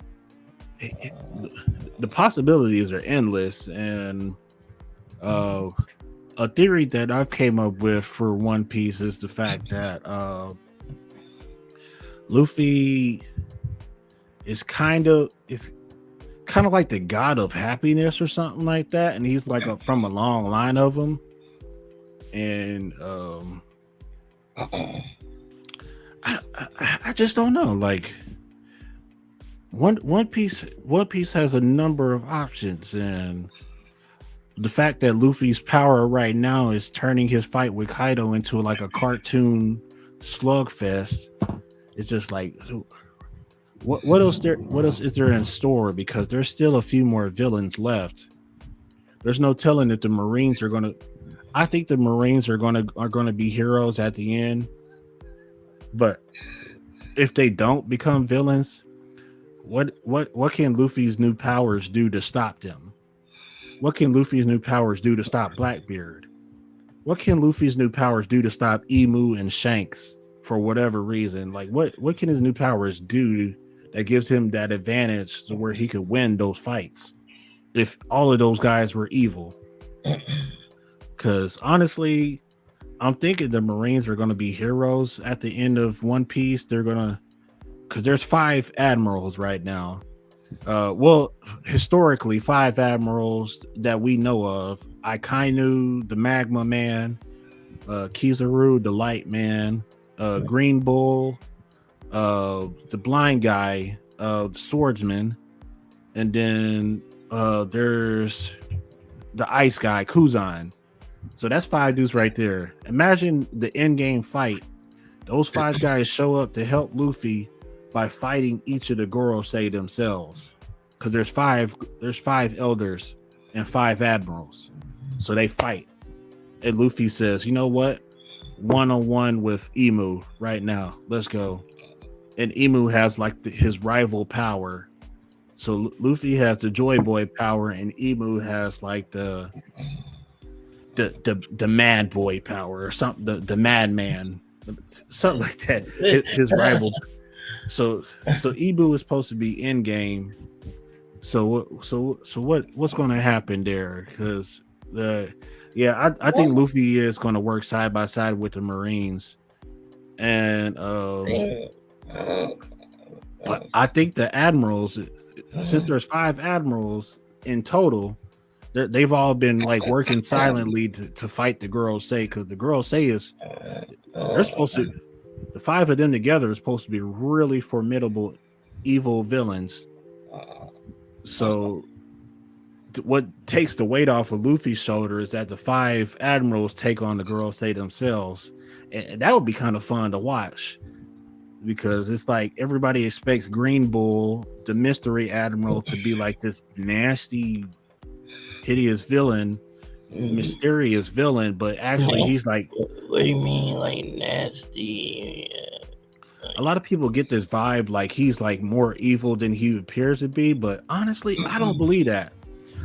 The possibilities are endless, and a theory that I've came up with for One Piece is the fact that Luffy is kind of like the god of happiness or something like that, and he's like from a long line of them. And I just don't know. Like One Piece has a number of options, and the fact that Luffy's power right now is turning his fight with Kaido into like a cartoon slugfest, it's just like, what else there? What else is there in store? Because there's still a few more villains left. There's no telling that the Marines are gonna. I think the Marines are gonna be heroes at the end. But if they don't become villains, what can Luffy's new powers do to stop them? What can Luffy's new powers do to stop Blackbeard? What can Luffy's new powers do to stop Emu and Shanks for whatever reason? Like what can his new powers do that gives him that advantage to where he could win those fights if all of those guys were evil? Because honestly, I'm thinking the Marines are going to be heroes at the end of One Piece. They're gonna, because there's 5 admirals right now. Well, historically, 5 admirals that we know of: Akainu, the Magma Man, Kizaru, the Light Man, Green Bull, the Blind Guy, the Swordsman, and then there's the Ice Guy, Kuzan. So that's 5 dudes right there. Imagine the end game fight. Those 5 guys show up to help Luffy by fighting each of the Gorosei themselves. Because there's 5 elders and 5 admirals. So they fight. And Luffy says, you know what? 1-on-1 with Emu right now. Let's go. And Emu has like his rival power. So Luffy has the Joy Boy power, and Emu has like the Mad Boy power or something, the Madman, something like that. His rival. So Emu is supposed to be in game. So what's going to happen there? Because I think Luffy is going to work side by side with the Marines, and but I think the admirals, since there's 5 admirals in total, they've all been like working silently to fight the Gorosei, because the Gorosei they're supposed to, the 5 of them together is supposed to be really formidable evil villains. So what takes the weight off of Luffy's shoulder is that the 5 admirals take on the Gorosei themselves, and that would be kind of fun to watch, because it's like everybody expects Green Bull, the mystery admiral, to be like this nasty, hideous villain, mysterious villain, but actually he's like, what do you mean, like nasty? A lot of people get this vibe like he's like more evil than he appears to be, but honestly, I don't believe that.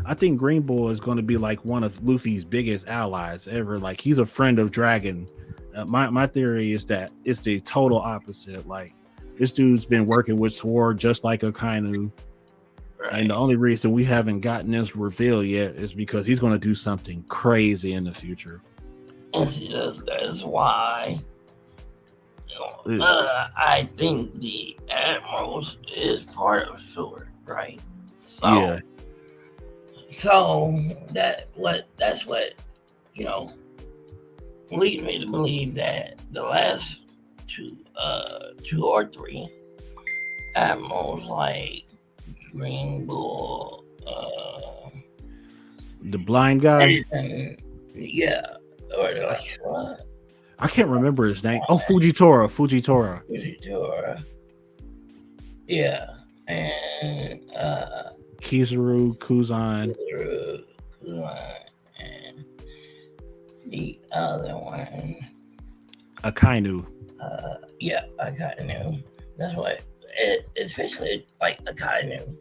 I think Green Bull is going to be like one of Luffy's biggest allies ever. Like, he's a friend of Dragon. My theory is that it's the total opposite. Like, this dude's been working with Sword just like Akainu. Right. And the only reason we haven't gotten this reveal yet is because he's going to do something crazy in the future. That's why I think the Admirals is part of Sword, right? So, yeah. So that's what leads me to believe that the last 2 or 3 Admirals, like Green Bull, the Blind Guy, or like what? I can't remember his name. Oh, Fujitora. Yeah, and Kizaru, Kuzan, and the other one, Akainu. Akainu. That's what, especially like Akainu.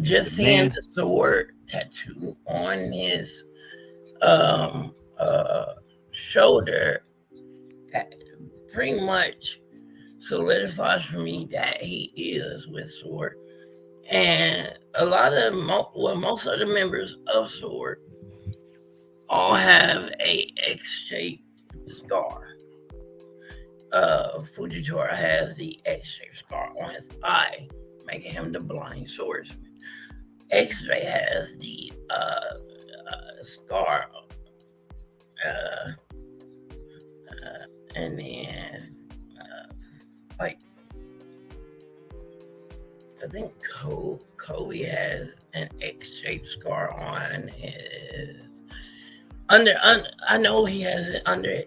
Just seeing the sword tattoo on his shoulder, that pretty much solidifies for me that he is with Sword. And a lot of most of the members of Sword all have a X-shaped scar. Fujitora has the X-shaped scar on his eye, making him the blind swordsman. X-Ray has the scar, and then like I think Kobe has an X-shaped scar on his under. I know he has it under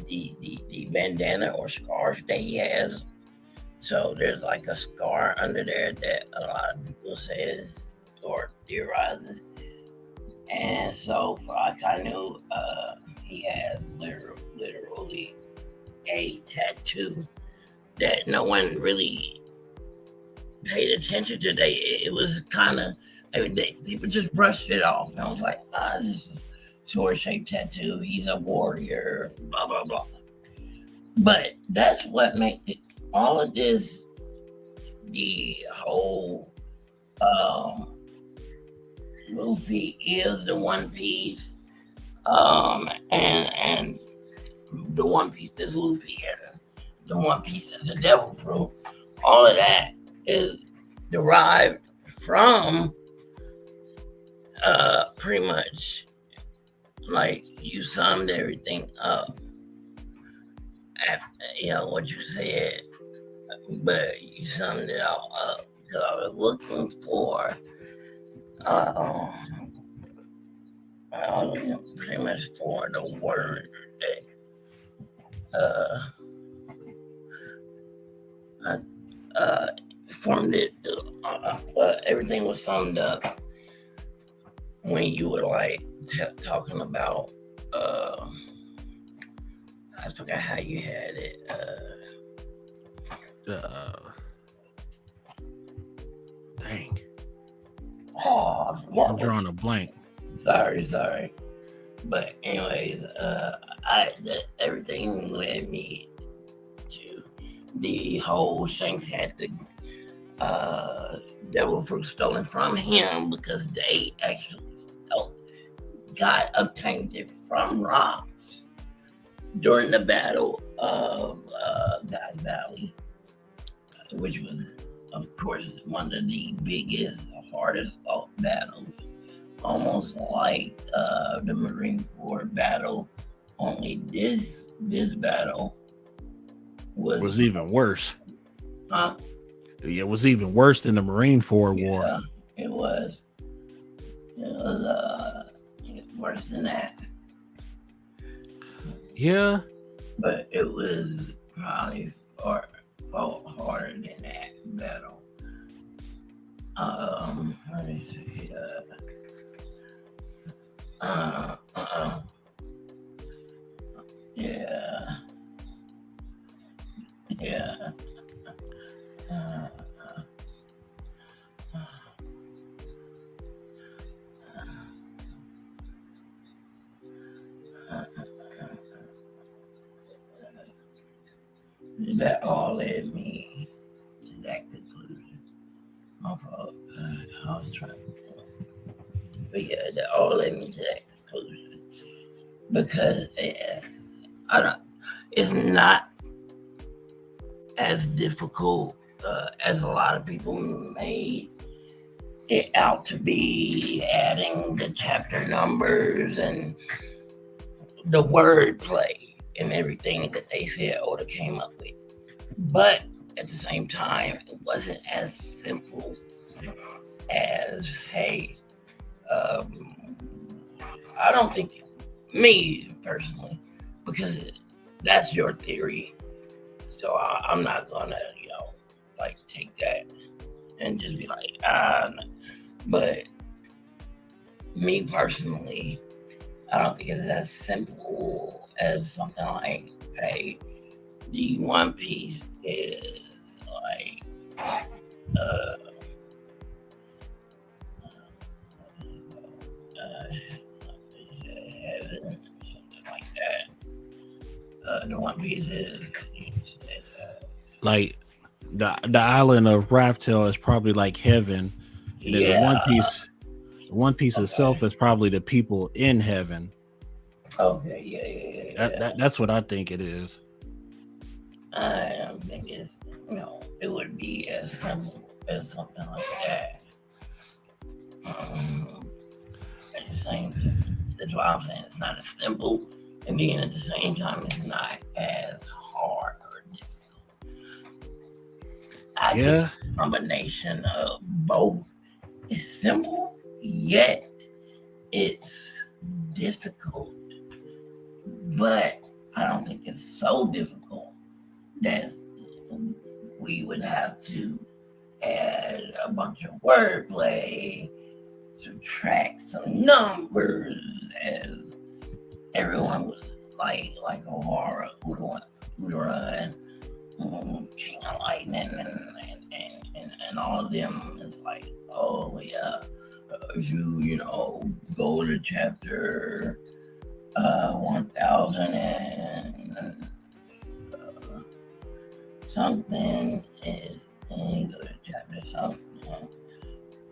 the bandana or scarf that he has. So there's like a scar under there that a lot of people says or theorizes. And so for like I knew he has literally a tattoo that no one really paid attention to. It was kind of, people just brushed it off. And I was like, it's just a sword-shaped tattoo. He's a warrior, blah, blah, blah. But that's what made it, all of this, the whole Luffy is the One Piece, and the One Piece is Luffy, and the One Piece is the Devil Fruit. All of that is derived from pretty much like you summed everything up at, what you said, but you summed it all up because I was looking for pretty much for the word that formed it. Everything was summed up when you were like talking about I forgot how you had it. Dang. Oh, I'm drawing a blank. Sorry. But anyways, everything led me to the whole Shanks had the devil fruit stolen from him because they actually got obtained from rocks during the battle of Guy Valley, which was, of course, one of the biggest, hardest fought battles, almost like the Marine Corps battle. Only this battle was even worse. Huh? It was even worse than the Marine Corps war. It was. It was worse than that. Yeah. But it was probably far harder than that battle. Let me see. Yeah. That all led me to that conclusion. My fault. I was trying to. But yeah, that all led me to that conclusion. Because it's not as difficult as a lot of people made it out to be, adding the chapter numbers and the wordplay and everything that they said Oda came up with. But at the same time, it wasn't as simple as, hey, I don't think, me personally, because that's your theory. So I'm not gonna, like take that and just be like, but me personally, I don't think it's as simple as something like, hey, the One Piece is like, heaven, something like that. The One Piece is like the island of Raftel is probably like heaven. And then the One Piece itself is probably the people in heaven. Okay, yeah. That's what I think it is. I don't think it's, it would be as simple as something like that. At the same time, that's why I'm saying it's not as simple, and then at the same time, it's not as hard or difficult. I think a combination of both is simple, yet it's difficult. But I don't think it's so difficult that we would have to add a bunch of wordplay, subtract some numbers, as everyone was like O'Hara, Udara, and King of Lightning, and all of them. It's like, oh yeah, you know, go to chapter 1000 and something is and go to chapter something.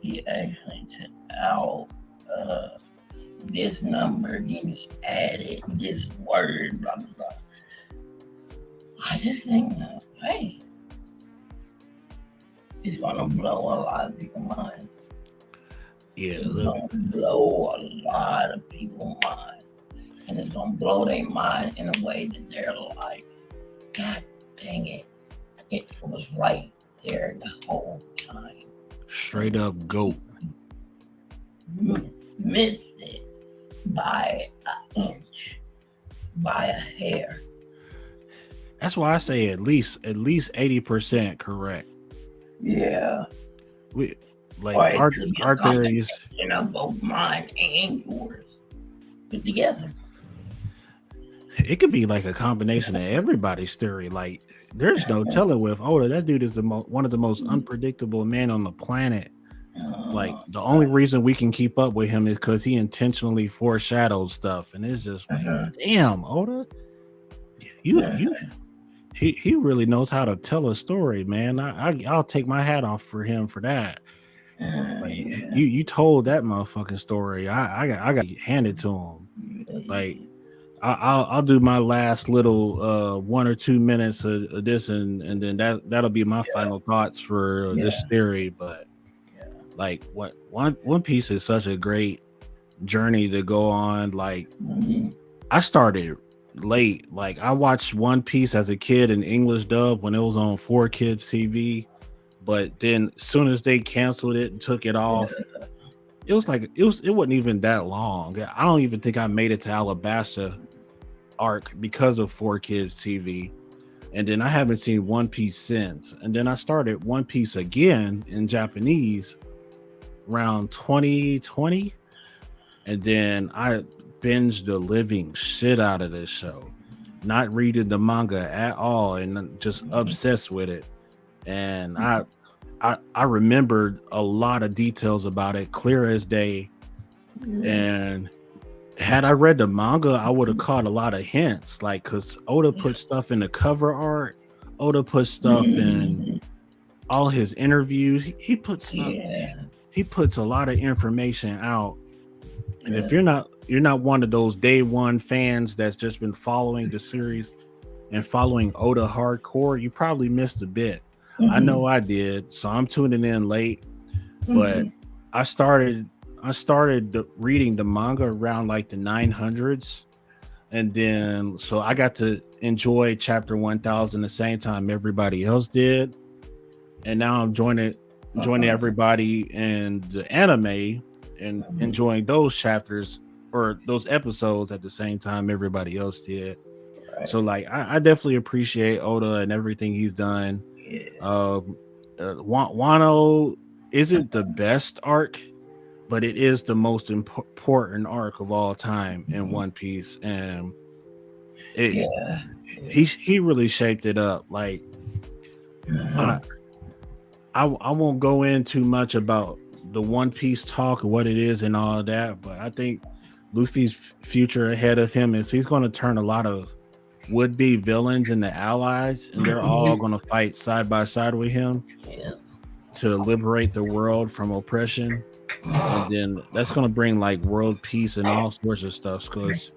He actually took out this number, then he added this word, blah blah blah. I just think, hey, it's gonna blow a lot of people's minds. Yeah, It's look, gonna blow a lot of people's minds, and it's gonna blow their mind in a way that they're like, God dang it, it was right there the whole time. straight up goat. Missed it by an inch, by a hair. That's why I say at least 80% correct. Yeah. We like Or it our could be a our theories. combination of both mine and yours put together. It could be like a combination of everybody's theory. Like there's no telling with Oda. That dude is one of the most unpredictable men on the planet. Like the only reason we can keep up with him is because he intentionally foreshadows stuff, and it's just like, damn, Oda, he really knows how to tell a story, man. I'll take my hat off for him for that. Like you told that motherfucking story. I got handed to him. Like I'll do my last little 1 or 2 minutes of this, and then that'll be my final thoughts for this theory. But like what One Piece is such a great journey to go on. Like I started late. Like I watched One Piece as a kid in English dub when it was on 4Kids TV, but then as soon as they canceled it and took it off, it wasn't even that long. I don't even think I made it to Alabasta arc because of 4Kids TV. And then I haven't seen One Piece since. And then I started One Piece again in Japanese around 2020. And then I binged the living shit out of this show, not reading the manga at all and just obsessed with it. And I remembered a lot of details about it, clear as day. And had I read the manga, I would have caught a lot of hints, like because Oda put stuff in the cover art, Oda put stuff in all his interviews. He puts a lot of information out. And if you're not one of those day one fans that's just been following the series and following Oda hardcore, you probably missed a bit. I know I did, so I'm tuning in late. But I started reading the manga around like the 900s, and then so I got to enjoy chapter 1000 the same time everybody else did, and now I'm joining everybody in the anime and enjoying those chapters or those episodes at the same time everybody else did. So like I definitely appreciate Oda and everything he's done. Wano isn't the best arc, but it is the most important arc of all time in One Piece, and he really shaped it up. Like I won't go in too much about the One Piece talk, what it is and all of that, but I think Luffy's future ahead of him is he's going to turn a lot of would-be villains into allies, and they're all going to fight side by side with him to liberate the world from oppression. And then that's going to bring like world peace and all sorts of stuff, because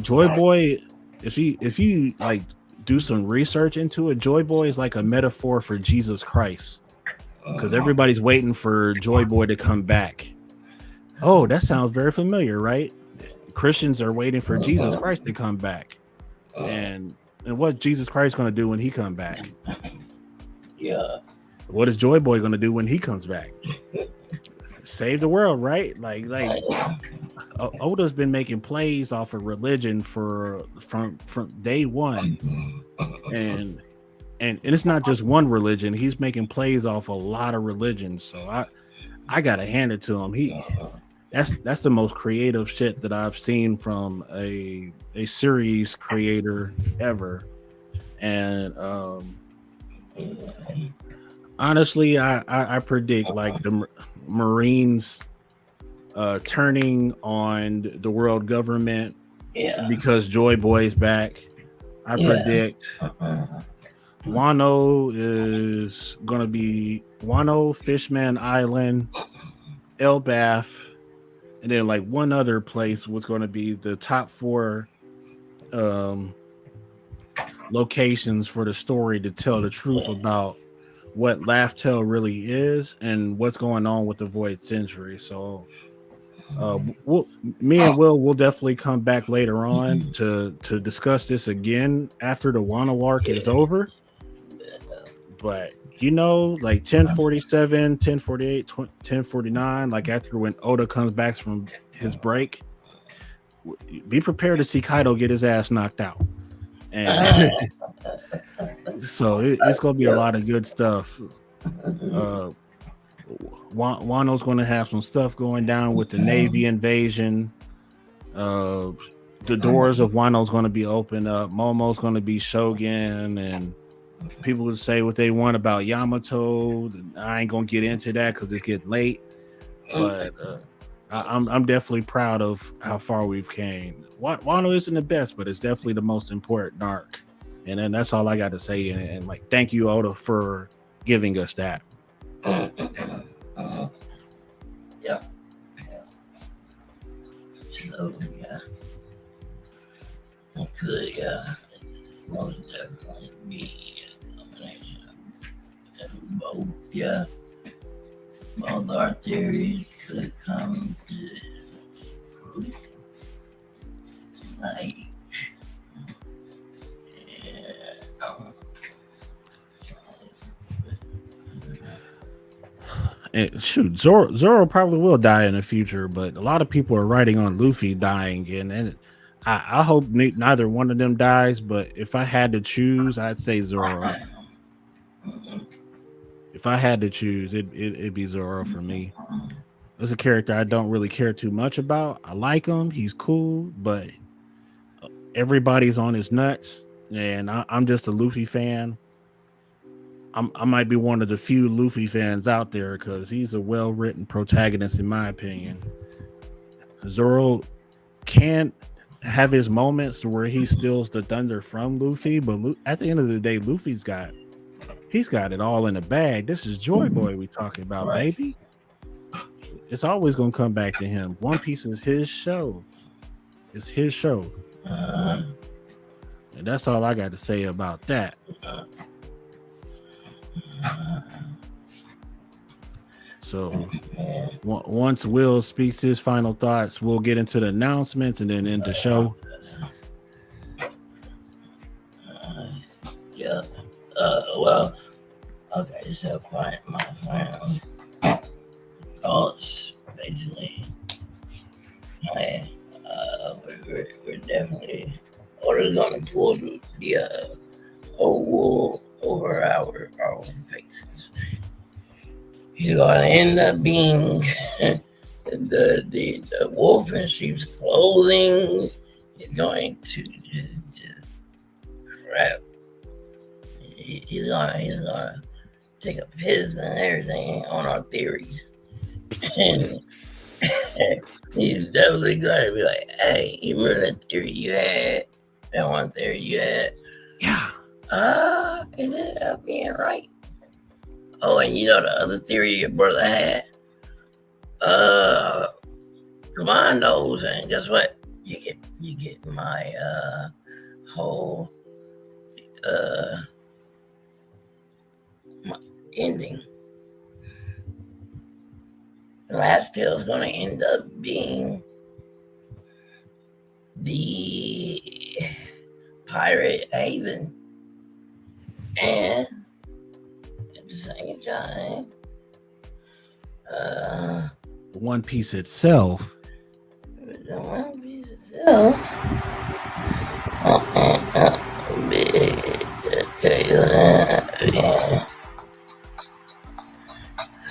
Joy Boy, if you like do some research into it, Joy Boy is like a metaphor for Jesus Christ, because everybody's waiting for Joy Boy to come back. Oh, that sounds very familiar, right? Christians are waiting for Jesus Christ to come back. And what Jesus Christ going to do when he come back? What is Joy Boy going to do when he comes back? Save the world, right? Like Oda's been making plays off of religion from day one, and it's not just one religion. He's making plays off a lot of religions. So I gotta hand it to him. That's the most creative shit that I've seen from a series creator ever. And honestly, I predict like the Marines turning on the world government because Joy Boy's back. I predict Wano is gonna be Wano, Fishman Island, Elbath, and then like one other place was going to be the top 4 locations for the story to tell the truth about what Laugh Tale really is and what's going on with the Void Century. So me and Will definitely come back later on to discuss this again after the Wano arc is over. But you know, like 1047, 1048, 1049, like after when Oda comes back from his break, be prepared to see Kaido get his ass knocked out. And so it's going to be a lot of good stuff. Wano's going to have some stuff going down with the Navy invasion. The doors of Wano's going to be open up. Momo's going to be Shogun, and people would say what they want about Yamato. I ain't gonna get into that because it's getting late. But I'm definitely proud of how far we've came. Wano isn't the best, but it's definitely the most important arc. And then that's all I got to say. And like, thank you, Oda, for giving us that. Yeah. So could most definitely be a combination of both. Yeah, both our theories could come to fruition. Like, And shoot, Zoro probably will die in the future, but a lot of people are writing on Luffy dying, and I hope neither one of them dies. But if I had to choose, I'd say Zoro. If I had to choose, it'd be Zoro for me. There's a character I don't really care too much about. I like him; he's cool, but everybody's on his nuts, and I'm just a Luffy fan. I might be one of the few Luffy fans out there because he's a well-written protagonist, in my opinion. Zoro can't have his moments where he steals the thunder from Luffy, but at the end of the day, he's got it all in the bag. This is Joy Boy we talking about, right, baby. It's always gonna come back to him. One Piece is his show. It's his show. And that's all I got to say about that. So once Will speaks his final thoughts, we'll get into the announcements and then end the show. Well, okay, so my final thoughts, basically. We're definitely going to pull the old wool over our faces. He's going to end up being the wolf in sheep's clothing. He's going to just crap. He's gonna take a piss and everything on our theories. And he's definitely gonna be like, hey, you remember that theory you had? That one theory you had? Yeah. It ended up being right. Oh, and you know the other theory your brother had? Commandos, and guess what? You get my whole my ending. The last tale is gonna end up being the pirate haven. And at the same time, One Piece itself. The One Piece itself.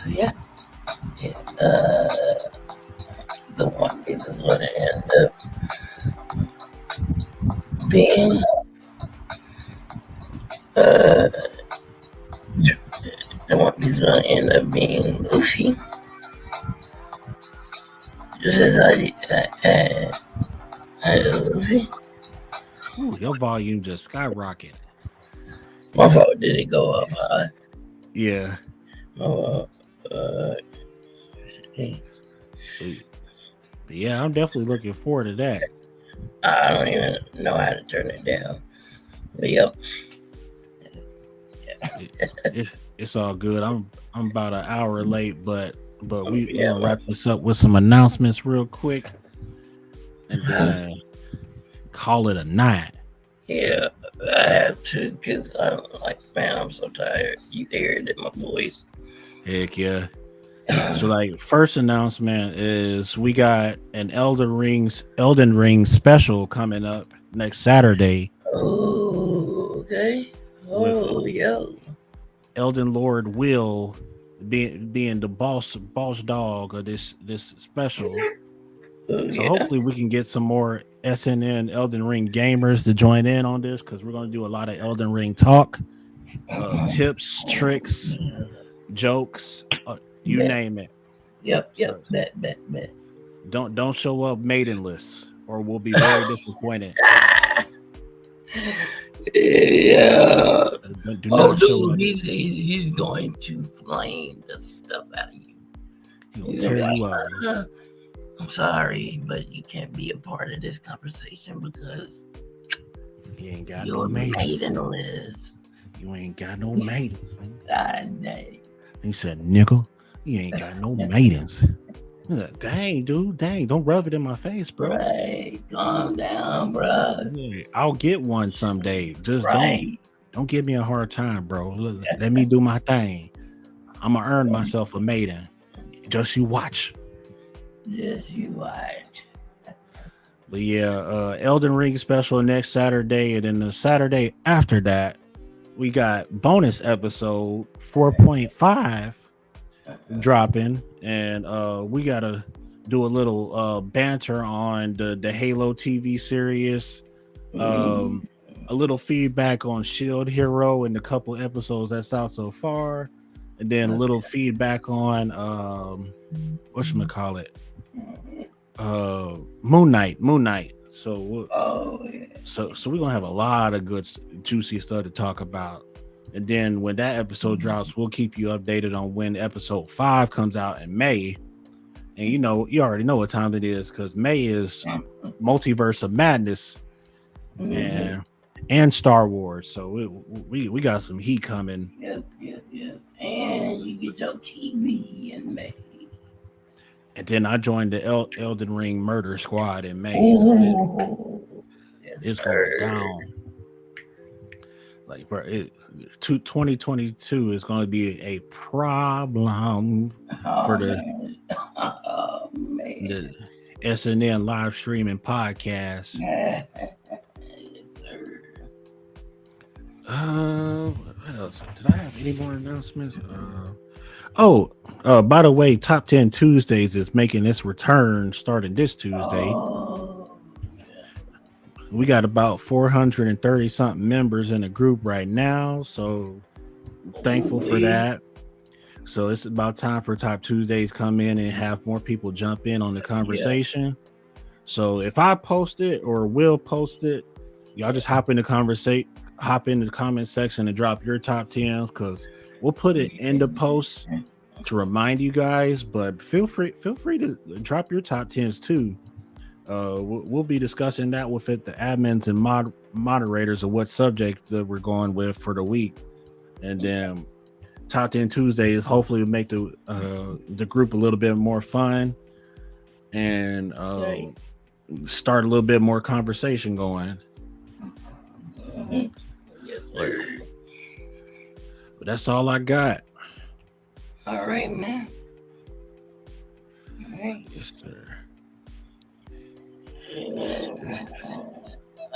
Yeah. The One Piece is going to end up being the One Piece is going to end up being Luffy. Just as I Luffy. Ooh, your volume just skyrocketed. My fault, did it go up high? Yeah. But yeah, I'm definitely looking forward to that. I don't even know how to turn it down. But yep. It's all good. I'm about an hour late, but we're gonna wrap this up with some announcements real quick, and then call it a night. Yeah, I have to, because I'm like, man, I'm so tired. You hear it in my voice. Heck yeah. So like, first announcement is we got an Elden Ring special coming up next Saturday. Oh, okay. Oh, yo. Elden Lord Will being the boss dog of this special. Oh, So yeah. hopefully we can get some more SNN Elden Ring gamers to join in on this, because we're going to do a lot of Elden Ring talk, tips, tricks, jokes, you name it. Yep. So Bet. don't show up maidenless, or we'll be very disappointed. Yeah. Do not show up. He's going to flame the stuff out of you. He'll tear you up. I'm sorry, but you can't be a part of this conversation because you ain't got you're no maidens. maidenless. You ain't got no maidens. God dang. He said, "Nigga, you ain't got no maidens." Dang, dude. Dang, don't rub it in my face, bro. Right. Calm down, bro. Yeah, I'll get one someday. Just Right. don't give me a hard time, bro. Let me do my thing. I'm gonna earn myself a maiden. Just you watch. Just you watch. But yeah, Elden Ring special next Saturday, and then the Saturday after that, we got bonus episode 4.5 dropping, and we gotta do a little banter on the Halo TV series, a little feedback on Shield Hero and the couple episodes that's out so far, and then a little feedback on whatchamacallit, Moon Knight. So so we're gonna have a lot of good juicy stuff to talk about. And then when that episode drops, we'll keep you updated on when episode 5 comes out in May. And you already know what time it is, because May is Multiverse of Madness and Star Wars. So we got some heat coming. Yep. And you get your TV in May. And then I joined the Elden Ring Murder Squad in May. Ooh, So it's going down. Like, bro, 2022 is going to be a problem for the SNN live streaming podcast. Yes, sir. What else? Did I have any more announcements? By the way, Top 10 Tuesdays is making its return starting this Tuesday. We got about 430 something members in the group right now, so thankful for that. So it's about time for Top Tuesdays come in and have more people jump in on the conversation. So if I post it or will post it, y'all just hop in the comment section and drop your top 10s, because we'll put it in the post to remind you guys. But feel free to drop your top 10s too. We'll be discussing that with the admins and moderators of what subject that we're going with for the week, and then Top 10 Tuesdays hopefully make the group a little bit more fun and start a little bit more conversation going. Yes, sir. But that's all I got. All right, man. All right. Yes, sir.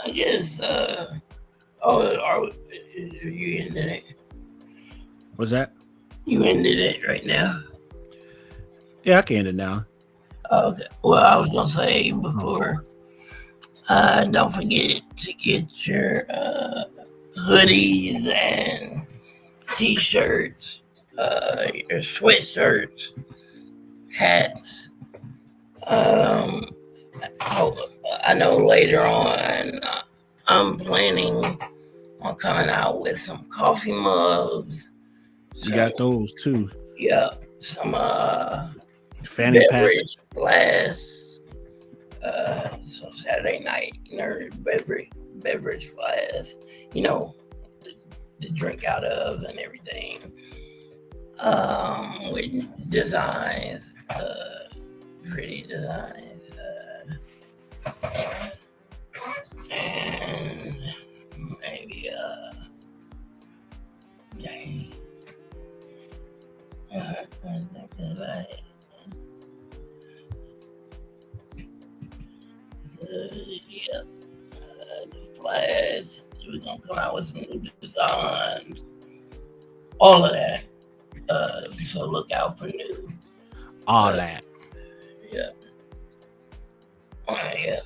I guess. You ended it? What's that? You ended it right now. Yeah, I can end it now. Okay. Well, I was gonna say before. Don't forget to get your hoodies and t-shirts, your sweatshirts, hats. I know later on I'm planning on coming out with some coffee mugs. You got those too. Yeah, some Fanny packs. beverage glass. Some Saturday night nerd beverage glass, you know, to drink out of and everything. With designs, pretty designs, and maybe dang. I think about it. Yeah, the flash. We're gonna come out with some new designs. All of that. So look out for new. All that. Yeah. Yeah.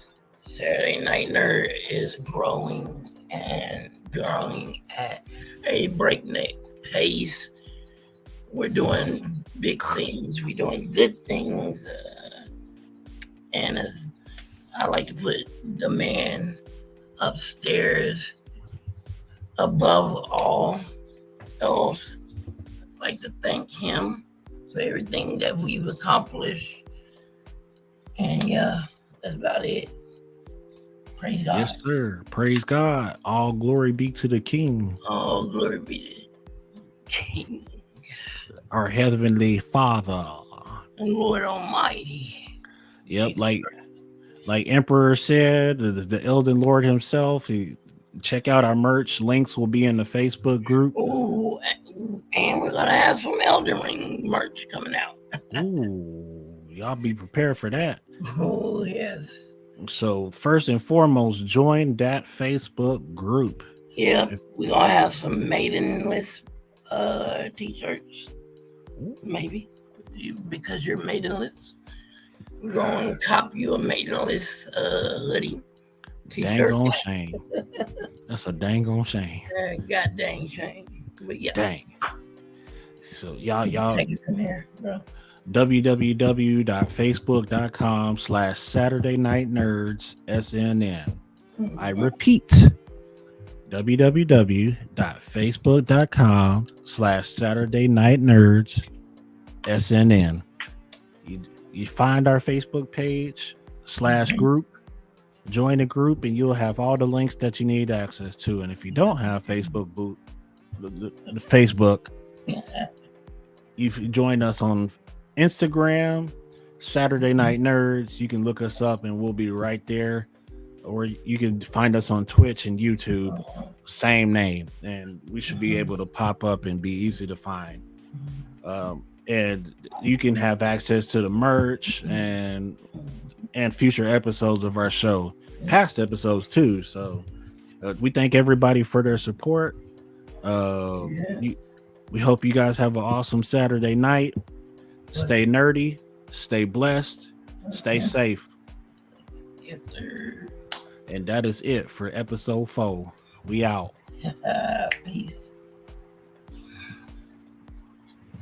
Saturday Night Nerd is growing and growing at a breakneck pace. We're doing big things. We're doing good things. And as I like to put the man upstairs above all else. I'd like to thank him for everything that we've accomplished. And yeah, that's about it. Praise God. Yes, sir. Praise God. All glory be to the King. Oh, glory be to King. Our Heavenly Father. And Lord Almighty. Yep, like Emperor said, the Elden Lord himself. Check out our merch. Links will be in the Facebook group. Ooh, and we're gonna have some Elden Ring merch coming out. Ooh, y'all be prepared for that. Oh yes. So first and foremost, join that Facebook group. Yep, we're gonna have some maidenless t-shirts. Maybe because you're maidenless. We're gonna cop you a maidenless hoodie. Dang on shame. That's a dang on shame. God dang shame. But yeah. Dang. So y'all take it from here, bro. www.facebook.com/Saturday Night Nerds SNN. I repeat, www.facebook.com/Saturday Night Nerds SNN. You find our Facebook page /group, join the group, and you'll have all the links that you need access to. And if you don't have Facebook, you join us on Instagram, Saturday Night Nerds. You can look us up and we'll be right there. Or you can find us on Twitch and YouTube, same name, and we should be able to pop up and be easy to find. And you can have access to the merch and future episodes of our show, past episodes too. So we thank everybody for their support. We hope you guys have an awesome Saturday night. Stay nerdy, stay blessed, stay safe. Yes, sir. And that is it for episode 4. We out. Peace.